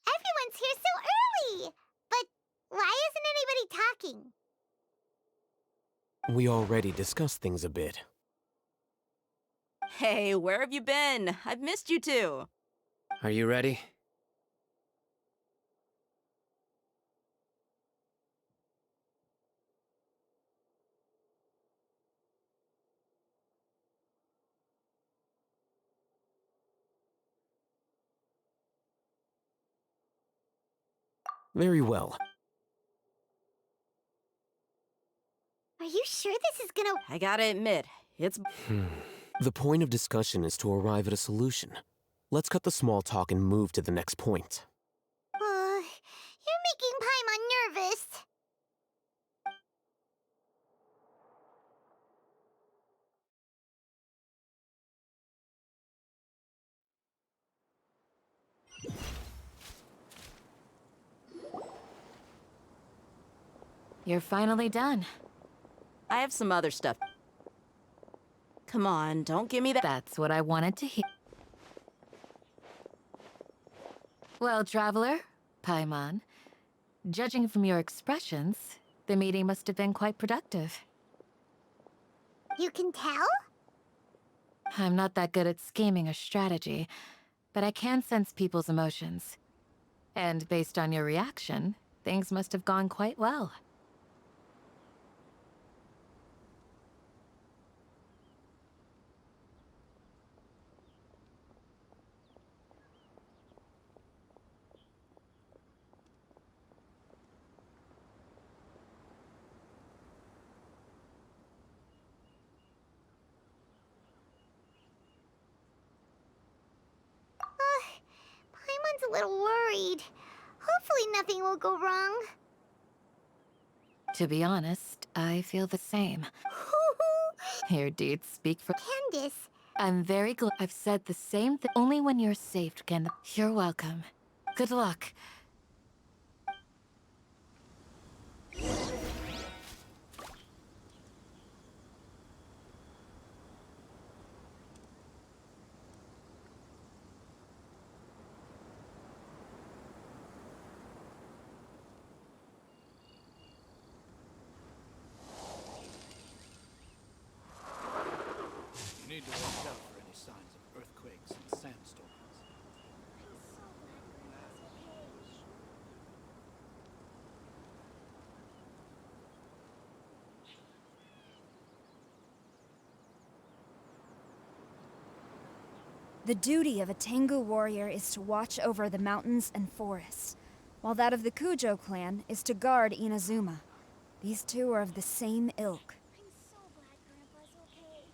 Everyone's here so early! But why isn't anybody talking? We already discussed things a bit. Hey, where have you been? I've missed you too. Are you ready? Very well. Are you sure this is gonna... I gotta admit, it's... The point of discussion is to arrive at a solution. Let's cut the small talk and move to the next point. You're making Paimon nervous. You're finally done. I have some other stuff. Come on, don't give me that. That's what I wanted to hear. Well, Traveler, Paimon, judging from your expressions, the meeting must have been quite productive. You can tell? I'm not that good at scheming or strategy, but I can sense people's emotions. And based on your reaction, things must have gone quite well. Paimon's a little worried. Hopefully nothing will go wrong. To be honest, I feel the same. Your deeds speak for... Candace. I'm very glad I've said the same thing. Only when you're safe can... You're welcome. Good luck. You need to watch out for any signs of earthquakes and sandstorms. The duty of a Tengu warrior is to watch over the mountains and forests, while that of the Kujo clan is to guard Inazuma. These two are of the same ilk. I'm so glad Grandpa's okay.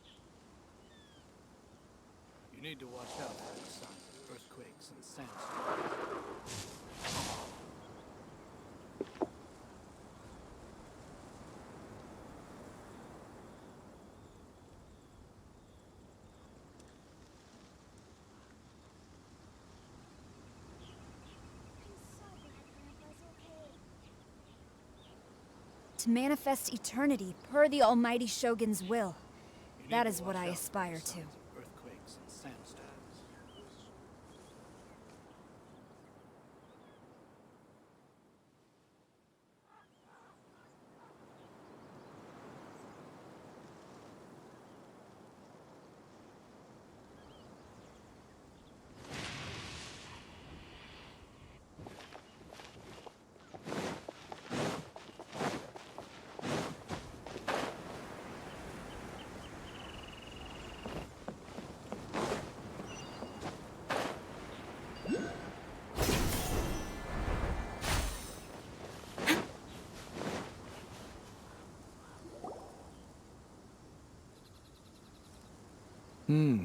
You need to watch out for any signs of earthquakes and sandstorms. To manifest eternity per the almighty Shogun's will. That is what I aspire to. Earthquakes and sandstorms.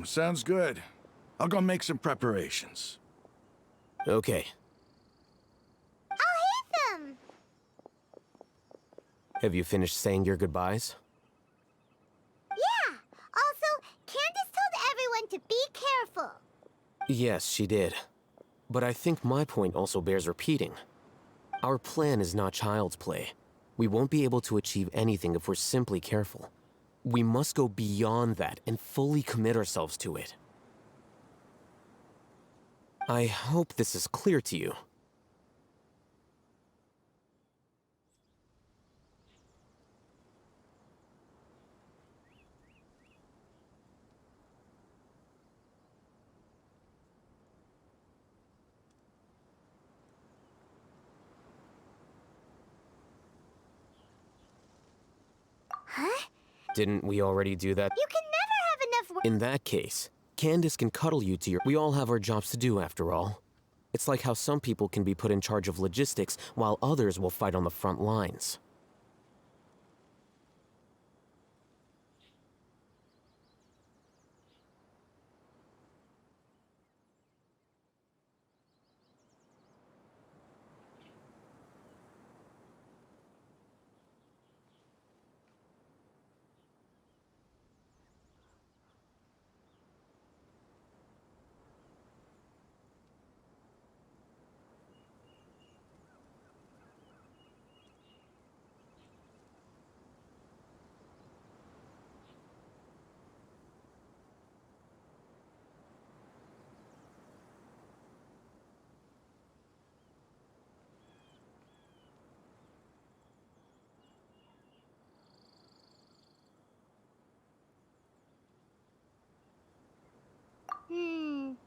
Sounds good. I'll go make some preparations. Okay. I'll hit them! Have you finished saying your goodbyes? Yeah! Also, Candace told everyone to be careful. Yes, she did. But I think my point also bears repeating. Our plan is not child's play. We won't be able to achieve anything if we're simply careful. We must go beyond that and fully commit ourselves to it. I hope this is clear to you. Huh? Didn't we already do that? You can never have enough work. In that case, Candace can cuddle you to your— We all have our jobs to do, after all. It's like how some people can be put in charge of logistics, while others will fight on the front lines.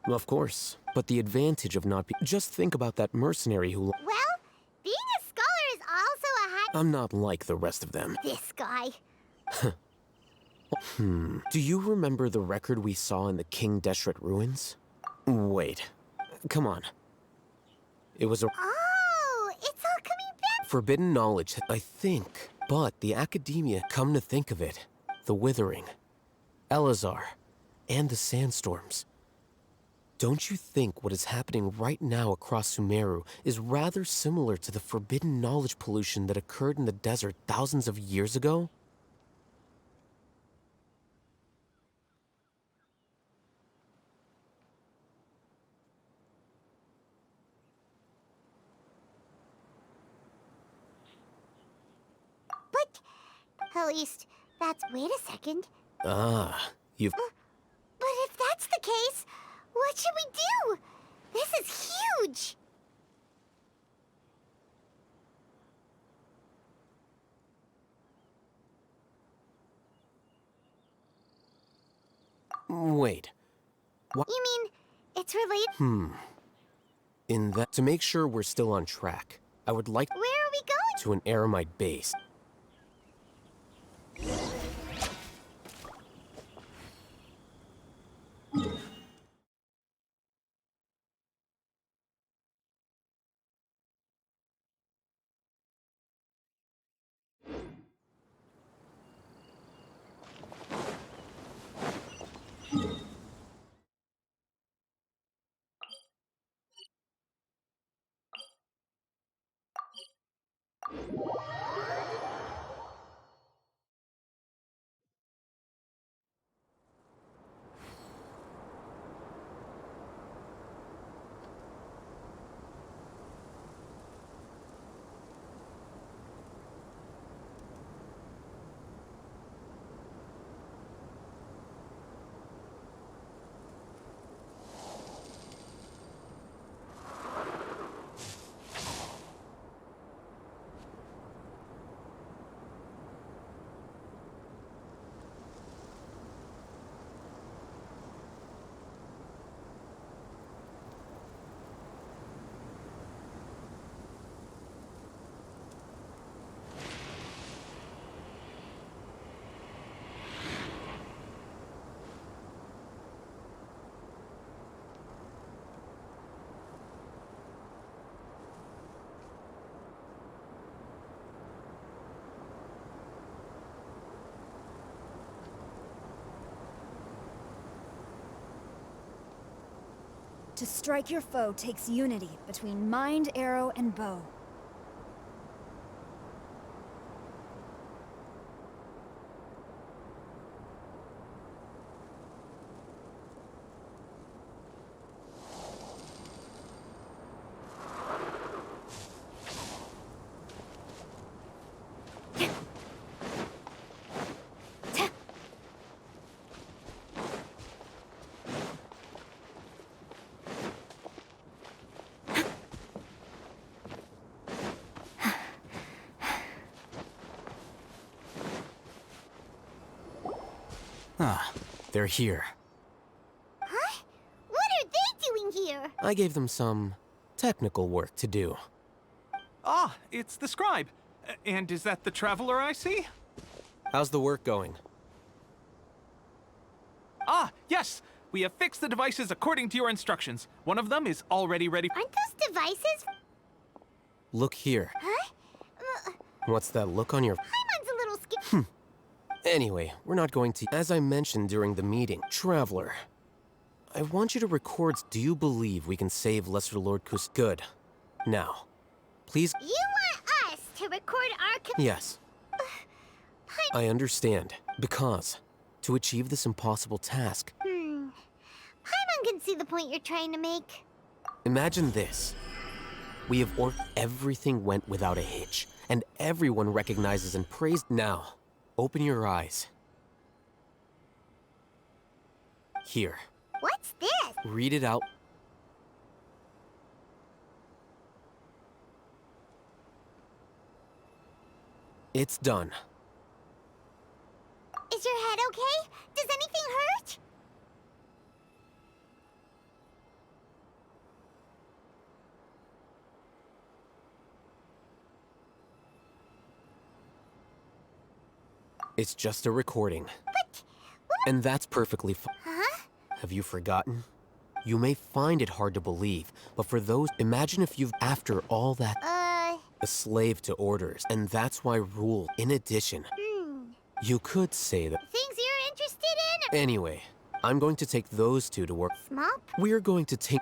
Of course, but the advantage of not just think about that mercenary who— Well, being a scholar is also a high— I'm not like the rest of them. This guy. Do you remember the record we saw in the King Deshret ruins? Wait. Come on. It was a— Oh, it's all coming back. forbidden knowledge, I think. But the academia, come to think of it, the Withering, Elazar, and the sandstorms. Don't you think what is happening right now across Sumeru is rather similar to the forbidden knowledge pollution that occurred in the desert thousands of years ago? But at least that's— wait a second. Ah, you've— But if that's the case, what should we do? This is huge! Wait. What? You mean it's related? In that— to make sure we're still on track, I would like— Where are we going? to an Aramite base. To strike your foe takes unity between mind, arrow, and bow. Ah, they're here. Huh? What are they doing here? I gave them some technical work to do. Ah, it's the scribe. And is that the traveler I see? How's the work going? Ah, yes! We have fixed the devices according to your instructions. One of them is already ready. Aren't those devices? Look here. Huh? What's that look on your... Paimon's a little scared. Anyway, we're not going to... As I mentioned during the meeting, Traveler, I want you to record... Do you believe we can save Lesser Lord Kus... Good. Now, please... You want us to record our... Yes. I understand. Because, to achieve this impossible task... Paimon can see the point you're trying to make. Imagine this. We have everything went without a hitch, and everyone recognizes and praised... Now, open your eyes. Here. What's this? Read it out. It's done. Is your head okay? Does anything hurt? It's just a recording. But... And that's perfectly fine. Huh? Have you forgotten? You may find it hard to believe, but for those... Imagine if you've, after all that... A slave to orders, and that's why rule. In addition, you could say that... Things you're interested in? Anyway, I'm going to take those two to work. Smop? We're going to take...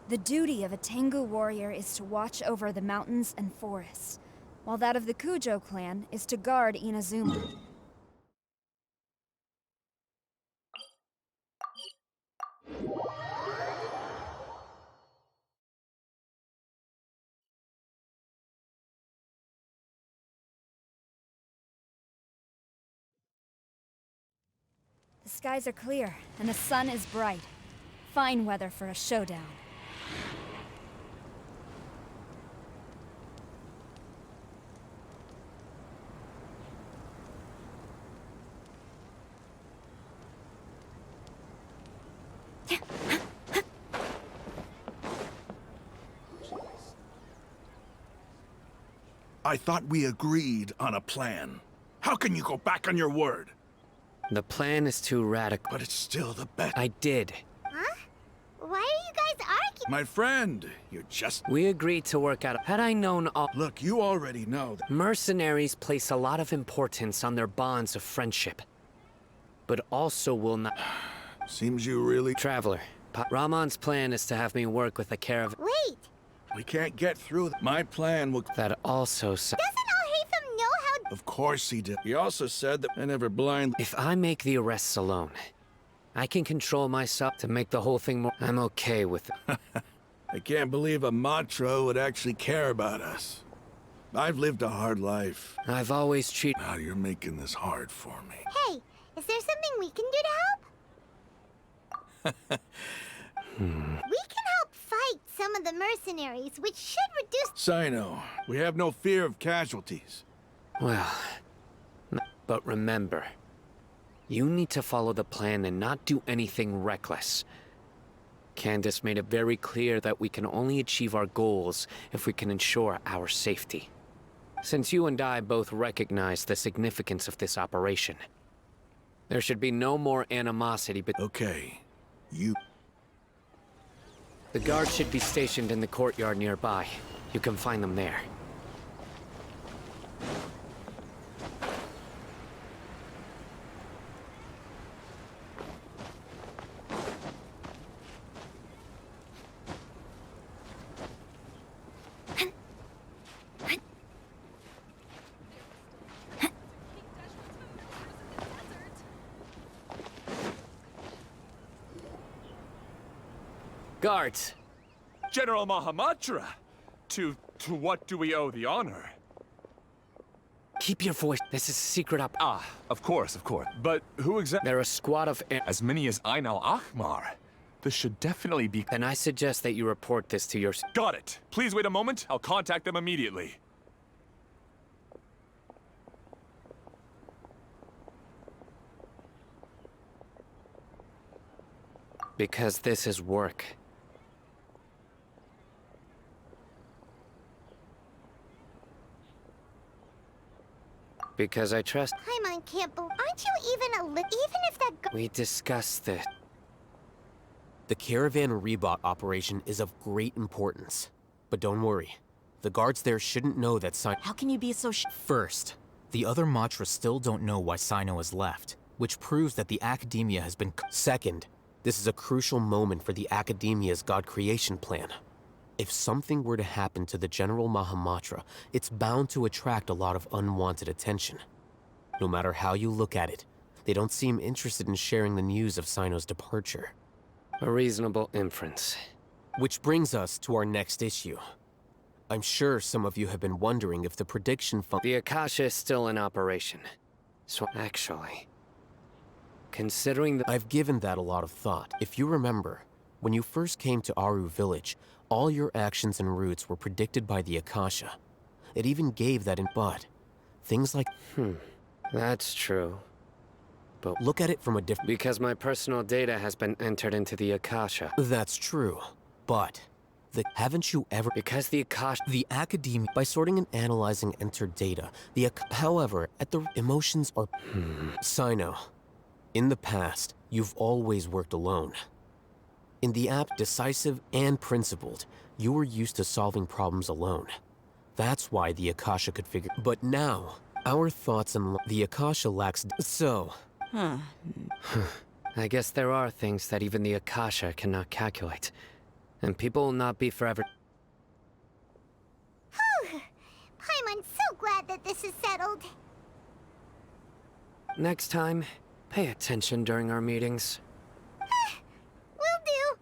The duty of a Tengu warrior is to watch over the mountains and forests, while that of the Kujo clan is to guard Inazuma. The skies are clear, and the sun is bright. Fine weather for a showdown. I thought we agreed on a plan. How can you go back on your word? The plan is too radical. But it's still the best. I did. Huh? Why are you guys arguing? My friend, you're just... We agreed to work out... Had I known all... Look, you already know that... Mercenaries place a lot of importance on their bonds of friendship. But also will not... Seems you really... Traveler, Ramon's plan is to have me work with a caravan... Wait! We can't get through. My plan will... That also... Doesn't Alhaitham know how... Of course he did. He also said that I never blind... If I make the arrests alone, I can control myself to make the whole thing more... I'm okay with it. I can't believe a Matro would actually care about us. I've lived a hard life. I've always cheated... Now you're making this hard for me. Hey, is there something we can do to help? We can help fight some of the mercenaries, which should reduce... Sino, we have no fear of casualties. Well, but remember, you need to follow the plan and not do anything reckless. Candace made it very clear that we can only achieve our goals if we can ensure our safety. Since you and I both recognize the significance of this operation, There should be no more animosity, but... Okay, you... The guards should be stationed in the courtyard nearby. You can find them there. Guards! General Mahamatra! To what do we owe the honor? Keep your voice. This is a secret up. Ah, of course. But who exactly? They're a squad of... As many as I know, Ahmar. This should definitely be... Then I suggest that you report this to your... Got it. Please wait a moment. I'll contact them immediately. Because this is work. Because I trust... Paimon can't believe... Aren't you even a even if that... We discussed this. The caravan rebot operation is of great importance. But don't worry. The guards there shouldn't know that Sino... How can you be so First, the other Matra still don't know why Sino has left, which proves that the Academia has been... Second, this is a crucial moment for the Academia's God creation plan. If something were to happen to the General Mahamatra, it's bound to attract a lot of unwanted attention. No matter how you look at it, they don't seem interested in sharing the news of Sino's departure. A reasonable inference. Which brings us to our next issue. I'm sure some of you have been wondering if the prediction The Akasha is still in operation. So actually... Considering the... I've given that a lot of thought. If you remember, when you first came to Aru Village, all your actions and routes were predicted by the Akasha. It even gave that in... But things like... That's true. But look at it from a different... Because my personal data has been entered into the Akasha. That's true. But... Haven't you ever... Because the Akasha... The Academia... By sorting and analyzing entered data, However, at the... Emotions are... Sino. In the past, you've always worked alone. In the app, decisive and principled, you were used to solving problems alone. That's why the Akasha could figure... But now, our thoughts and... The Akasha lacks... So... I guess there are things that even the Akasha cannot calculate. And people will not be forever... Whew! Paimon's so glad that this is settled. Next time, pay attention during our meetings. Will do.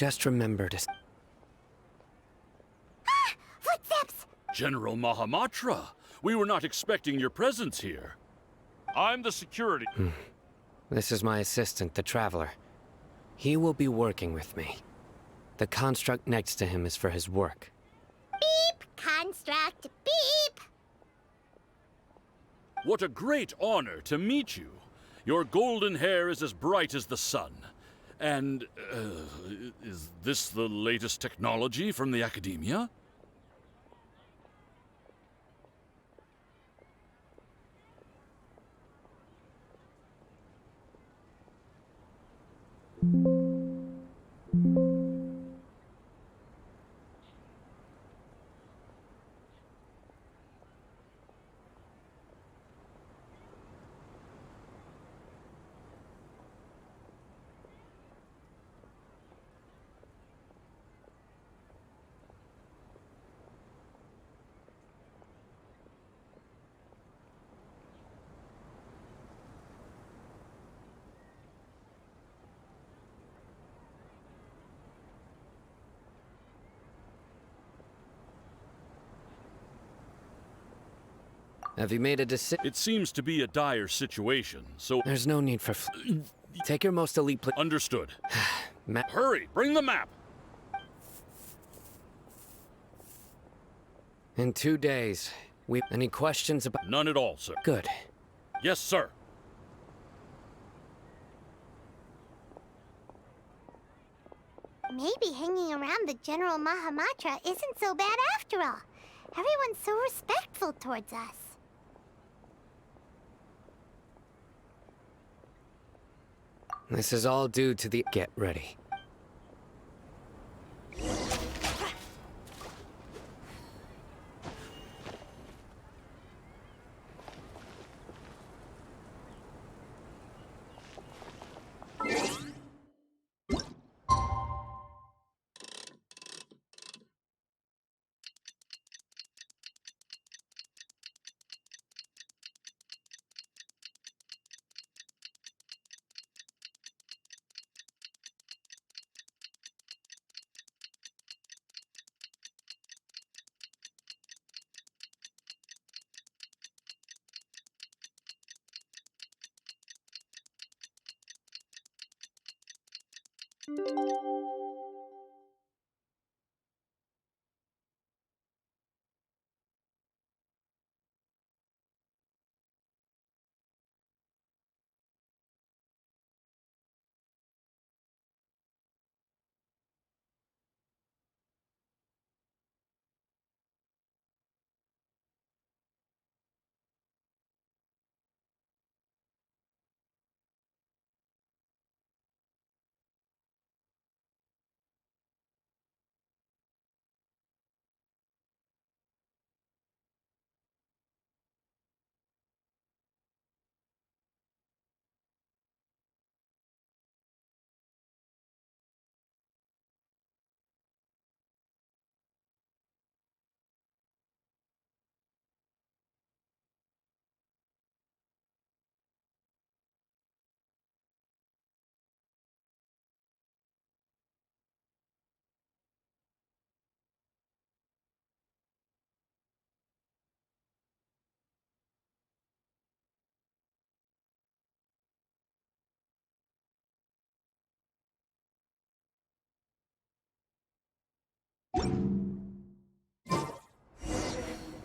Just remember to... Ah! Footsteps! General Mahamatra, we were not expecting your presence here. I'm the security. This is my assistant, the Traveler. He will be working with me. The construct next to him is for his work. Beep! Construct, beep! What a great honor to meet you. Your golden hair is as bright as the sun. And, is this the latest technology from the Academia? Have you made a decision? It seems to be a dire situation, so... There's no need for... Take your most elite... Understood. Map. Hurry, bring the map! In 2 days, we... Any questions about... None at all, sir. Good. Yes, sir. Maybe hanging around the General Mahamatra isn't so bad after all. Everyone's so respectful towards us. This is all due to the... Get ready.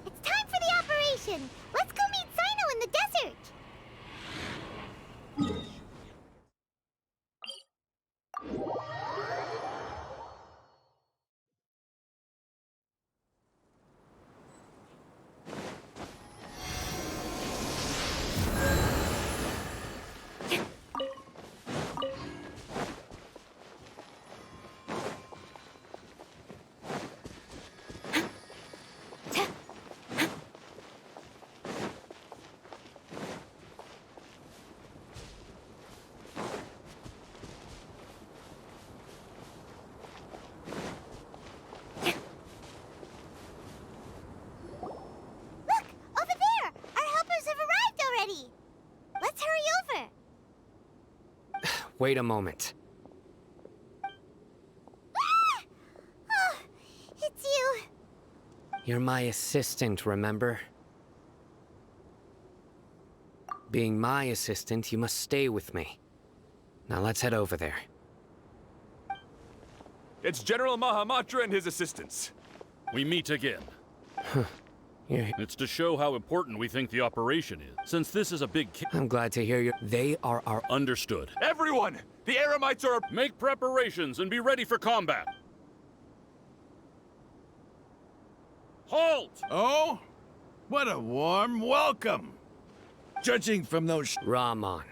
It's time for the operation! Let's go meet Sino in the desert! Wait a moment. You're my assistant, remember? Being my assistant, you must stay with me. Now let's head over there. It's General Mahamatra and his assistants. We meet again. Yeah. It's to show how important we think the operation is. Since this is a big I'm glad to hear you. They are our... Understood. Everyone! The Eremites are... Make preparations and be ready for combat. Halt! Oh? What a warm welcome. Judging from those... Rahman.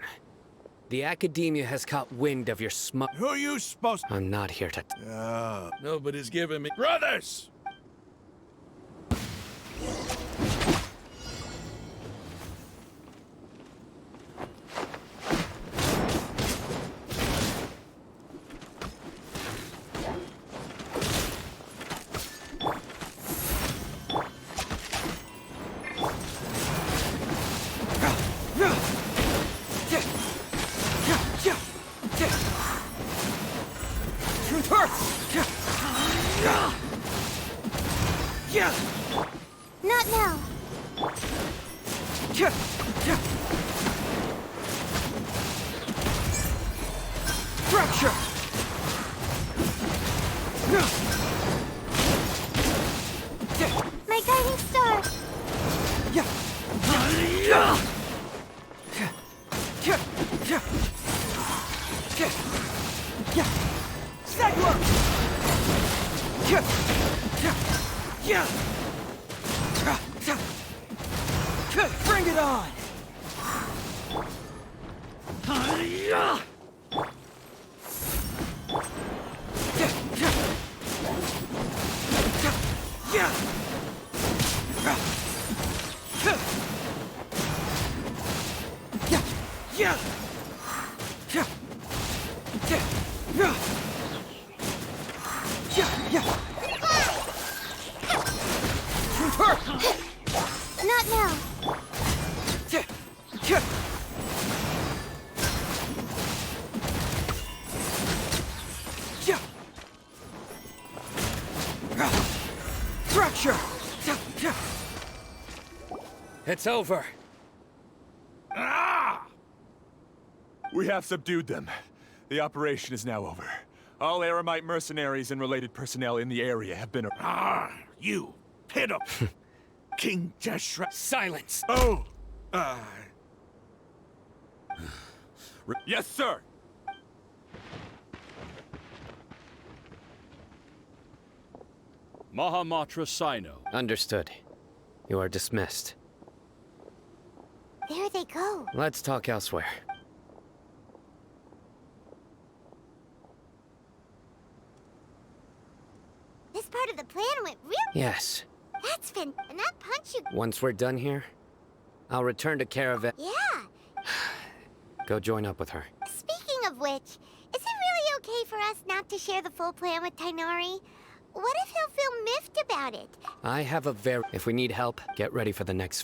The Academia has caught wind of your smut... Who are you supposed... I'm not here to... Nobody's giving me... Brothers! Not now. Fracture! My guiding star. Bring it on! Not now. Fracture! It's over. We have subdued them. The operation is now over. All Eremite mercenaries and related personnel in the area have been... You pitiful... King Deshret... Silence! Oh! Yes, sir! Mahamatra Sino. Understood. You are dismissed. There they go. Let's talk elsewhere. This part of the plan went real... Yes. That's and that punch you... Once we're done here, I'll return to Caravan. Yeah. Go join up with her. Speaking of which, is it really okay for us not to share the full plan with Tainari? What if he'll feel miffed about it? I have a very... If we need help, get ready for the next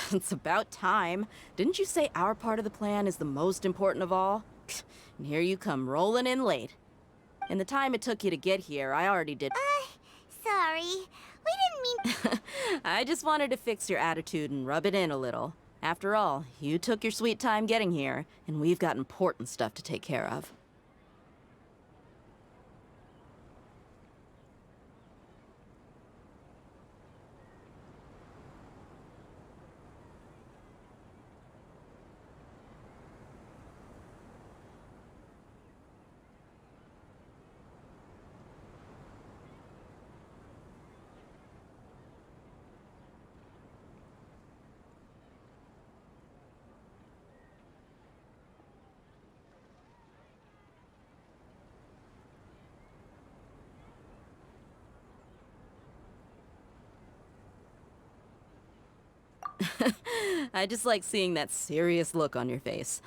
It's about time. Didn't you say our part of the plan is the most important of all? And here you come rolling in late. In the time it took you to get here, I already did. Sorry. We didn't mean... I just wanted to fix your attitude and rub it in a little. After all, you took your sweet time getting here, and we've got important stuff to take care of. I just like seeing that serious look on your face.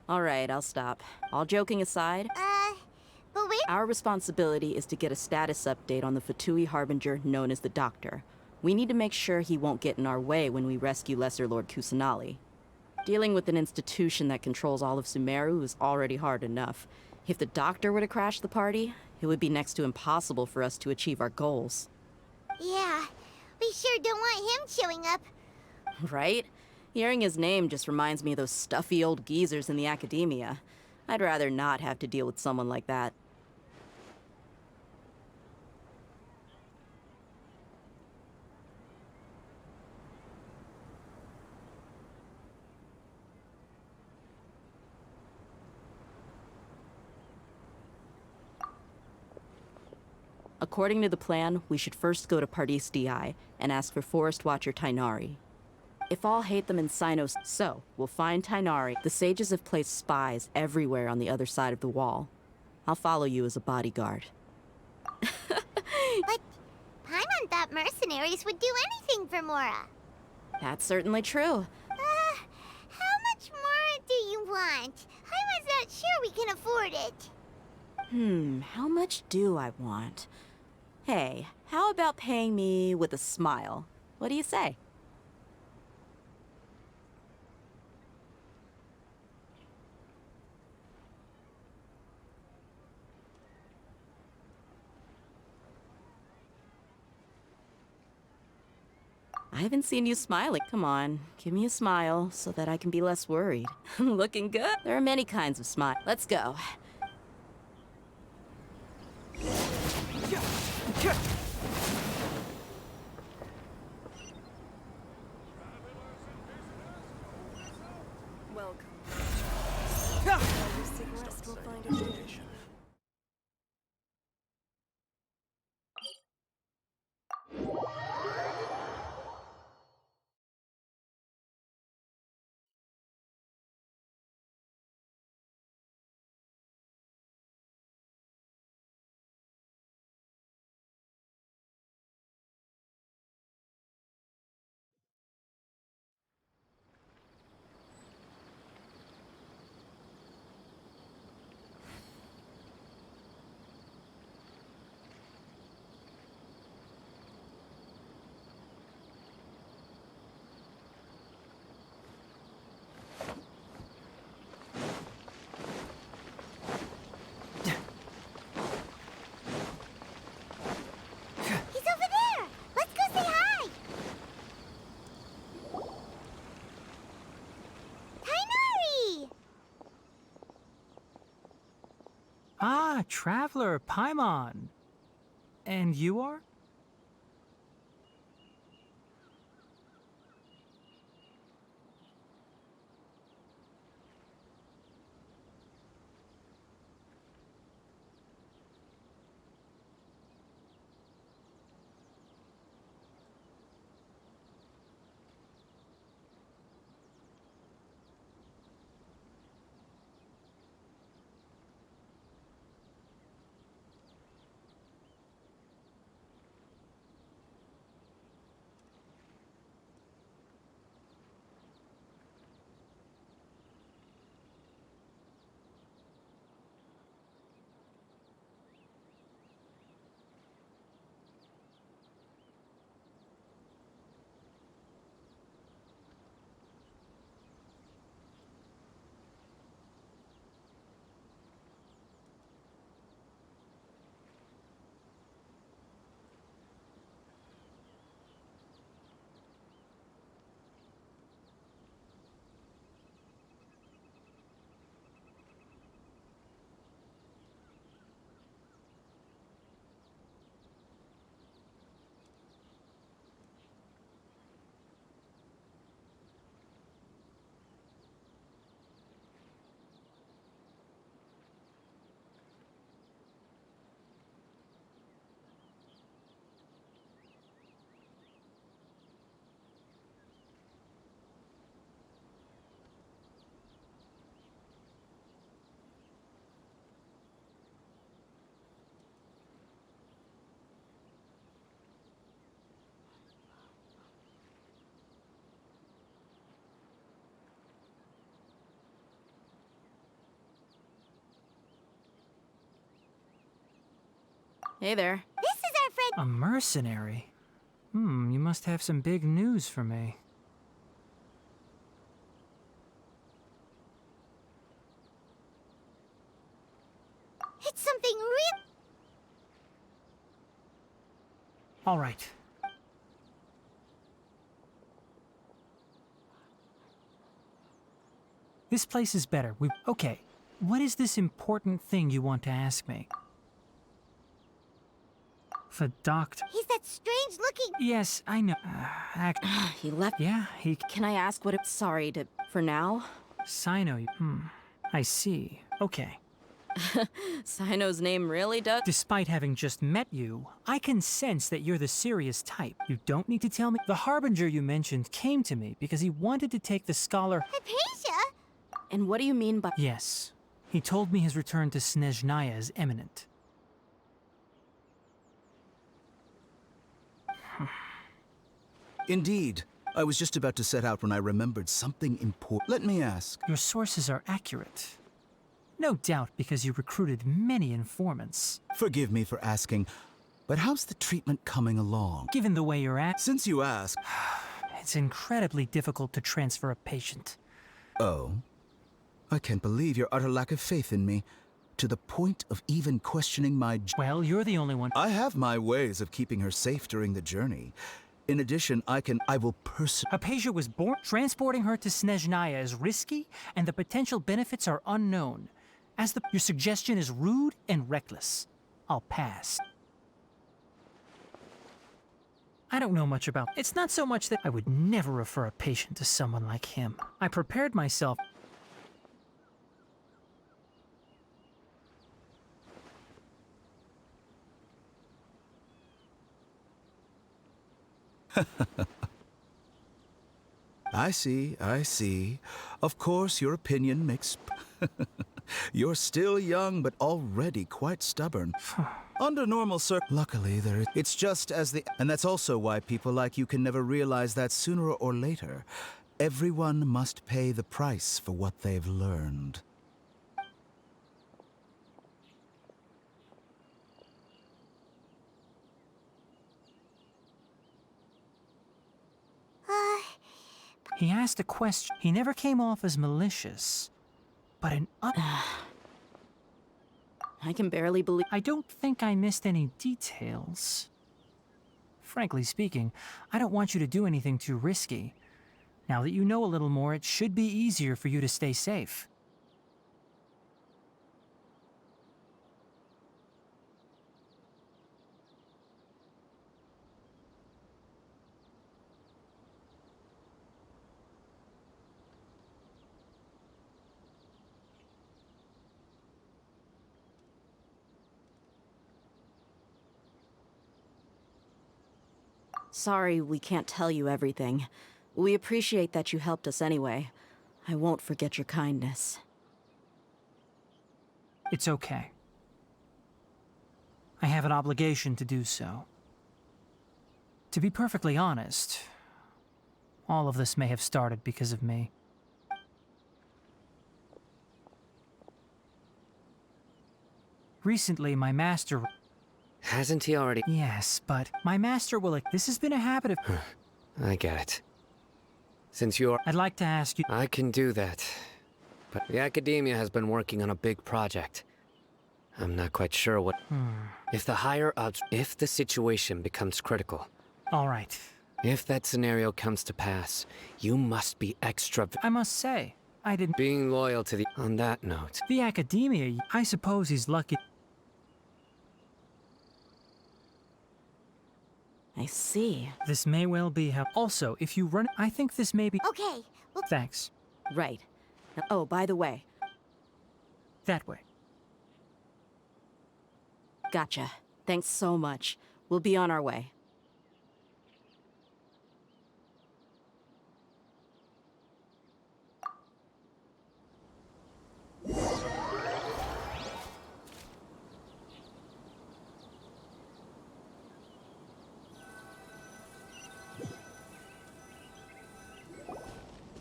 All right, I'll stop. All joking aside, but wait. Our responsibility is to get a status update on the Fatui Harbinger known as the Doctor. We need to make sure he won't get in our way when we rescue Lesser Lord Kusanali. Dealing with an institution that controls all of Sumeru is already hard enough. If the Doctor were to crash the party, it would be next to impossible for us to achieve our goals. Yeah, we sure don't want him showing up. Right? Hearing his name just reminds me of those stuffy old geezers in the academia. I'd rather not have to deal with someone like that. According to the plan, we should first go to Pardis Di and ask for Forest Watcher Tainari. If all hate them in Sinos, so we'll find Tainari. The sages have placed spies everywhere on the other side of the wall. I'll follow you as a bodyguard. But Paimon thought mercenaries would do anything for Mora. That's certainly true. How much more do you want? I was not sure we can afford it. How much do I want? Hey, how about paying me with a smile? What do you say? I haven't seen you smiling. Come on, give me a smile so that I can be less worried. Looking good? There are many kinds of smile. Let's go. Ah, Traveler, Paimon. And you are? Hey there. This is our friend. A mercenary? You must have some big news for me. It's something real. All right. This place is better. Okay. What is this important thing you want to ask me? The doctor. He's that strange looking. Yes, I know. He left. Yeah, he. Can I ask what it's sorry to for now? Sino. I see. Okay. Sino's name really does. Despite having just met you, I can sense that you're the serious type. You don't need to tell me. The harbinger you mentioned came to me because he wanted to take the scholar. Hypatia? And what do you mean by? Yes. He told me his return to Snezhnaya is imminent. Indeed. I was just about to set out when I remembered something important. Let me ask. Your sources are accurate. No doubt because you recruited many informants. Forgive me for asking, but how's the treatment coming along? Given the way you're at... Since you ask... It's incredibly difficult to transfer a patient. Oh? I can't believe your utter lack of faith in me, to the point of even questioning my... Well, you're the only one... I have my ways of keeping her safe during the journey. In addition, I will Hypatia was born. Transporting her to Snezhnaya is risky, and the potential benefits are unknown. Your suggestion is rude and reckless. I'll pass. I don't know much about... It's not so much that I would never refer a patient to someone like him. I prepared myself... I see. Of course, your opinion makes... You're still young, but already quite stubborn. Under normal luckily, it's just as the... And that's also why people like you can never realize that sooner or later, everyone must pay the price for what they've learned. He asked a question. He never came off as malicious. But I can barely believe... I don't think I missed any details. Frankly speaking, I don't want you to do anything too risky. Now that you know a little more, it should be easier for you to stay safe. Sorry we can't tell you everything. We appreciate that you helped us anyway. I won't forget your kindness. It's okay. I have an obligation to do so. To be perfectly honest, all of this may have started because of me. Recently, my master... Hasn't he already? Yes, but my master will... This has been a habit of... I get it. Since you're... I'd like to ask you... I can do that. But the academia has been working on a big project. I'm not quite sure what... If the higher-ups... If the situation becomes critical... All right. If that scenario comes to pass, you must be extra... I must say, I didn't... Being loyal to the... On that note... The academia, I suppose he's lucky... I see. This may well be how... Also, if you run... I think this may be... Okay. Well... Thanks. Right. Oh, by the way. That way. Gotcha. Thanks so much. We'll be on our way.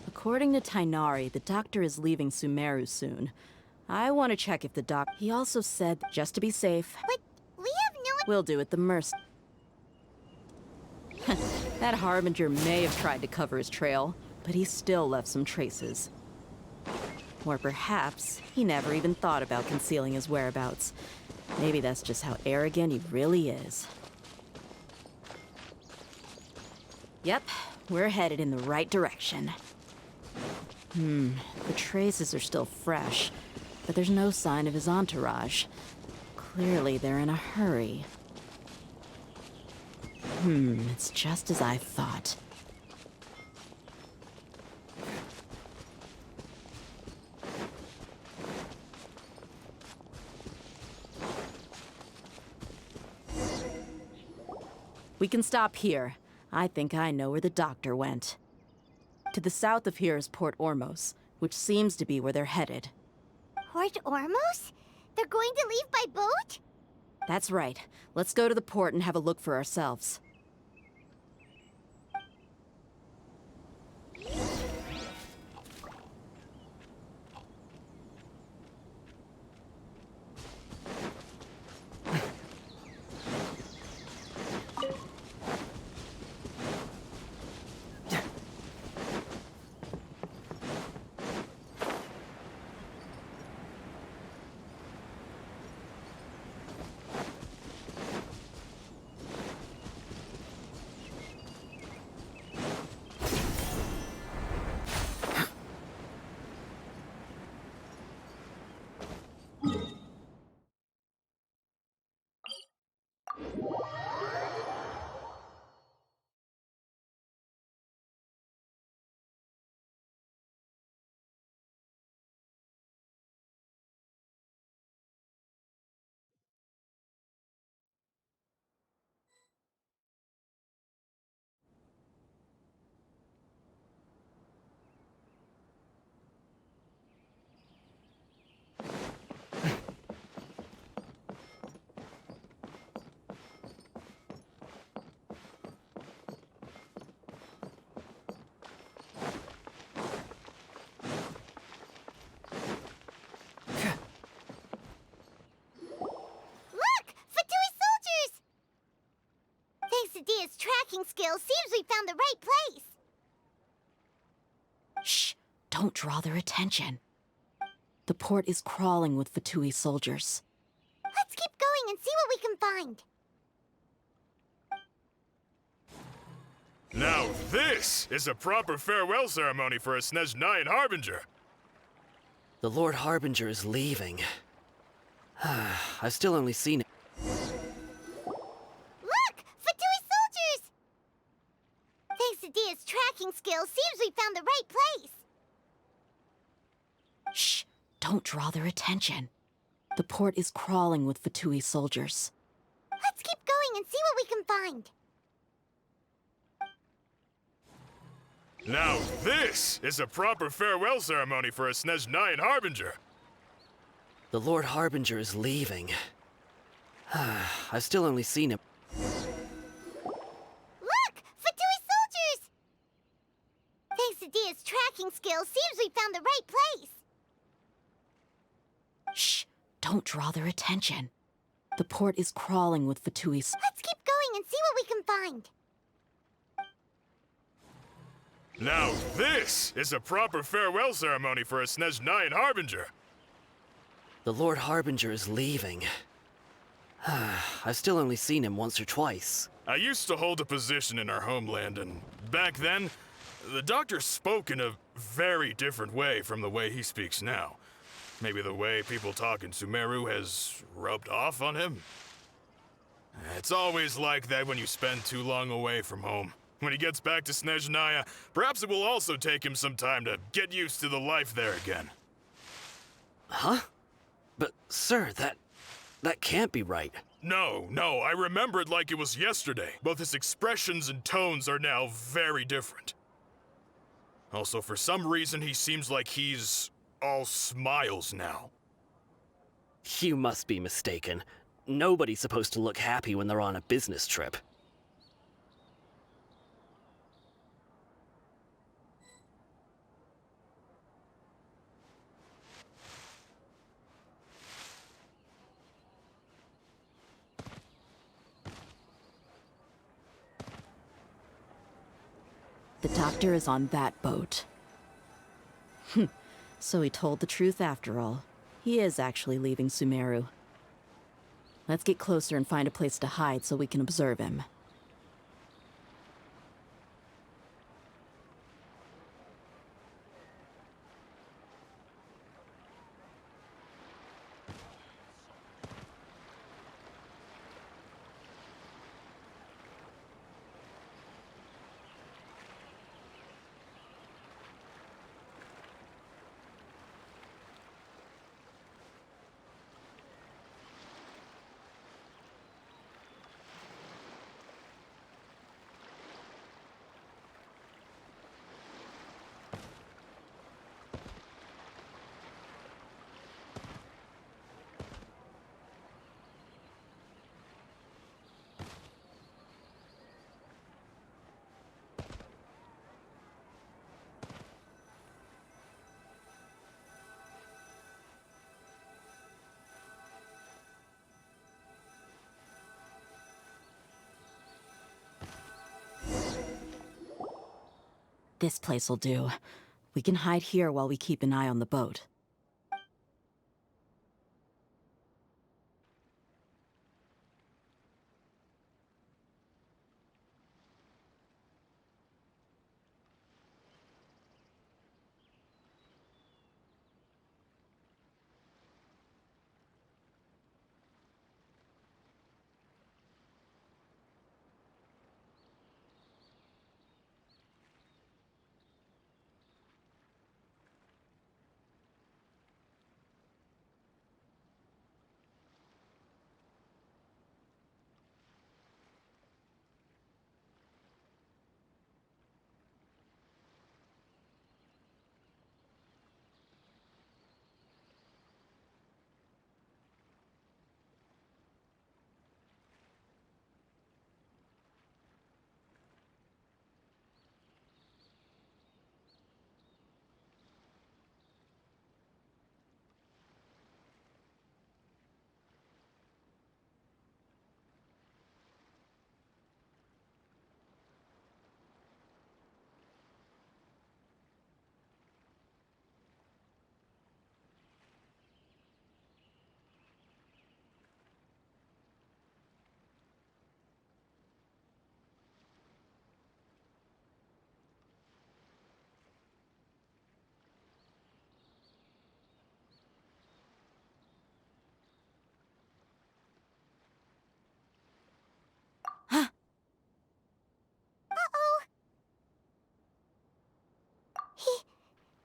According to Tainari, the doctor is leaving Sumeru soon. I want to check if the He also said, just to be safe... But we have no... We'll do it the That Harbinger may have tried to cover his trail, but he still left some traces. Or perhaps he never even thought about concealing his whereabouts. Maybe that's just how arrogant he really is. Yep, we're headed in the right direction. The traces are still fresh, but there's no sign of his entourage. Clearly they're in a hurry. It's just as I thought. We can stop here. I think I know where the doctor went. To the south of here is Port Ormos, which seems to be where they're headed. Port Ormos? They're going to leave by boat? That's right. Let's go to the port and have a look for ourselves. Dia's tracking skills, seems we found the right place. Shh! Don't draw their attention. The port is crawling with Fatui soldiers. Let's keep going and see what we can find. Now this is a proper farewell ceremony for a Snezhnayan Harbinger. The Lord Harbinger is leaving. I've still only seen it. Look! Fatui soldiers! Thanks to Dia's tracking skills, seems we found the right place. Shh! Don't draw their attention. The port is crawling with Fatui soldiers. Let's keep going and see what we can find. Now this is a proper farewell ceremony for a Snezhnayan Harbinger. The Lord Harbinger is leaving. I've still only seen him. Look! Fatui soldiers! Thanks to Dia's tracking skills, seems we found the right place. Shh! Don't draw their attention. The port is crawling with Fatui. Let's keep going and see what we can find. Now this is a proper farewell ceremony for a Snezhnayan Harbinger. The Lord Harbinger is leaving. I've still only seen him once or twice. I used to hold a position in our homeland, and back then, the doctor spoke in a very different way from the way he speaks now. Maybe the way people talk in Sumeru has rubbed off on him? It's always like that when you spend too long away from home. When he gets back to Snezhnaya, perhaps it will also take him some time to get used to the life there again. Huh? But, sir, that can't be right. No, I remember it like it was yesterday. Both his expressions and tones are now very different. Also, for some reason, he seems like he's all smiles now. You must be mistaken. Nobody's supposed to look happy when they're on a business trip. The doctor is on that boat. So he told the truth after all. He is actually leaving Sumeru. Let's get closer and find a place to hide so we can observe him. This place'll do. We can hide here while we keep an eye on the boat.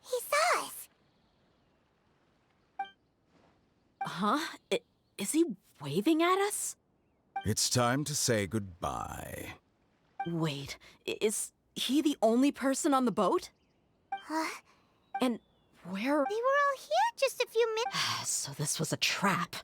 He saw us. Huh? Is he waving at us? It's time to say goodbye. Wait, is he the only person on the boat? And where? They were all here just a few minutes. So this was a trap.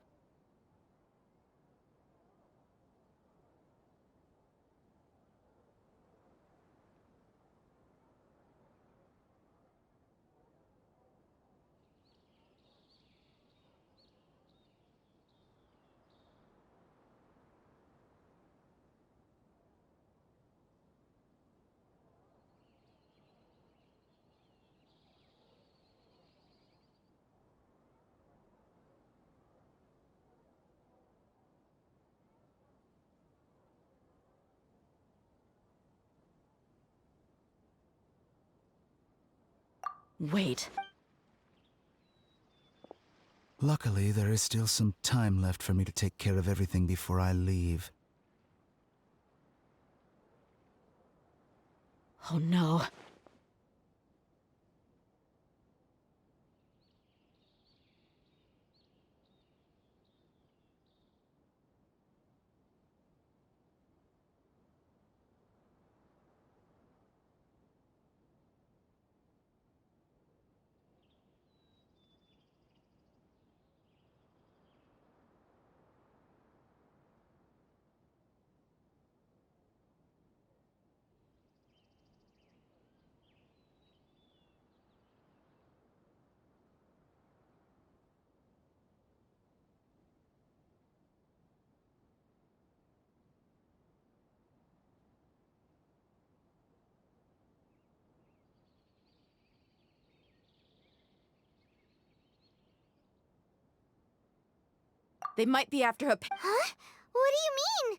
Wait. Luckily, there is still some time left for me to take care of everything before I leave. Oh no. They might be after a... Huh? What do you mean?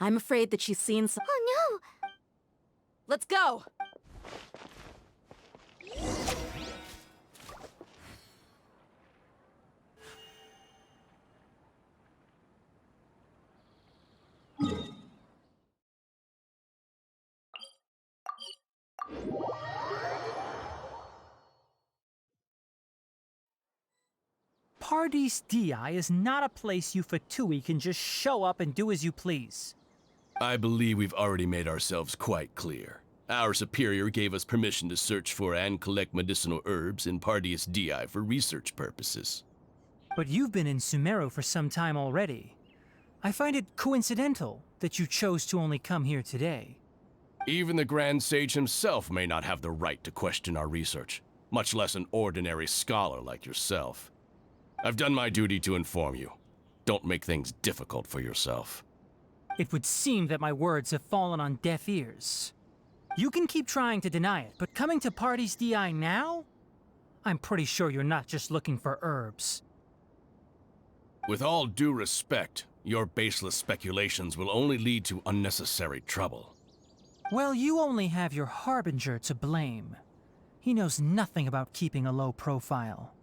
I'm afraid that she's seen some... Oh no! Let's go! Paradis Di is not a place you Fatui can just show up and do as you please. I believe we've already made ourselves quite clear. Our superior gave us permission to search for and collect medicinal herbs in Paradis Di for research purposes. But you've been in Sumeru for some time already. I find it coincidental that you chose to only come here today. Even the Grand Sage himself may not have the right to question our research, much less an ordinary scholar like yourself. I've done my duty to inform you. Don't make things difficult for yourself. It would seem that my words have fallen on deaf ears. You can keep trying to deny it, but coming to Paradis Di now? I'm pretty sure you're not just looking for herbs. With all due respect, your baseless speculations will only lead to unnecessary trouble. Well, you only have your Harbinger to blame. He knows nothing about keeping a low profile.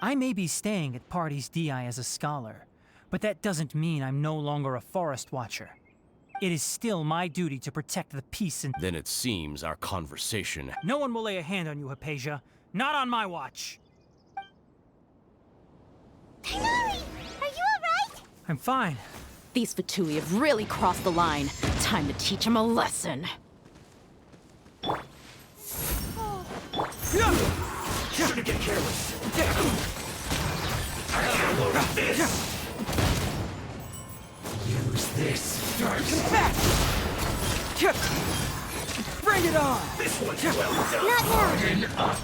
I may be staying at Paradis Di as a scholar, but that doesn't mean I'm no longer a forest watcher. It is still my duty to protect the peace and— Then it seems our conversation— No one will lay a hand on you, Hypatia. Not on my watch. Tigari, are you alright? I'm fine. These Fatui have really crossed the line. Time to teach them a lesson. Shouldn't get careless. I got a load of this. Use this. Come back! Bring it on! This one's well done. Not now. Harden up.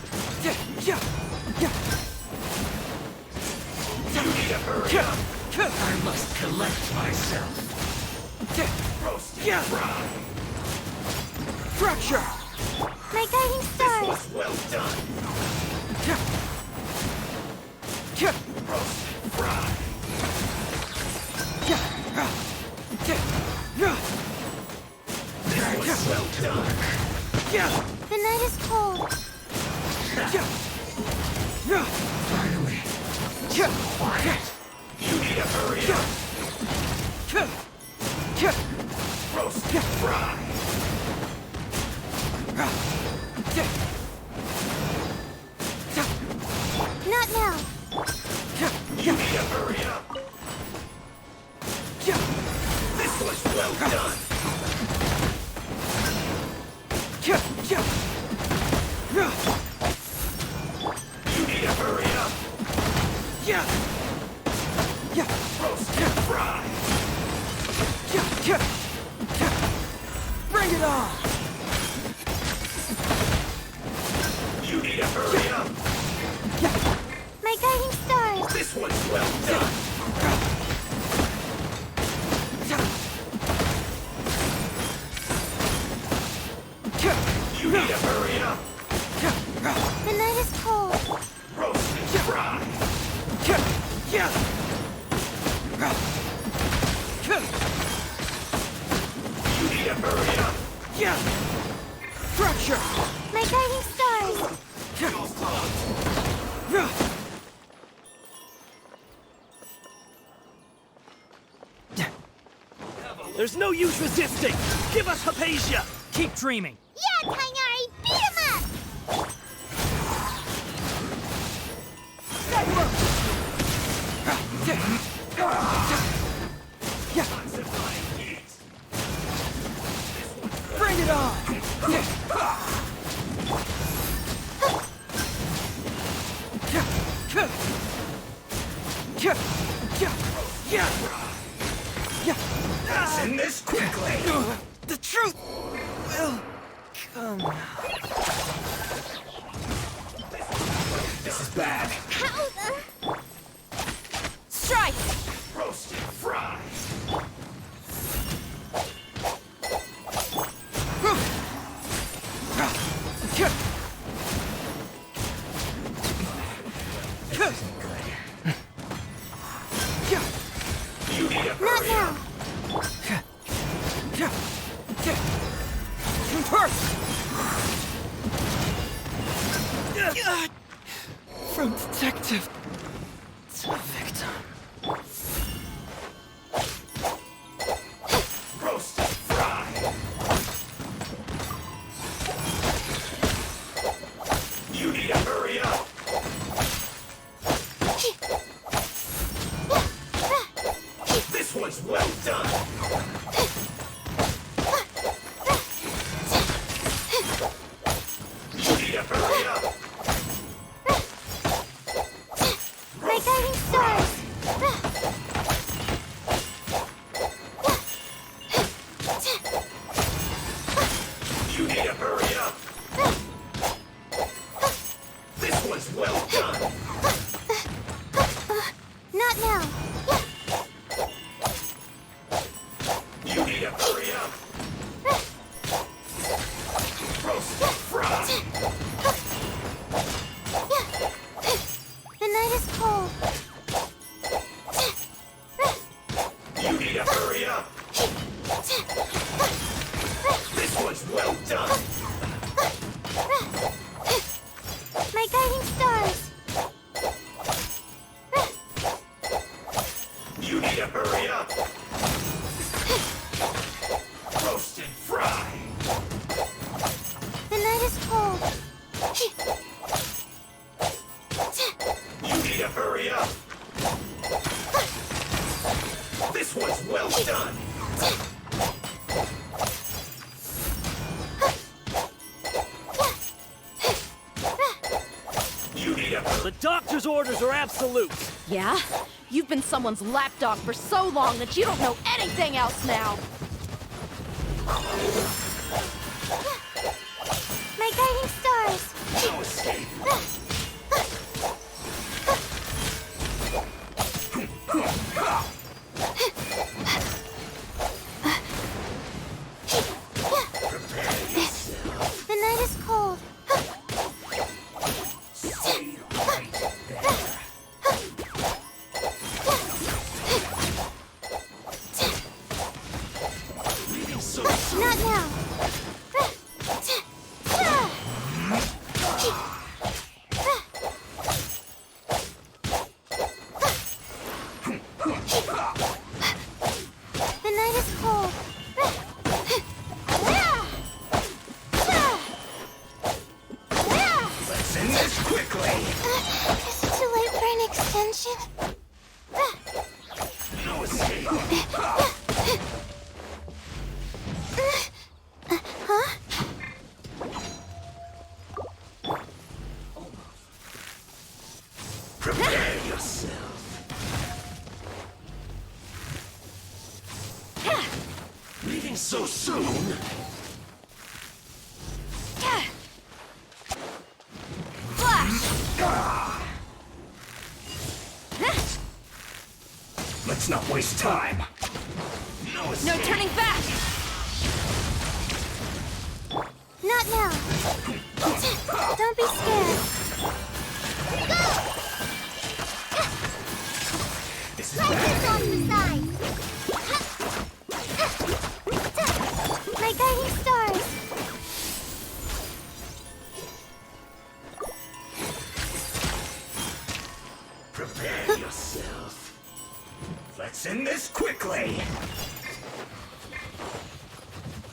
You need to hurry up. I must collect myself. Roast and fry. Fracture! My guiding stars. This was well done. Roast and fry. This was well done. The night is cold. Finally. Quiet. You need to hurry up. Roast and fry. Not now. You need to hurry up. This was well done. You need to hurry up. Roast and fry. Bring it on! You need to hurry up. My guiding stars. This one's well done. You need to hurry up. The night is cold. Roast and fry. You need to hurry up. Fracture! My guiding stars. There's no use resisting! Give us Hypatia! Keep dreaming! Yeah, Tigari, beat him up! Bring it on! Let's end this quickly. The truth will come. This is bad. Strike! Roast and fry. From detective to victim. Roast and fry. You need to hurry up. This one's well done. You need to hurry up. My guiding stars! You need to hurry up. This one's well done. Not now. You need to hurry up. Roast and fry. The night is cold. You need to hurry up. This one's well done. My guiding stars! You need to hurry up. Roast and fry. The night is cold. You need to hurry up. This one's well done. You need to The doctor's orders are absolute. Yeah? You've been someone's lapdog for so long that you don't know anything else now. My guiding stars! no escape. The night is cold. Not now. The night is cold. Let's end this quickly. Is it too late for an extension? No escape. Huh? Prepare yourself. Leaving so soon? Let's not waste time. No escape. No turning back! Not now. Don't be scared. This is Right bad. off the side. My guiding stars. Prepare yourself. Let's end this quickly.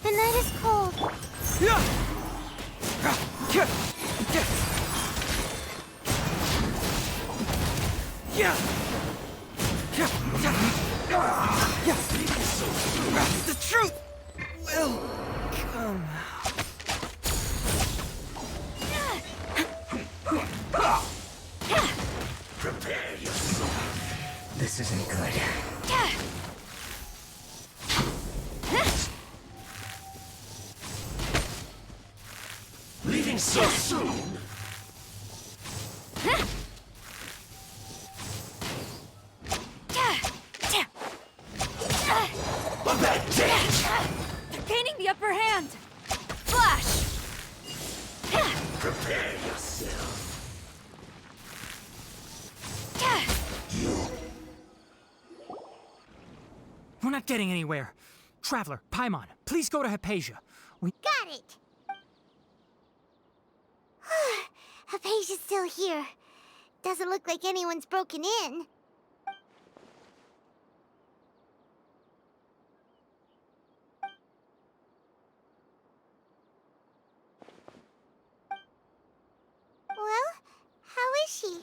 The night is cold. The truth will come. Prepare yourself. This isn't good. Leaving so soon? A bad day! They're gaining the upper hand! Flash! Prepare yourself. We're not getting anywhere. Traveler, Paimon, please go to Hypatia. Got it. Hypatia's still here. Doesn't look like anyone's broken in. Well, how is she?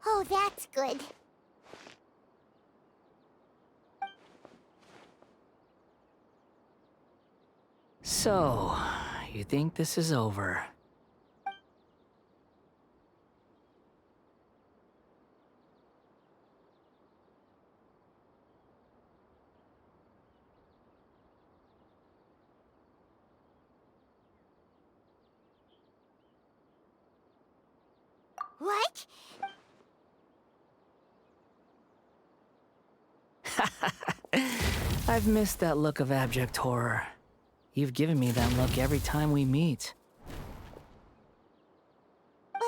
Oh, that's good. So, you think this is over? What? I've missed that look of abject horror. You've given me that look every time we meet. But,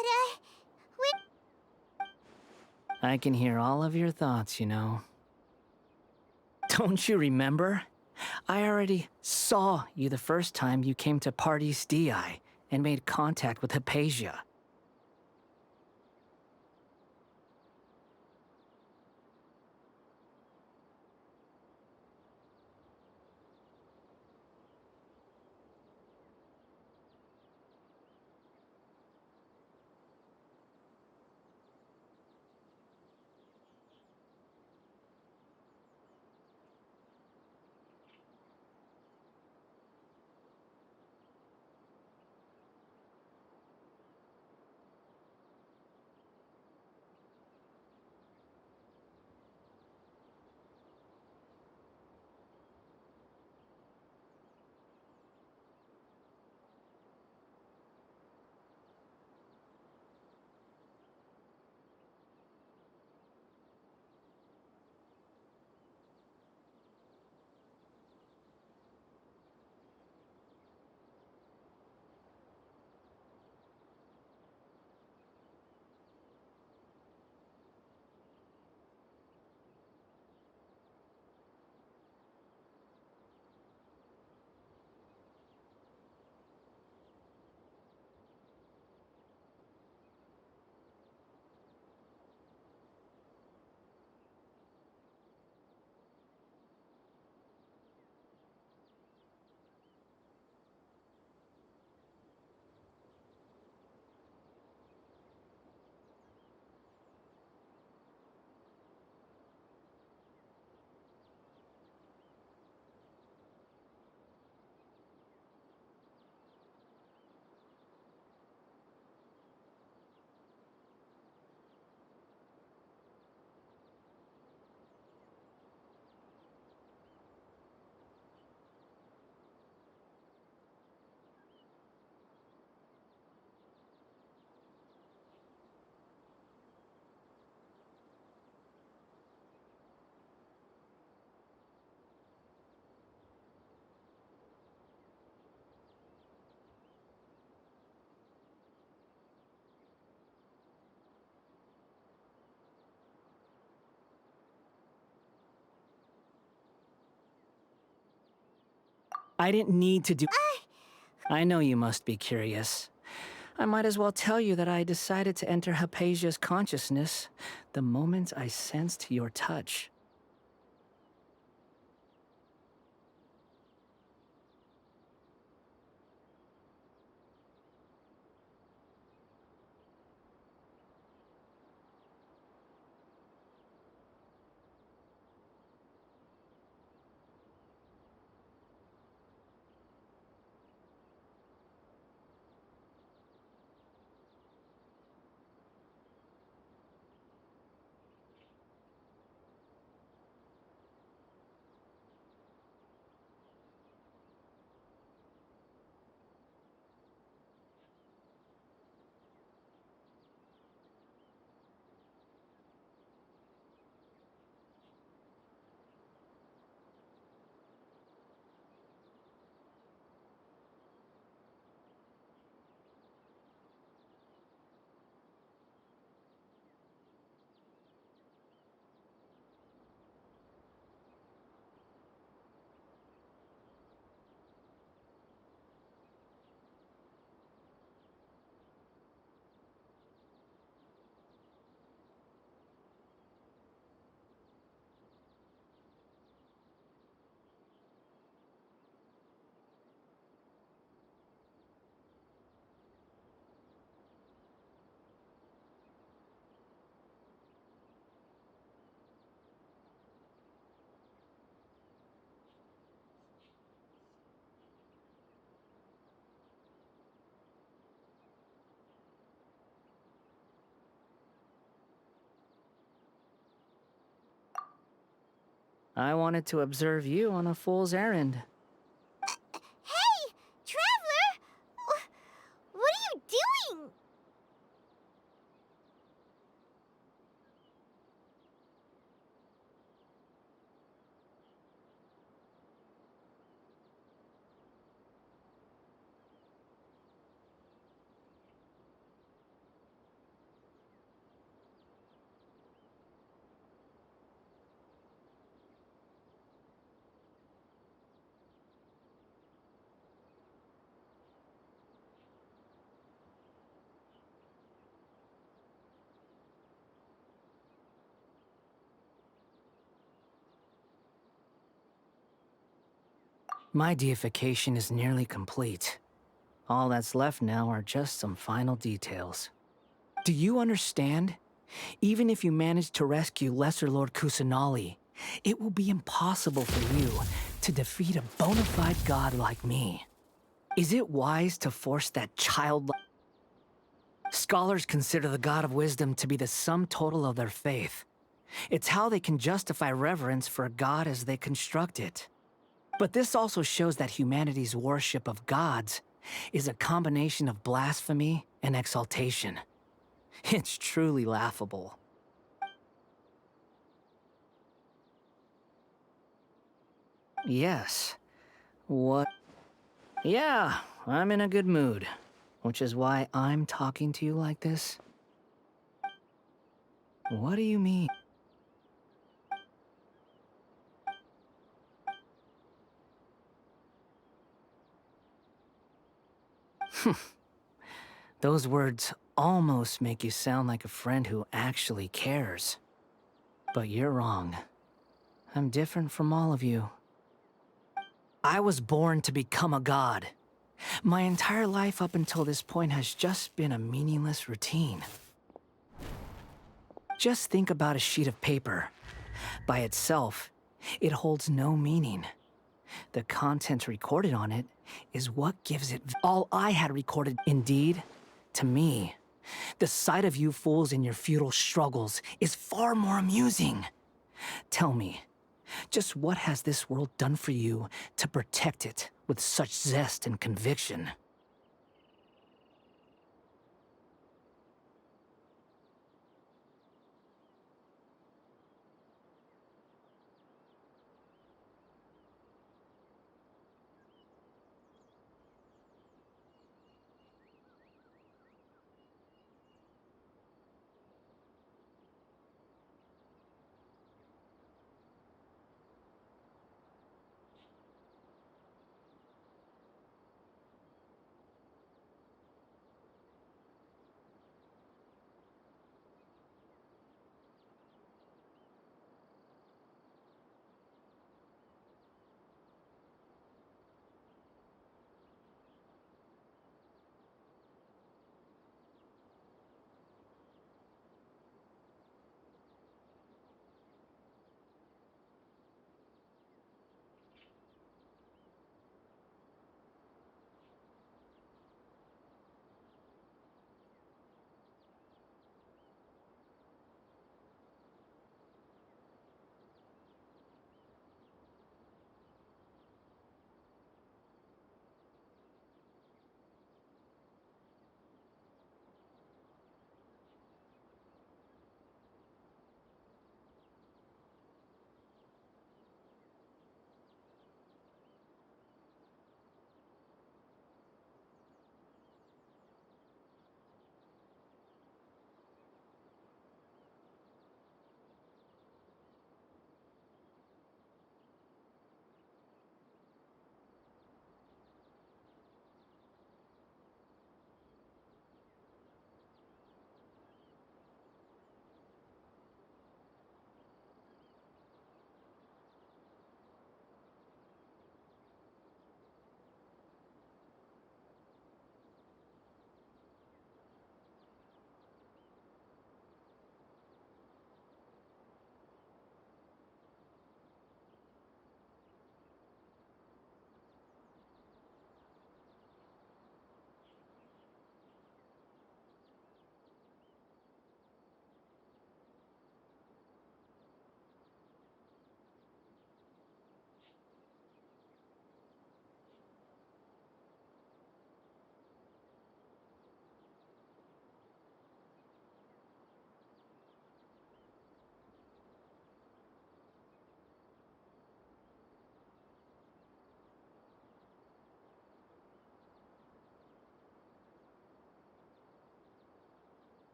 I can hear all of your thoughts, you know. Don't you remember? I already saw you the first time you came to Parties DI and made contact with Hypatia. I didn't need to do... I know you must be curious. I might as well tell you that I decided to enter Hypatia's consciousness the moment I sensed your touch. I wanted to observe you on a fool's errand. Hey, Traveler! What are you doing? My deification is nearly complete. All that's left now are just some final details. Do you understand? Even if you manage to rescue Lesser Lord Kusanali, it will be impossible for you to defeat a bona fide god like me. Is it wise to force that child? Scholars consider the God of Wisdom to be the sum total of their faith. It's how they can justify reverence for a god as they construct it. But this also shows that humanity's worship of gods is a combination of blasphemy and exaltation. It's truly laughable. Yes. What? Yeah, I'm in a good mood, which is why I'm talking to you like this. What do you mean? Those words almost make you sound like a friend who actually cares. But you're wrong. I'm different from all of you. I was born to become a god. My entire life up until this point has just been a meaningless routine. Just think about a sheet of paper. By itself, it holds no meaning. The content recorded on it is what gives it all I had recorded. Indeed, to me, the sight of you fools in your futile struggles is far more amusing. Tell me, just what has this world done for you to protect it with such zest and conviction?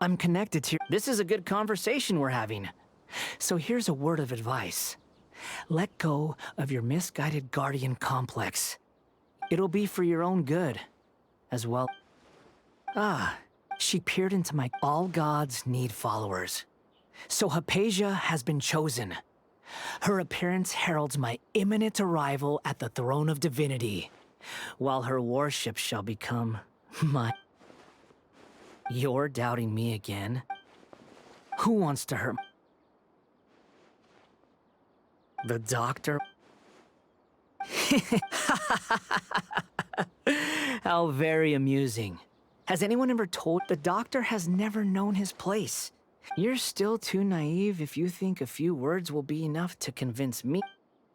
I'm connected to... This is a good conversation we're having. So here's a word of advice. Let go of your misguided guardian complex. It'll be for your own good, as well. Ah, she peered into my... All gods need followers. So Hypatia has been chosen. Her appearance heralds my imminent arrival at the throne of divinity, while her worship shall become my... You're doubting me again? Who wants to hurt... The doctor? How very amusing. Has anyone ever told... The doctor has never known his place. You're still too naive if you think a few words will be enough to convince me.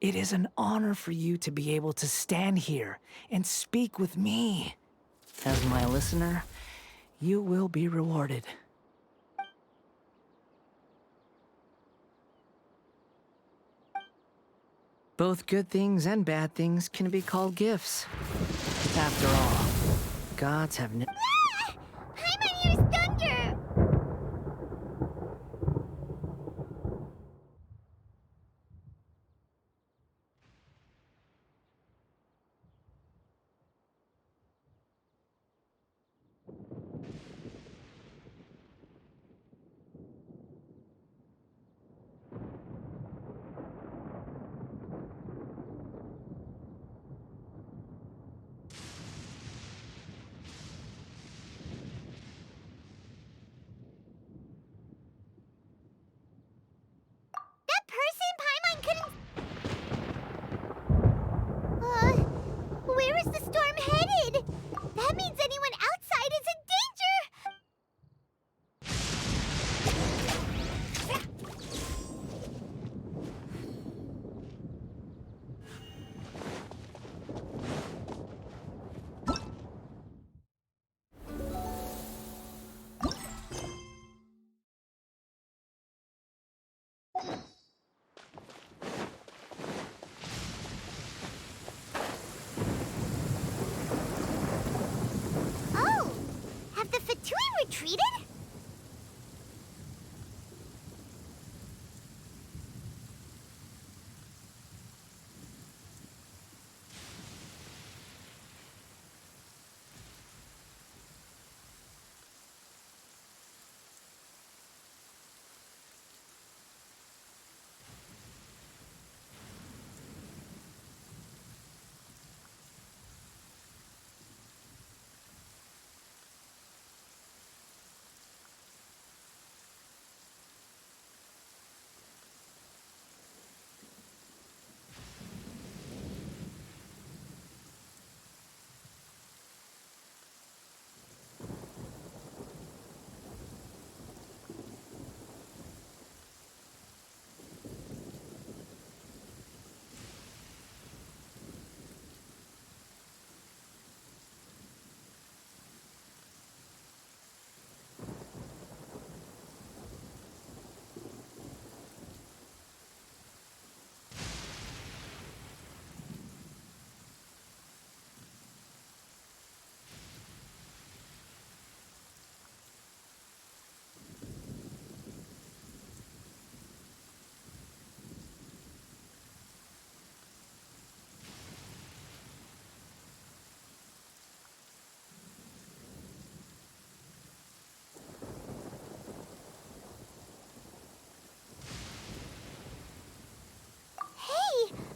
It is an honor for you to be able to stand here and speak with me. As my listener, you will be rewarded. Both good things and bad things can be called gifts. After all, gods have no... Paimon hears thunder! Where is the storm headed? That means anyone outside is in danger! Oh, have the Fatui retreated?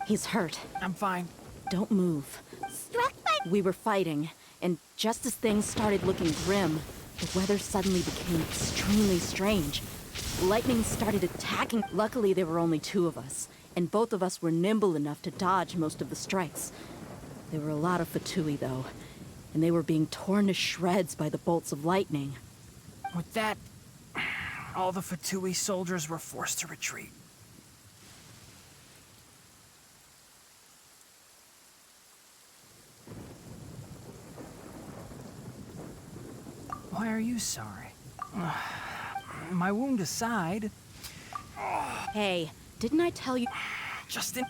He's hurt. I'm fine. Don't move. Struck by... We were fighting, and just as things started looking grim, the weather suddenly became extremely strange. Lightning started attacking. Luckily, there were only two of us, and both of us were nimble enough to dodge most of the strikes. There were a lot of Fatui, though, and they were being torn to shreds by the bolts of lightning. With that, all the Fatui soldiers were forced to retreat. Why are you sorry? My wound aside... Hey, didn't I tell you... Justin...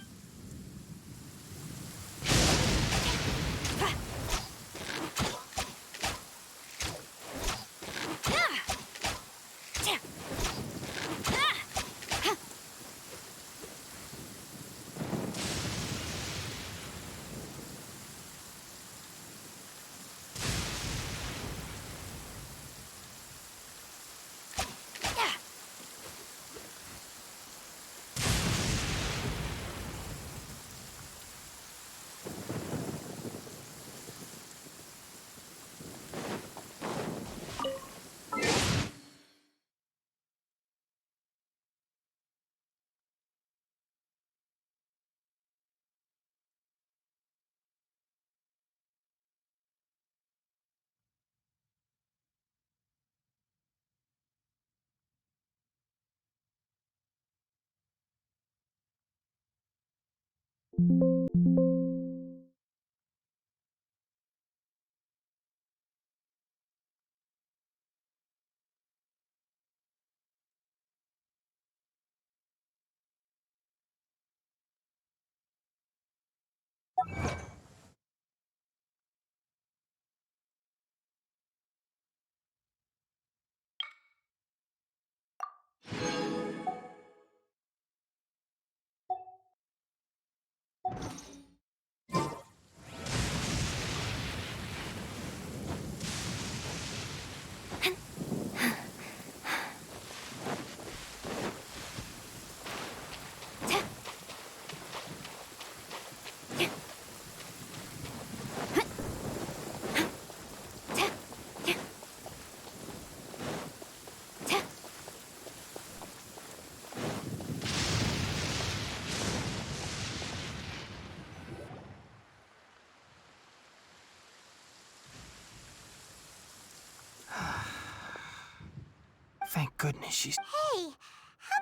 Thank goodness she's... Hey!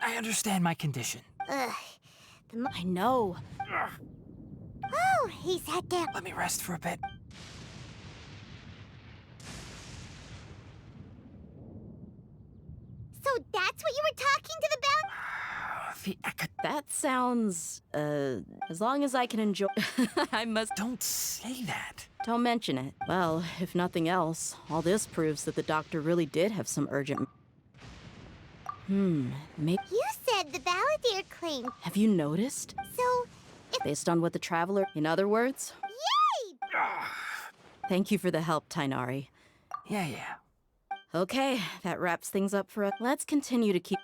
I understand my condition. Ugh. I know. Oh, he sat down. Let me rest for a bit. So that's what you were talking to the That sounds, as long as I can enjoy... I must... Don't say that. Don't mention it. Well, if nothing else, all this proves that the doctor really did have some urgent... maybe... You said the balladeer claimed. Have you noticed? So, Based on what the traveler... In other words? yay! Thank you for the help, Tainari. Yeah. Okay, that wraps things up for us. Let's continue to keep...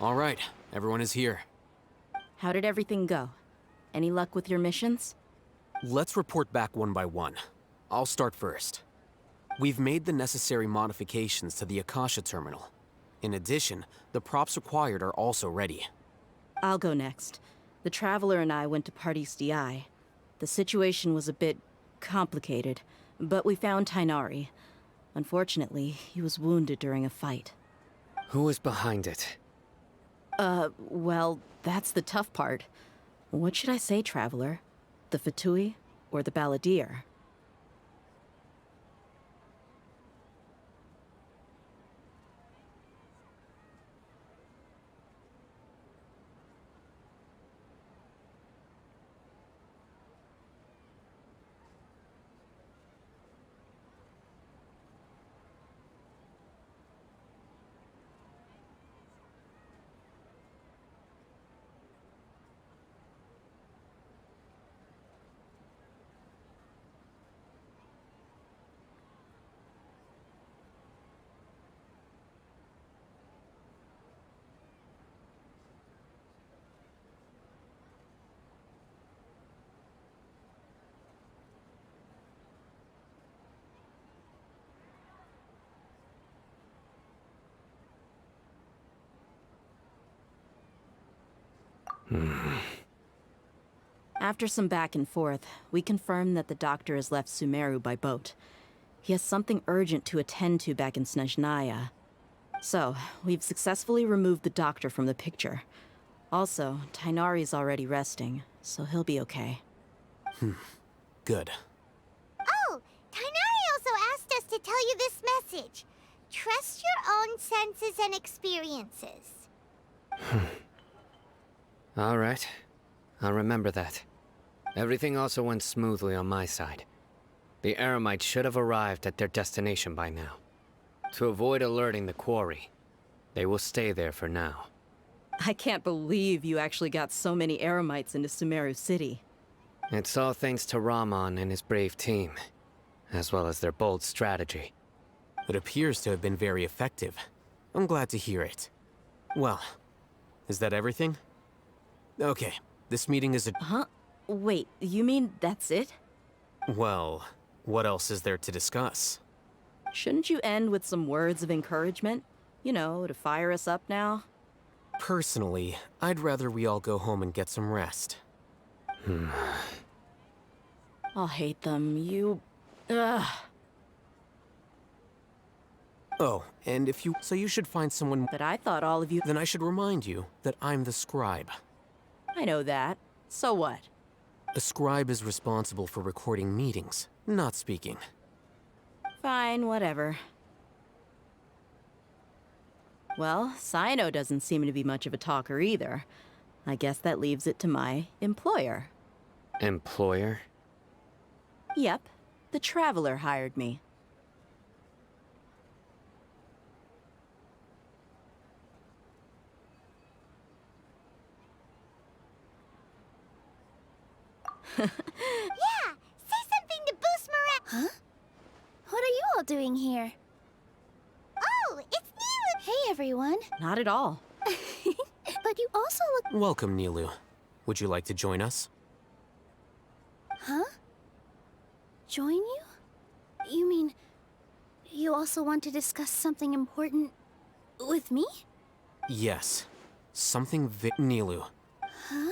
All right, everyone is here. How did everything go? Any luck with your missions? Let's report back one by one. I'll start first. We've made the necessary modifications to the Akasha terminal. In addition, the props required are also ready. I'll go next. The Traveler and I went to Party's DI. The situation was a bit complicated, but we found Tainari. Unfortunately, he was wounded during a fight. Who is behind it? Well, that's the tough part. What should I say, Traveler? The Fatui or the Balladeer? After some back and forth, we confirmed that the doctor has left Sumeru by boat. He has something urgent to attend to back in Snezhnaya. So, we've successfully removed the doctor from the picture. Also, Tainari's already resting, so he'll be okay. Good. Oh, Tainari also asked us to tell you this message. Trust your own senses and experiences. All right. I'll remember that. Everything also went smoothly on my side. The Eremites should have arrived at their destination by now. To avoid alerting the quarry, they will stay there for now. I can't believe you actually got so many Eremites into Sumeru City. It's all thanks to Rahman and his brave team, as well as their bold strategy. It appears to have been very effective. I'm glad to hear it. Well, is that everything? Okay, this meeting is a... Huh? Wait, you mean that's it? Well, what else is there to discuss? Shouldn't you end with some words of encouragement? You know, to fire us up now? Personally, I'd rather we all go home and get some rest. I'll hate them, you... Ugh. Oh, and if you... So you should find someone... But I thought all of you... Then I should remind you that I'm the scribe. I know that. So what? A scribe is responsible for recording meetings, not speaking. Fine, whatever. Well, Sino doesn't seem to be much of a talker either. I guess that leaves it to my employer. Employer? Yep. The Traveler hired me. Yeah! Say something to boost morale! Huh? What are you all doing here? Oh, it's Nilu! Hey, everyone. Not at all. But you also look... Welcome, Nilu. Would you like to join us? Huh? Join you? You mean... you also want to discuss something important... with me? Yes. Something Nilu. Huh?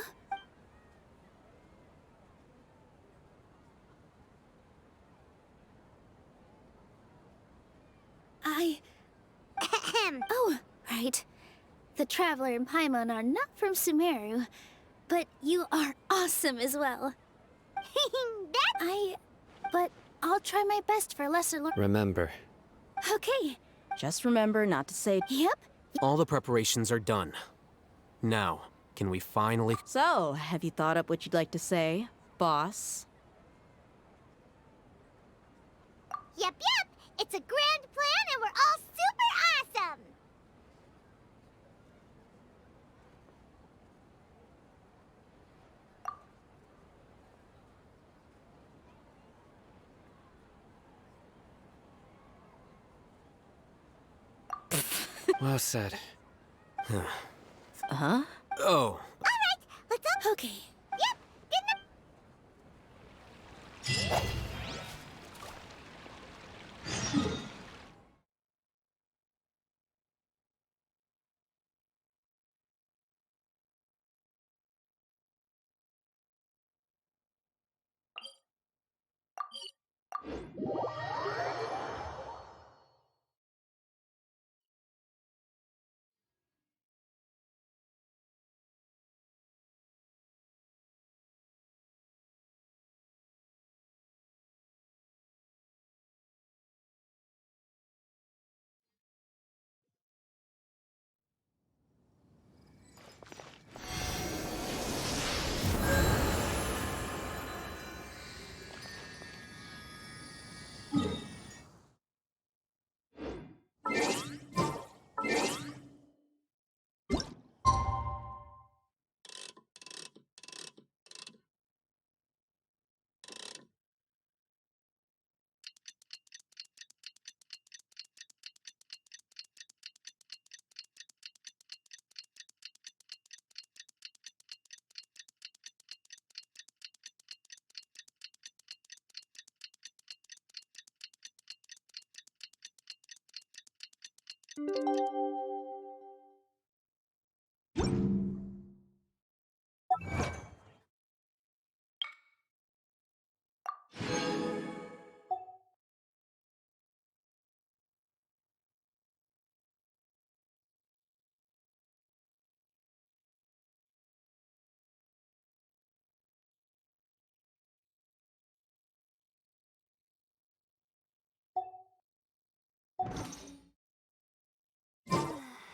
Oh, right. The Traveler and Paimon are not from Sumeru, but you are awesome as well. But I'll try my best for lesser learn. Remember. Okay. Just remember not to say... Yep. All the preparations are done. Now, can we finally... So, have you thought up what you'd like to say, boss? Yep. It's a grand plan and we're all super awesome! Well said. Huh? Oh. Alright, let's up. Okay. Yep, good enough.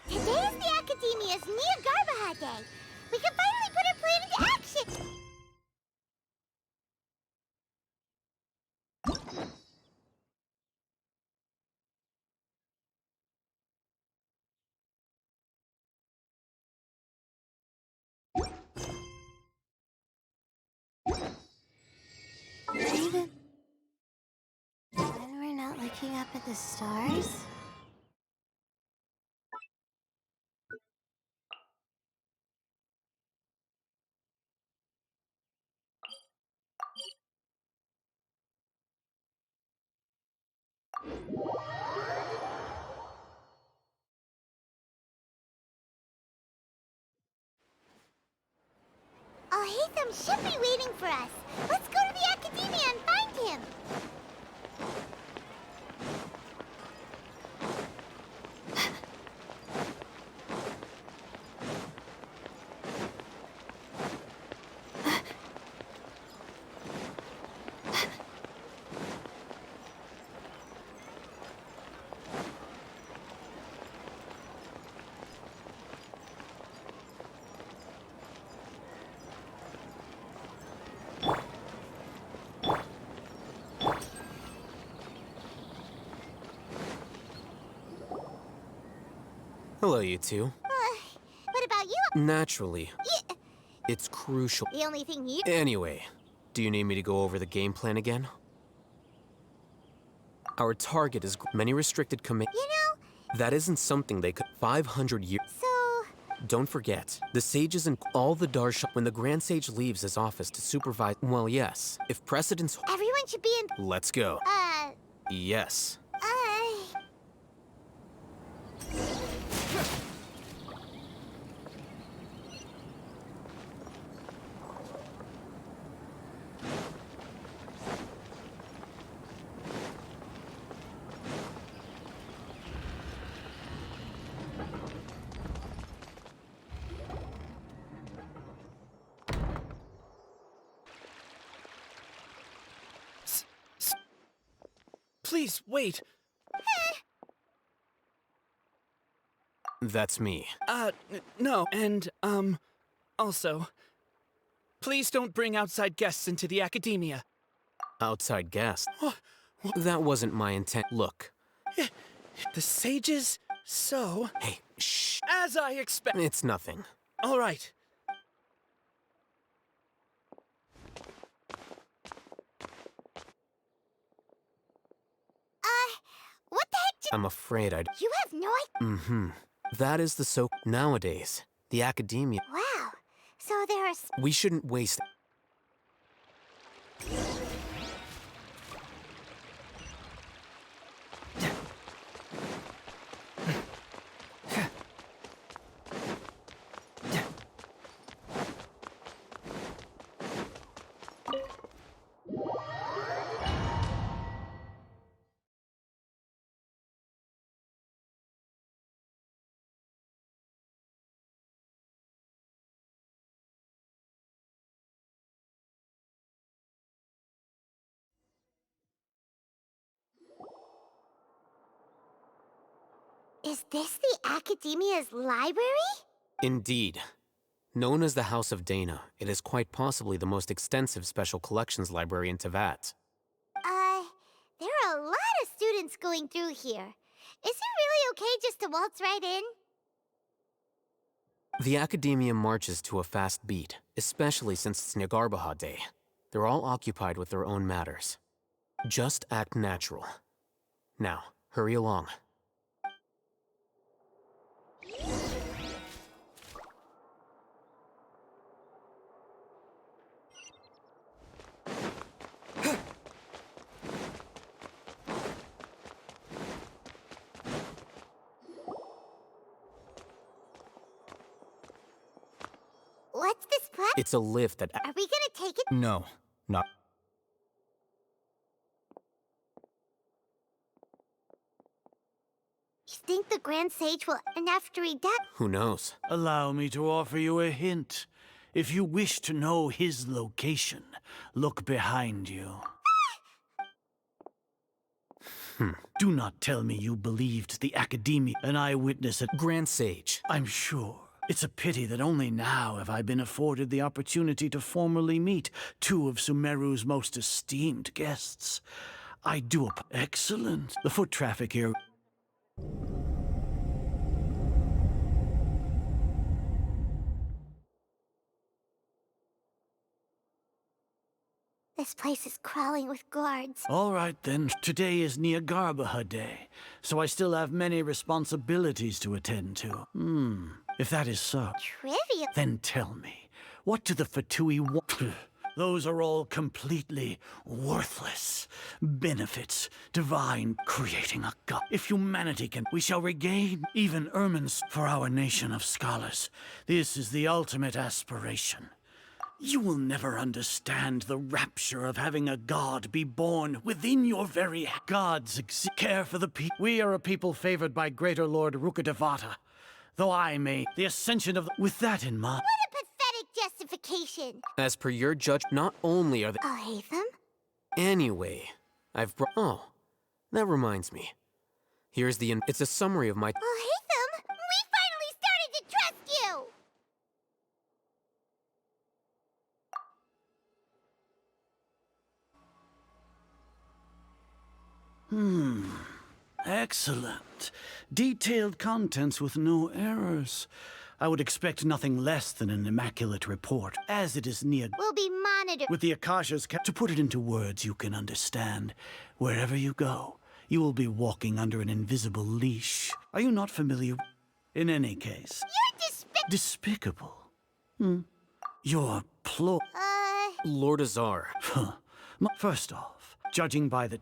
Today is the Academia's Nia Garbaha Day. We can finally put our plan into action. Even when we're not looking up at the stars? Oh, Hatham should be waiting for us. Let's go to the Academia and find him. Hello, you two. What about you? Naturally. Yeah. It's crucial. The only thing you... Anyway, do you need me to go over the game plan again? Our target is many restricted command. You know... That isn't something they could... 500 years... So... Don't forget, the sages and all the Darsha... When the Grand Sage leaves his office to supervise... Well, yes. If precedence... Everyone should be in... Let's go. Yes. Please, wait. That's me. No. And, also, please don't bring outside guests into the Academia. Outside guest? That wasn't my intent. Look. The sages? So... Hey, shh. As I expect... It's nothing. All right. What the heck I'm afraid I'd... You have no idea... That is the so... Nowadays, The academia. Wow. So there are... We shouldn't waste. Is this the Academia's library? Indeed. Known as the House of Dana, it is quite possibly the most extensive special collections library in Teyvat. There are a lot of students going through here. Is it really okay just to waltz right in? The Academia marches to a fast beat, especially since it's Nyagarbaha Day. They're all occupied with their own matters. Just act natural. Now, hurry along. What's this platform? It's a lift that... Are we gonna take it? No, not. You think the Grand Sage will... And after he died... Who knows? Allow me to offer you a hint. If you wish to know his location, look behind you. Do not tell me you believed the Academia, an eyewitness at Grand Sage. I'm sure. It's a pity that only now have I been afforded the opportunity to formally meet two of Sumeru's most esteemed guests. I do excellent. The foot traffic here... This place is crawling with guards. All right, then. Today is Nyagarbaha Day, so I still have many responsibilities to attend to. If that is so... Trivia? Then tell me, what do the Fatui want? Those are all completely worthless benefits, divine, creating a god. If humanity can, we shall regain even ermines for our nation of scholars. This is the ultimate aspiration. You will never understand the rapture of having a god be born within your very gods care for the people. We are a people favored by Greater Lord Rukadevata, though I may the ascension of with that in mind. What a pathetic justification. As per your judge, not only are they... I'll hate them. Anyway, I've brought... Oh, that reminds me. Here's the... It's a summary of my... I'll hate them. We finally started to trust you. Excellent. Detailed contents with no errors. I would expect nothing less than an immaculate report, as it is near... We'll be monitored. With the Akasha's... To put it into words you can understand, wherever you go, you will be walking under an invisible leash. Are you not familiar? In any case... You're despicable. You're Lord Azar. First off, judging by the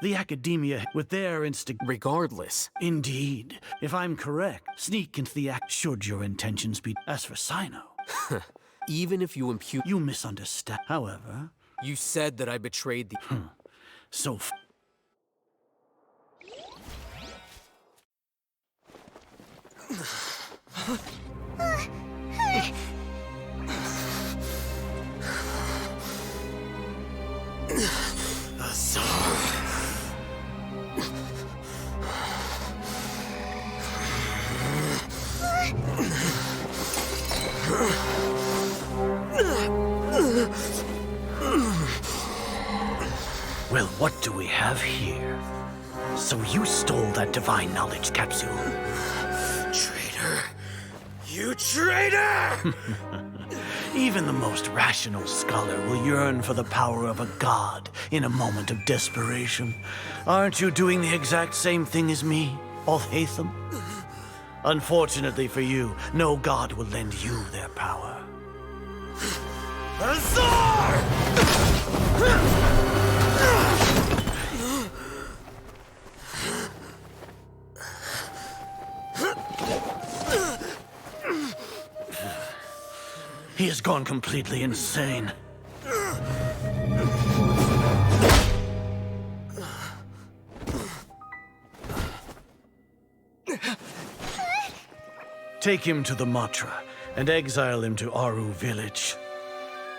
the Academia, with their Regardless. Indeed. If I'm correct, sneak into the act should your intentions be... As for Sino... Even if you impute... You misunderstand. However... You said that I betrayed the... So... Well, what do we have here? So you stole that divine knowledge capsule. Traitor! You traitor! Even the most rational scholar will yearn for the power of a god in a moment of desperation. Aren't you doing the exact same thing as me, Alhaitham? Unfortunately for you, no god will lend you their power. He has gone completely insane. Take him to the Matra and exile him to Aru village.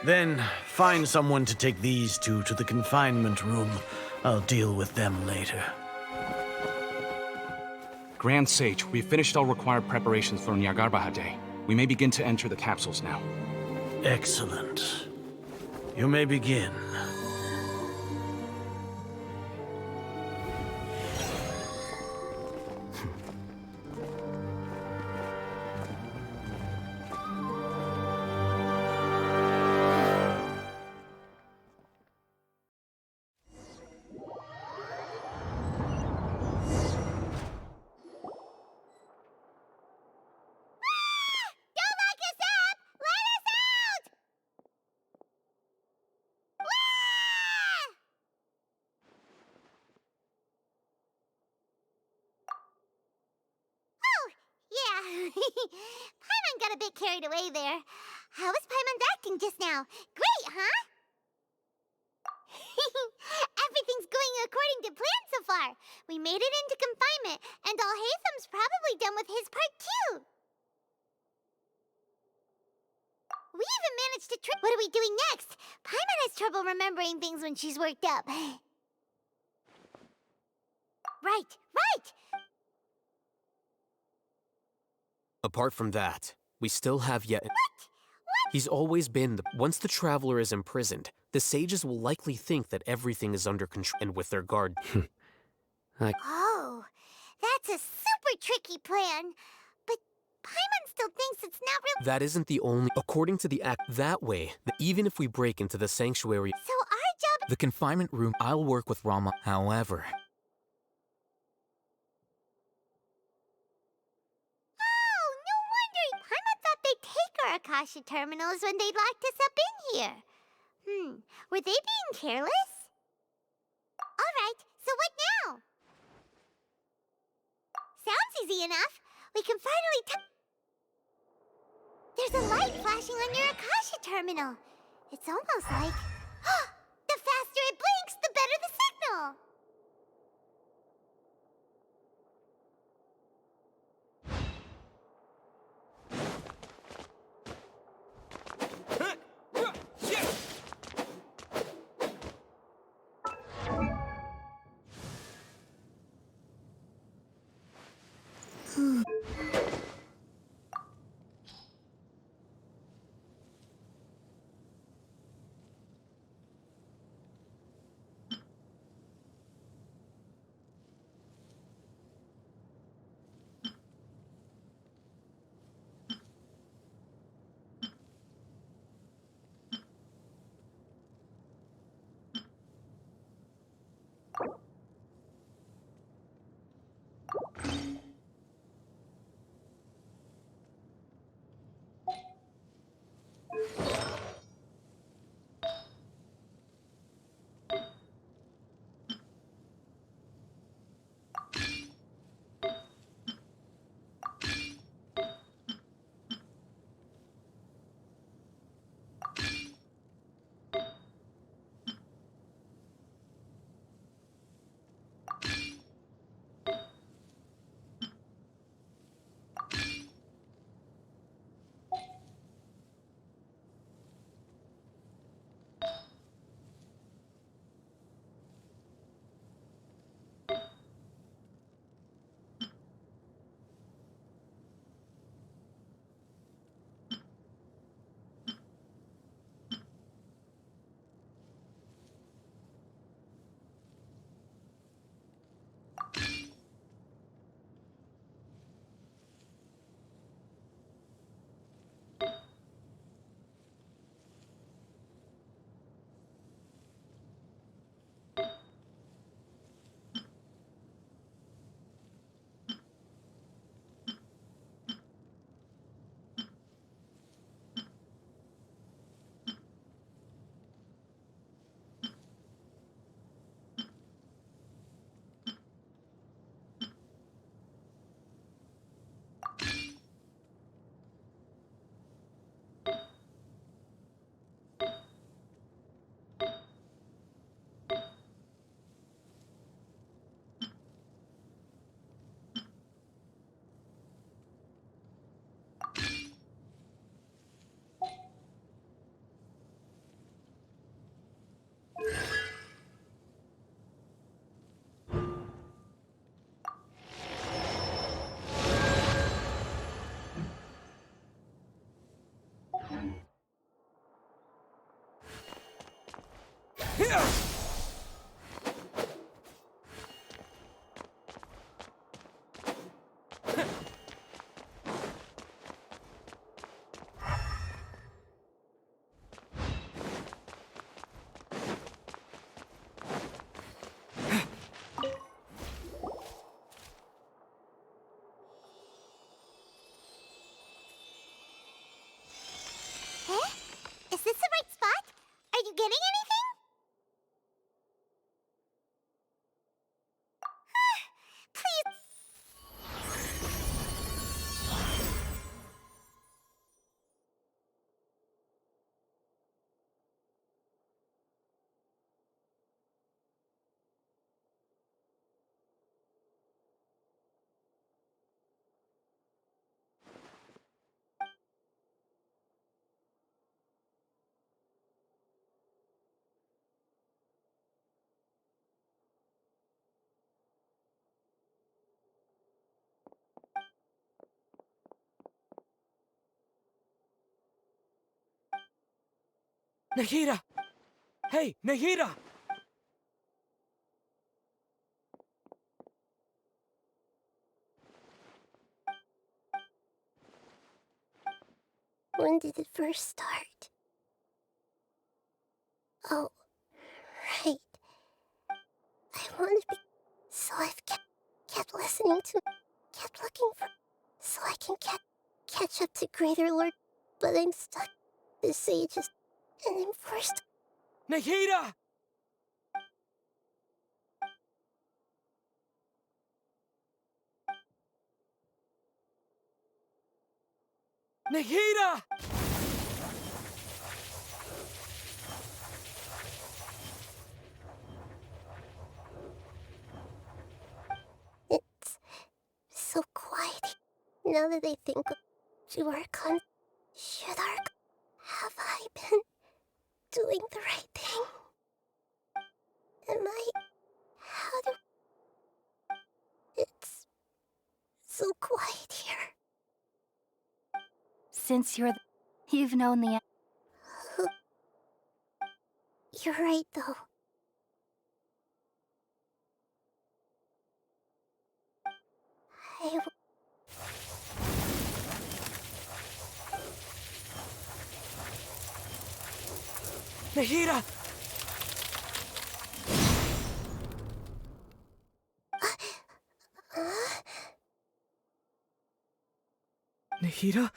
Then find someone to take these two to the confinement room. I'll deal with them later. Grand Sage, we've finished all required preparations for Nyagarbha Day. We may begin to enter the capsules now. Excellent. You may begin. Paimon got a bit carried away there. How was Paimon's acting just now? Great, huh? Everything's going according to plan so far. We made it into confinement, and Alhaitham's probably done with his part too. We even managed to trick. What are we doing next? Paimon has trouble remembering things when she's worked up. Right. Apart from that, we still have yet... He's always been the... Once the Traveler is imprisoned, the sages will likely think that everything is under control and with their guard... Oh, that's a super tricky plan. But Paimon still thinks it's not real. That isn't the only... According to the act, that way, even if we break into the sanctuary... So our job... The confinement room, I'll work with Rama. However... Paimon thought they'd take our Akasha terminals when they locked us up in here. Were they being careless? Alright, so what now? Sounds easy enough. We can finally There's a light flashing on your Akasha terminal. It's almost like... The faster it blinks, the better the signal! Nahida! Hey, Nahida! When did it first start? Oh, right. I want to be... So I've kept listening to... Kept looking for... So I can catch up to greater lore. But I'm stuck. This sage is... And I'm forced... Nahida! Nahida! It's so quiet. Now that I think of Juarkon, have I been doing the right thing? Am I... How do... It's so quiet here. Since you've known the... You're right, though. I... Nahida! Nahida?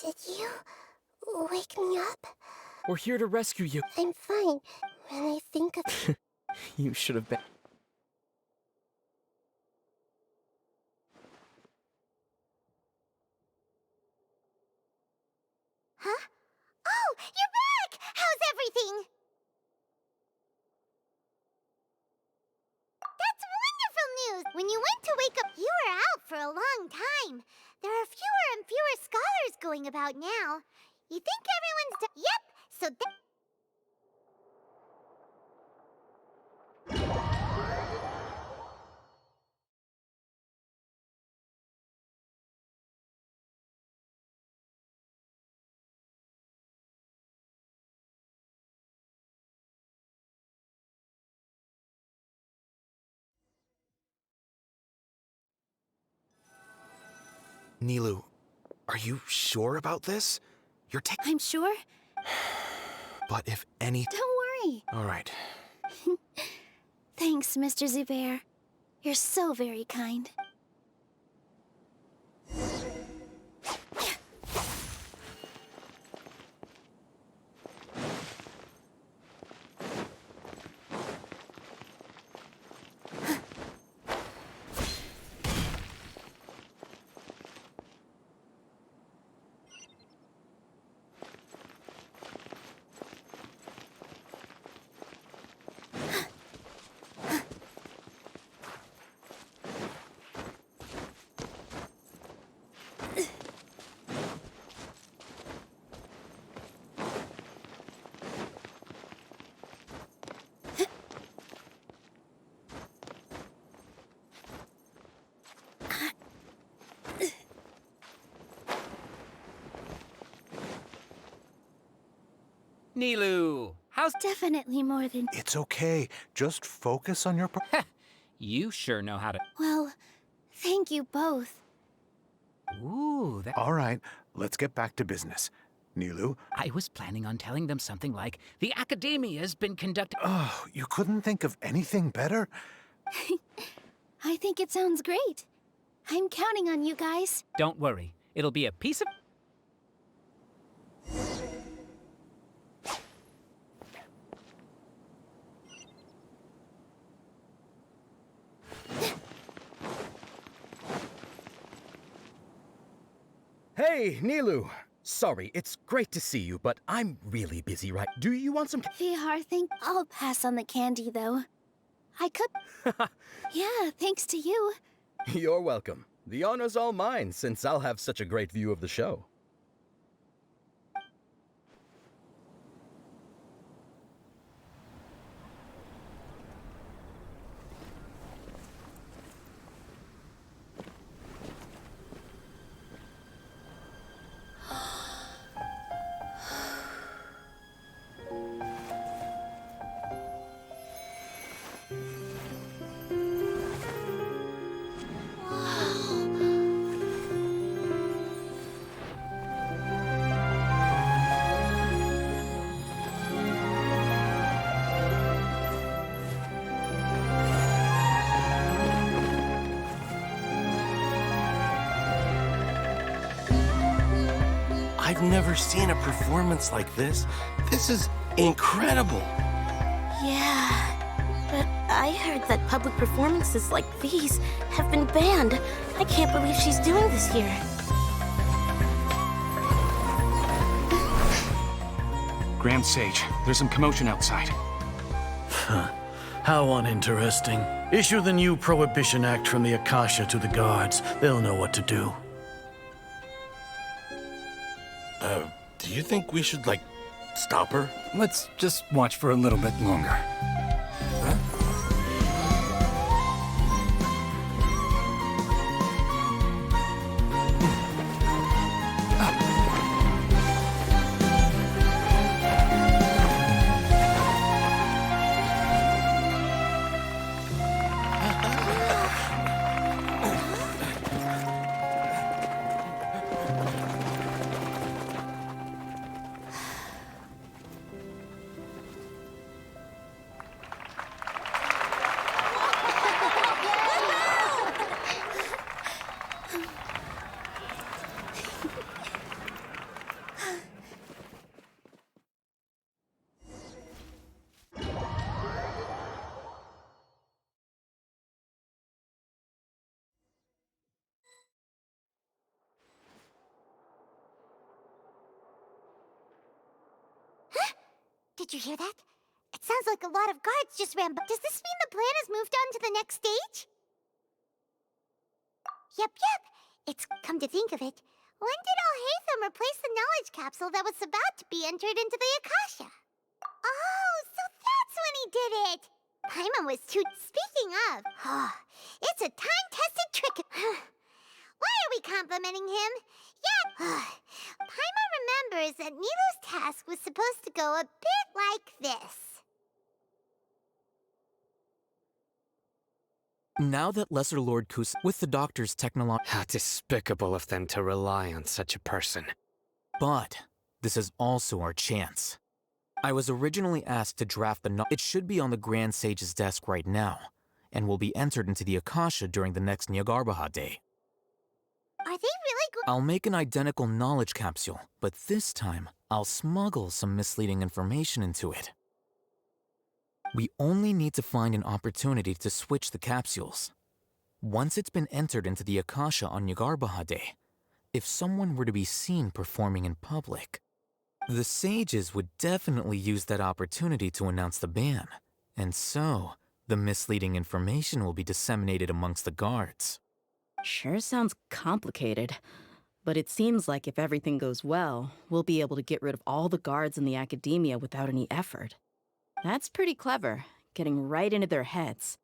Did you wake me up? We're here to rescue you. I'm fine. When I think of... You should have been... Huh? Oh, you're back! How's everything? That's wonderful news! When you went to wake up, you were out for a long time. There are fewer and fewer scholars going about now. You think everyone's Yep, so Nilu, are you sure about this? You're taking... I'm sure. But if any... Don't worry. All right. Thanks, Mr. Zubair. You're so very kind. Nilu, how's... Definitely more than... It's okay. Just focus on your... You sure know how to... Well, thank you both. Ooh, that... All right, let's get back to business. Nilu? I was planning on telling them something like, the Academia's been conducting... Oh, you couldn't think of anything better? I think it sounds great. I'm counting on you guys. Don't worry, it'll be a piece of... Hey, Nilu. Sorry, it's great to see you, but I'm really busy right... Do you want some... Vihar, I'll pass on the candy, though. I could... Yeah, thanks to you. You're welcome. The honor's all mine, since I'll have such a great view of the show. I've never seen a performance like this. This is incredible. Yeah, but I heard that public performances like these have been banned. I can't believe she's doing this here. Grand Sage, there's some commotion outside. How uninteresting. Issue the new Prohibition Act from the Akasha to the guards. They'll know what to do. Do you think we should, like, stop her? Let's just watch for a little bit longer. Did you hear that? It sounds like a lot of guards just ran by. Does this mean the plan has moved on to the next stage? Yep. It's come to think of it. When did Alhaitham replace the knowledge capsule that was about to be entered into the Akasha? Oh, so that's when he did it! Paimon was too... Speaking of... it's a time-tested trick... Why are we complimenting him? Yeah, Paimon remembers that Nilou's task was supposed to go a bit like this. Now that Lesser Lord Kus, with the doctor's technology... How despicable of them to rely on such a person. But this is also our chance. I was originally asked to draft the It should be on the Grand Sage's desk right now, and will be entered into the Akasha during the next Nyargarbaha Day. Are they really good? I'll make an identical knowledge capsule, but this time, I'll smuggle some misleading information into it. We only need to find an opportunity to switch the capsules. Once it's been entered into the Akasha on Nyargarbaha Day, if someone were to be seen performing in public, the sages would definitely use that opportunity to announce the ban, and so the misleading information will be disseminated amongst the guards. Sure sounds complicated, but it seems like if everything goes well, we'll be able to get rid of all the guards in the academia without any effort. That's pretty clever, getting right into their heads.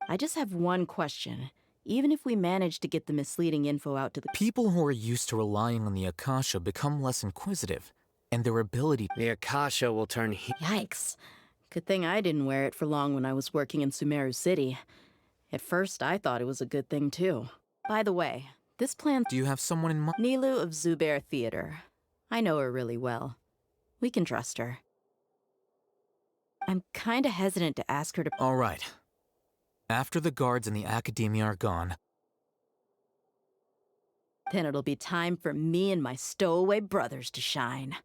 I just have one question. Even if we manage to get the misleading info out to the people who are used to relying on the Akasha become less inquisitive, and their ability... The Akasha will turn... Yikes. Good thing I didn't wear it for long when I was working in Sumeru City. At first, I thought it was a good thing, too. By the way, this plan... Do you have someone in mind? Nilou of Zubair Theater. I know her really well. We can trust her. I'm kinda hesitant to ask her to... All right. After the guards in the academia are gone... Then it'll be time for me and my stowaway brothers to shine.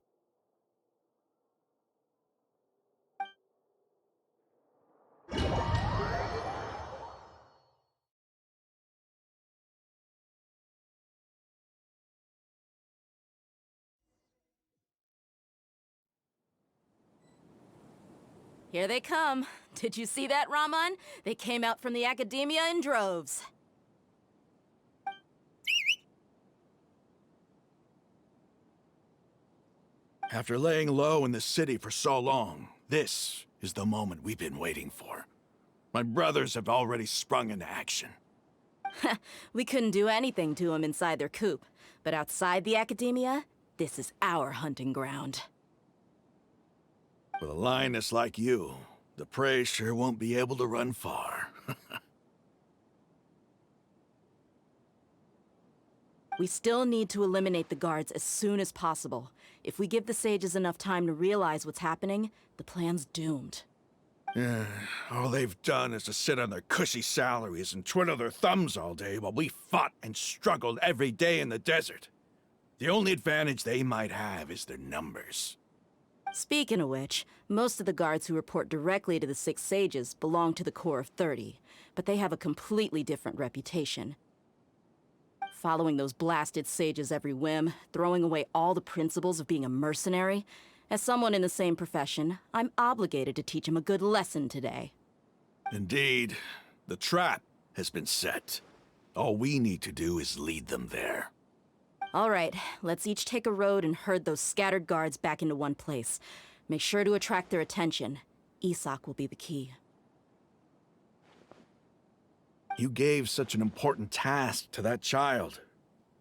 Here they come. Did you see that, Raman? They came out from the academia in droves. After laying low in the city for so long, this is the moment we've been waiting for. My brothers have already sprung into action. We couldn't do anything to them inside their coop, but outside the academia, this is our hunting ground. With a lioness like you, the prey sure won't be able to run far. We still need to eliminate the guards as soon as possible. If we give the sages enough time to realize what's happening, the plan's doomed. Yeah, all they've done is to sit on their cushy salaries and twiddle their thumbs all day while we fought and struggled every day in the desert. The only advantage they might have is their numbers. Speaking of which, most of the guards who report directly to the Six Sages belong to the Corps of 30, but they have a completely different reputation. Following those blasted sages every whim, throwing away all the principles of being a mercenary. As someone in the same profession, I'm obligated to teach them a good lesson today. Indeed, the trap has been set. All we need to do is lead them there. All right, let's each take a road and herd those scattered guards back into one place. Make sure to attract their attention. Isak will be the key. You gave such an important task to that child.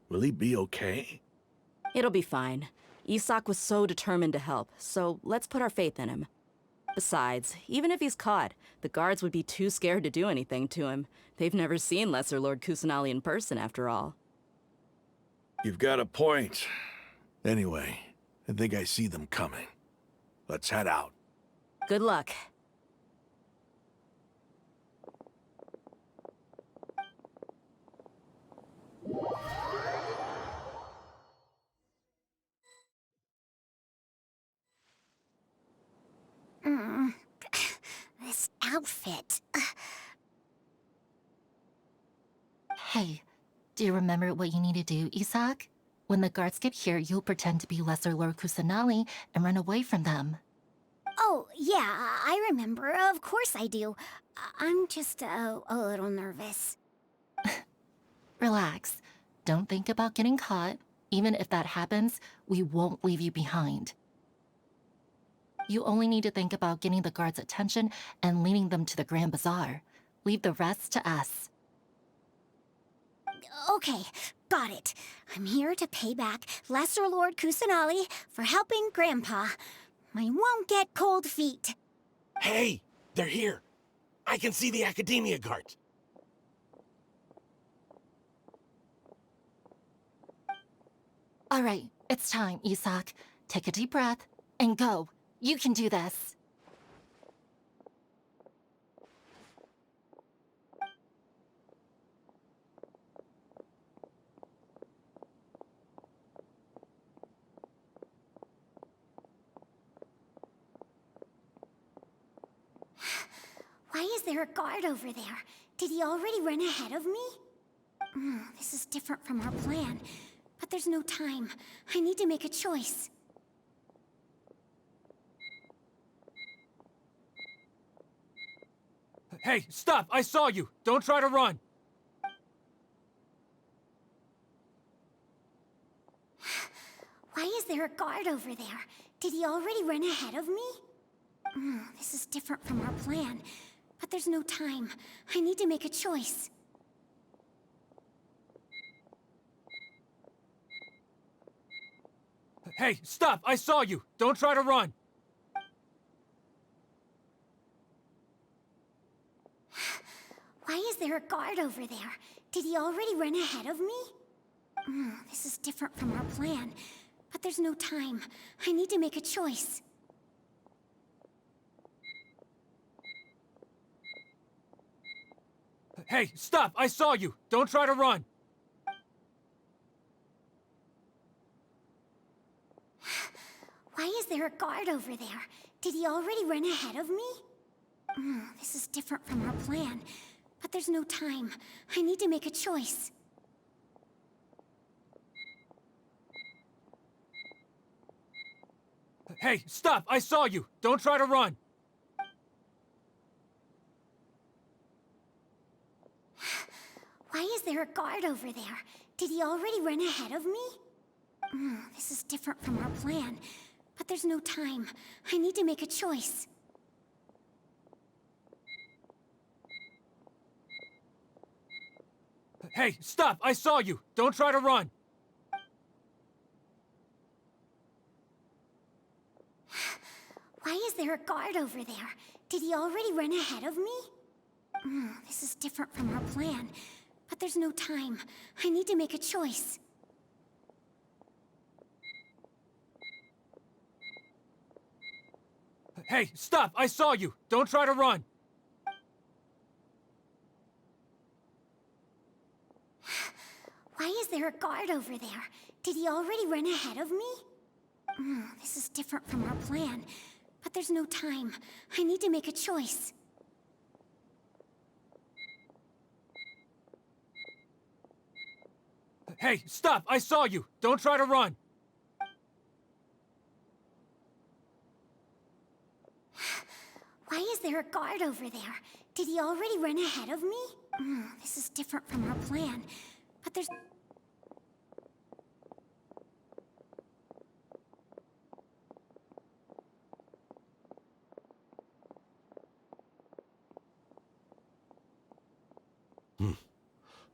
Will he be okay? It'll be fine. Isak was so determined to help, so let's put our faith in him. Besides, even if he's caught, the guards would be too scared to do anything to him. They've never seen Lesser Lord Kusanali in person, after all. You've got a point. Anyway, I think I see them coming. Let's head out. Good luck. This outfit. Hey, do you remember what you need to do, Isak? When the guards get here, you'll pretend to be Lesser Lord Kusanali and run away from them. Oh, yeah, I remember. Of course I do. I'm just a little nervous. Relax. Don't think about getting caught. Even if that happens, we won't leave you behind. You only need to think about getting the guards' attention and leading them to the Grand Bazaar. Leave the rest to us. Okay, got it. I'm here to pay back Lesser Lord Kusanali for helping Grandpa. I won't get cold feet. Hey, they're here. I can see the Academia guards. All right, it's time, Isak. Take a deep breath and go. You can do this. Why is there a guard over there? Did he already run ahead of me? This is different from our plan. But there's no time. I need to make a choice. Hey, stop! I saw you! Don't try to run! Why is there a guard over there? Did he already run ahead of me? This is different from our plan. But there's no time. I need to make a choice. Hey, stop! I saw you! Don't try to run! Why is there a guard over there? Did he already run ahead of me? This is different from our plan. But there's no time. I need to make a choice. Hey, stop! I saw you! Don't try to run! Why is there a guard over there? Did he already run ahead of me? This is different from our plan. But there's no time. I need to make a choice. Hey, stop! I saw you! Don't try to run! Why is there a guard over there? Did he already run ahead of me? This is different from our plan. But there's no time. I need to make a choice. Hey, stop! I saw you! Don't try to run! Why is there a guard over there? Did he already run ahead of me? This is different from our plan. But there's no time. I need to make a choice. Hey, stop! I saw you! Don't try to run! Why is there a guard over there? Did he already run ahead of me? This is different from our plan. But there's no time. I need to make a choice. Hey, stop! I saw you! Don't try to run! Why is there a guard over there? Did he already run ahead of me? This is different from our plan. But there's...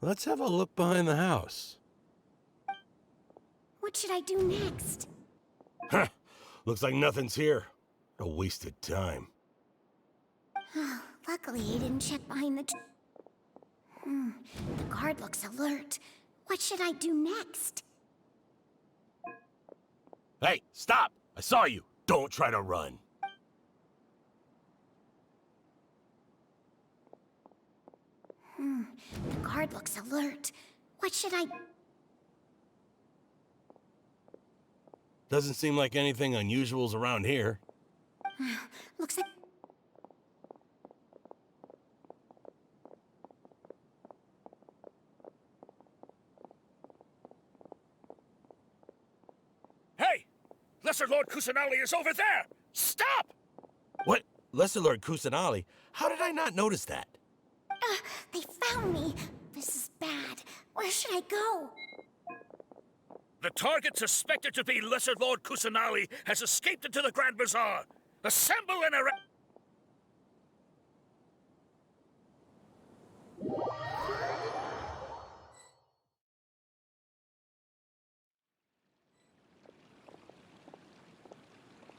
Let's have a look behind the house. What should I do next? Huh. Looks like nothing's here. A wasted time. Luckily, he didn't check behind the... The guard looks alert. What should I do next? Hey, stop! I saw you. Don't try to run. The guard looks alert. What should I... Doesn't seem like anything unusual's around here. Looks like... Hey! Lesser Lord Kusanali is over there! Stop! What? Lesser Lord Kusanali? How did I not notice that? They found me. This is bad. Where should I go? The target suspected to be Lesser Lord Kusanali has escaped into the Grand Bazaar. Assemble and arrest...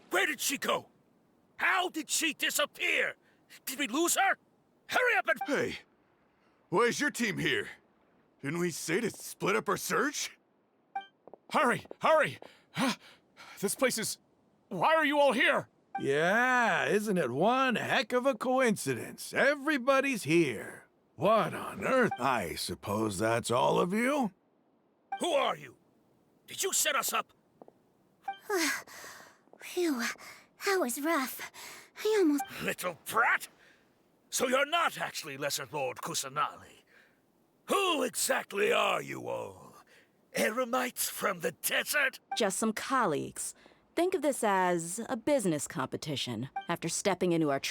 Where did she go? How did she disappear? Did we lose her? Hurry up and... Hey, why is your team here? Didn't we say to split up our search? Hurry! Hurry! This place is... Why are you all here? Yeah, isn't it one heck of a coincidence? Everybody's here. What on earth? I suppose that's all of you? Who are you? Did you set us up? Phew, that was rough. I almost... Little brat! So you're not actually Lesser Lord Kusanali. Who exactly are you all? Eremites from the desert? Just some colleagues. Think of this as a business competition. After stepping into our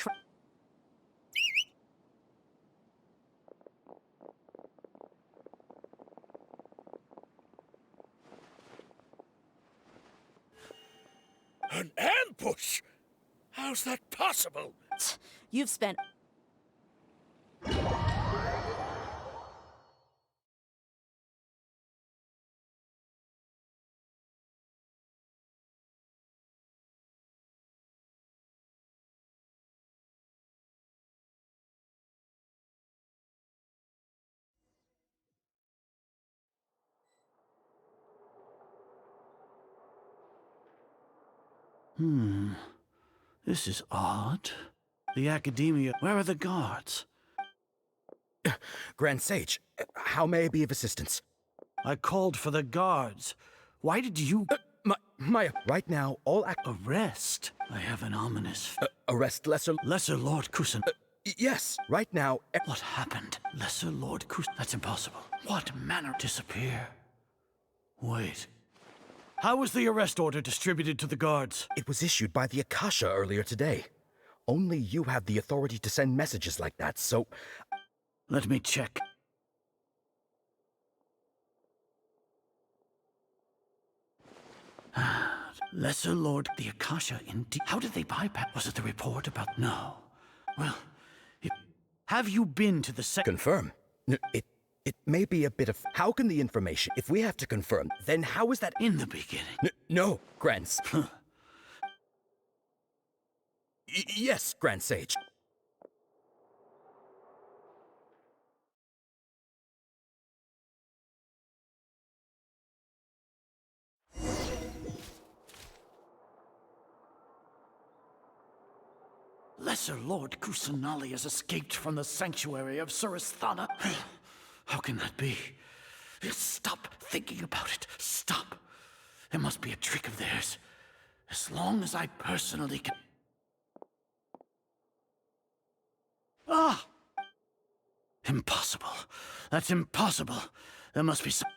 An ambush? How's that possible? You've spent... This is odd. The Academia... Where are the guards? Grand Sage, how may I be of assistance? I called for the guards. Why did you... Right now, all Arrest? I have an ominous... arrest Lesser... Lesser Lord Kusan... yes, right now... What happened? Lesser Lord Kusan... That's impossible. What manner disappear? Wait. How was the arrest order distributed to the guards? It was issued by the Akasha earlier today. Only you have the authority to send messages like that, so... Let me check. Lesser Lord, the Akasha, indeed. How did they bypass? Was it the report about... No. Well, have you been to the Confirm. It may be a bit of... How can the information... If we have to confirm, then how is that... In the beginning. No, Grand... yes, Grand Sage. Lesser Lord Kusanali has escaped from the sanctuary of Surasthana. How can that be? Stop thinking about it. Stop. It must be a trick of theirs. As long as I personally can... Ah! Impossible. That's impossible. There must be some...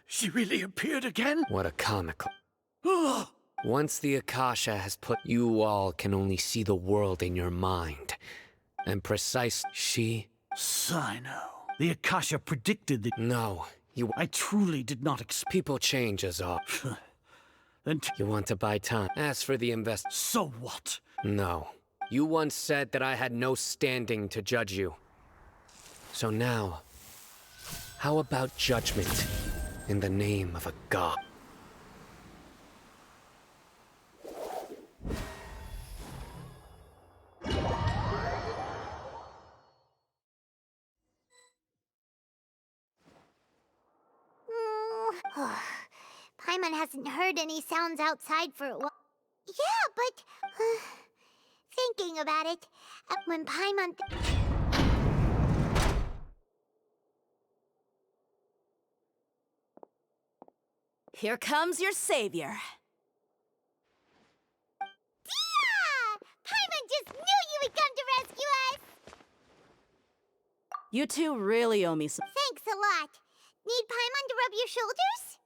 She really appeared again? What a comical. Oh! Once the Akasha has put, you all can only see the world in your mind. And she... Sino. The Akasha predicted that... No, you... I truly did not expect... People change, Azar. Then you want to buy time. As for the So what? No. You once said that I had no standing to judge you. So now, how about judgment in the name of a god? Paimon hasn't heard any sounds outside for a while. Yeah, but... thinking about it, when Paimon... Here comes your savior. Dia! Paimon just knew you would come to rescue us! You two really owe me some... Thanks a lot. Need Paimon to rub your shoulders?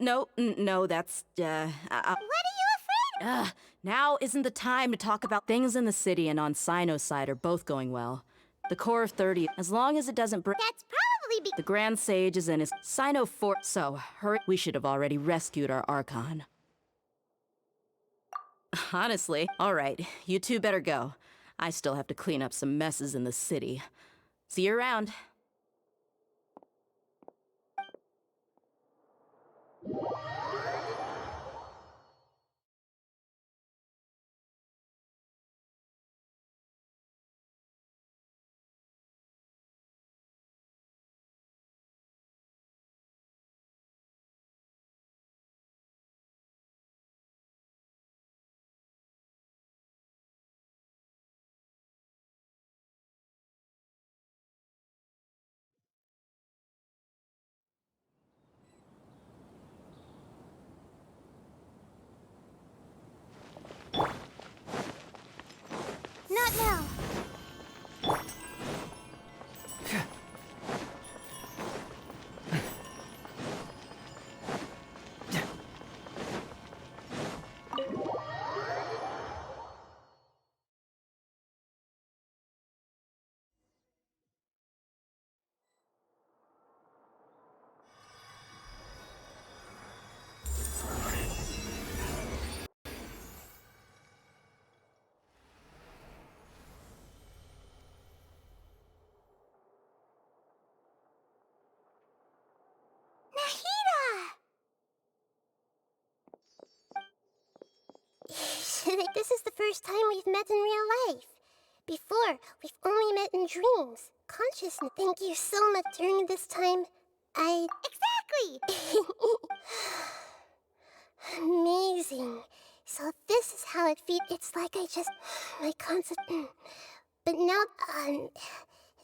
No, that's, What are you afraid of? Now isn't the time to talk about things in the city and on Sino's side are both going well. The core of 30, as long as it doesn't break... That's probably The Grand Sage is in his Sino fort, so hurry. We should have already rescued our Archon. Honestly, alright, you two better go. I still have to clean up some messes in the city. See you around. Not now. Like this is the first time we've met in real life. Before, we've only met in dreams. Consciousness. Thank you so much. During this time, Exactly! Amazing. So this is how it feels. It's like I just... my concept... But now,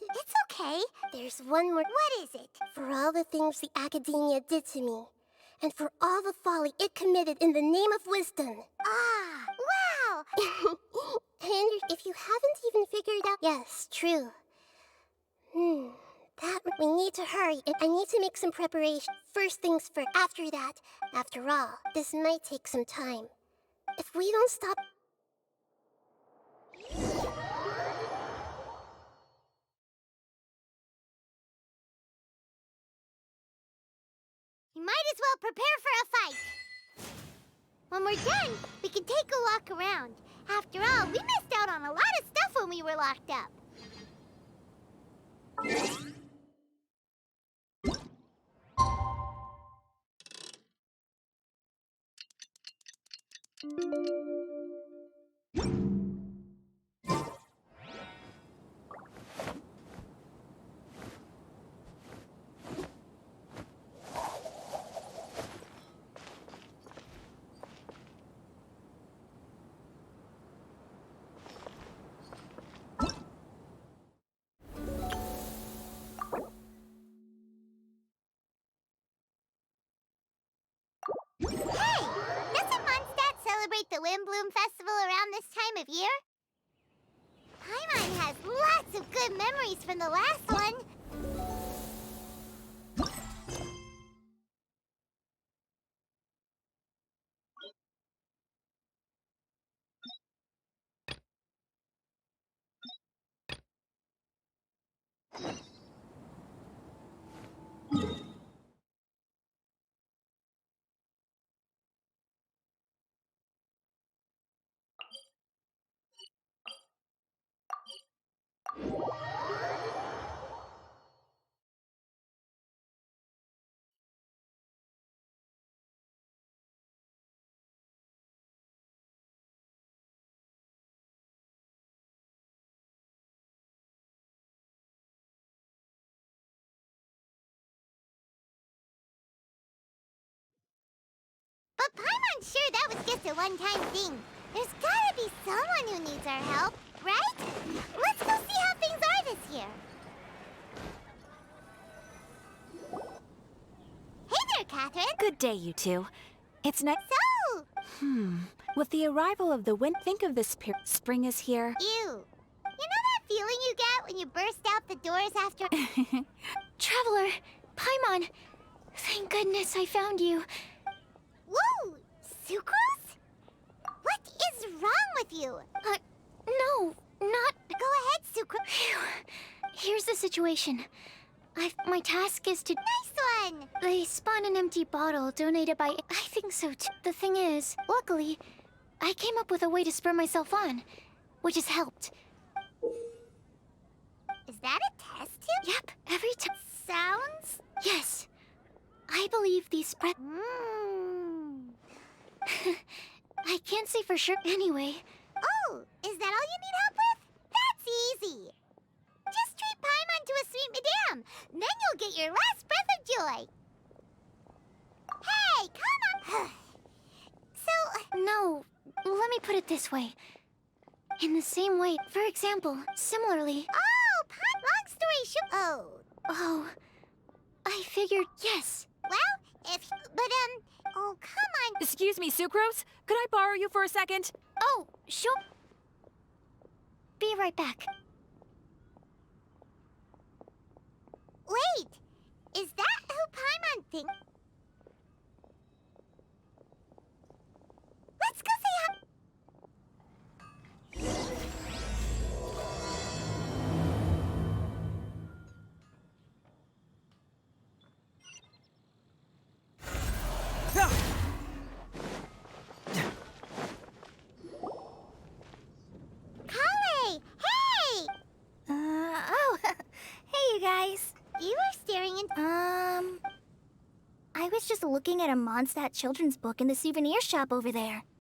It's okay. there's one more... What is it? For all the things the Academia did to me, and for all the folly it committed in the name of wisdom. Ah, wow! And if you haven't even figured out... Yes, true. That... We need to hurry, and I need to make some preparation. First things first. After that, after all, this might take some time. If we don't stop... You might as well prepare for a fight. When we're done, we can take a walk around. After all, we missed out on a lot of stuff when we were locked up. time of year. Paimon has lots of good memories from the last one. But Paimon's sure that was just a one-time thing. There's gotta be someone who needs our help, right? Let's go see how things are this year. Hey there, Catherine. Good day, you two. It's next. So, With the arrival of the wind, think of this spring is here. ew. You know that feeling you get when you burst out the doors after... Traveler, Paimon, thank goodness I found you. Whoa! Sucrose? What is wrong with you? No, not... Go ahead, Sucrose. Here's the situation. My task is to... Nice one! They spawn an empty bottle donated by... I think so too. The thing is, luckily, I came up with a way to spur myself on, which has helped. Is that a test tube? Yep, every time... Sounds? Yes. I believe these spread... I can't say for sure anyway. Oh, is that all you need help with? That's easy. Just treat Paimon to a sweet madame. Then you'll get your last breath of joy. Hey, come on. No, let me put it this way. In the same way, for example, similarly... Oh, long story short... Oh, I figured, yes. Well, oh, come on. Excuse me, Sucrose? Could I borrow you for a second? Oh, sure. Be right back. Wait, is that who Paimon thinks? Let's go say hi. Kale! Hey! Hey, you guys. You were staring into... I was just looking at a Mondstadt children's book in the souvenir shop over there.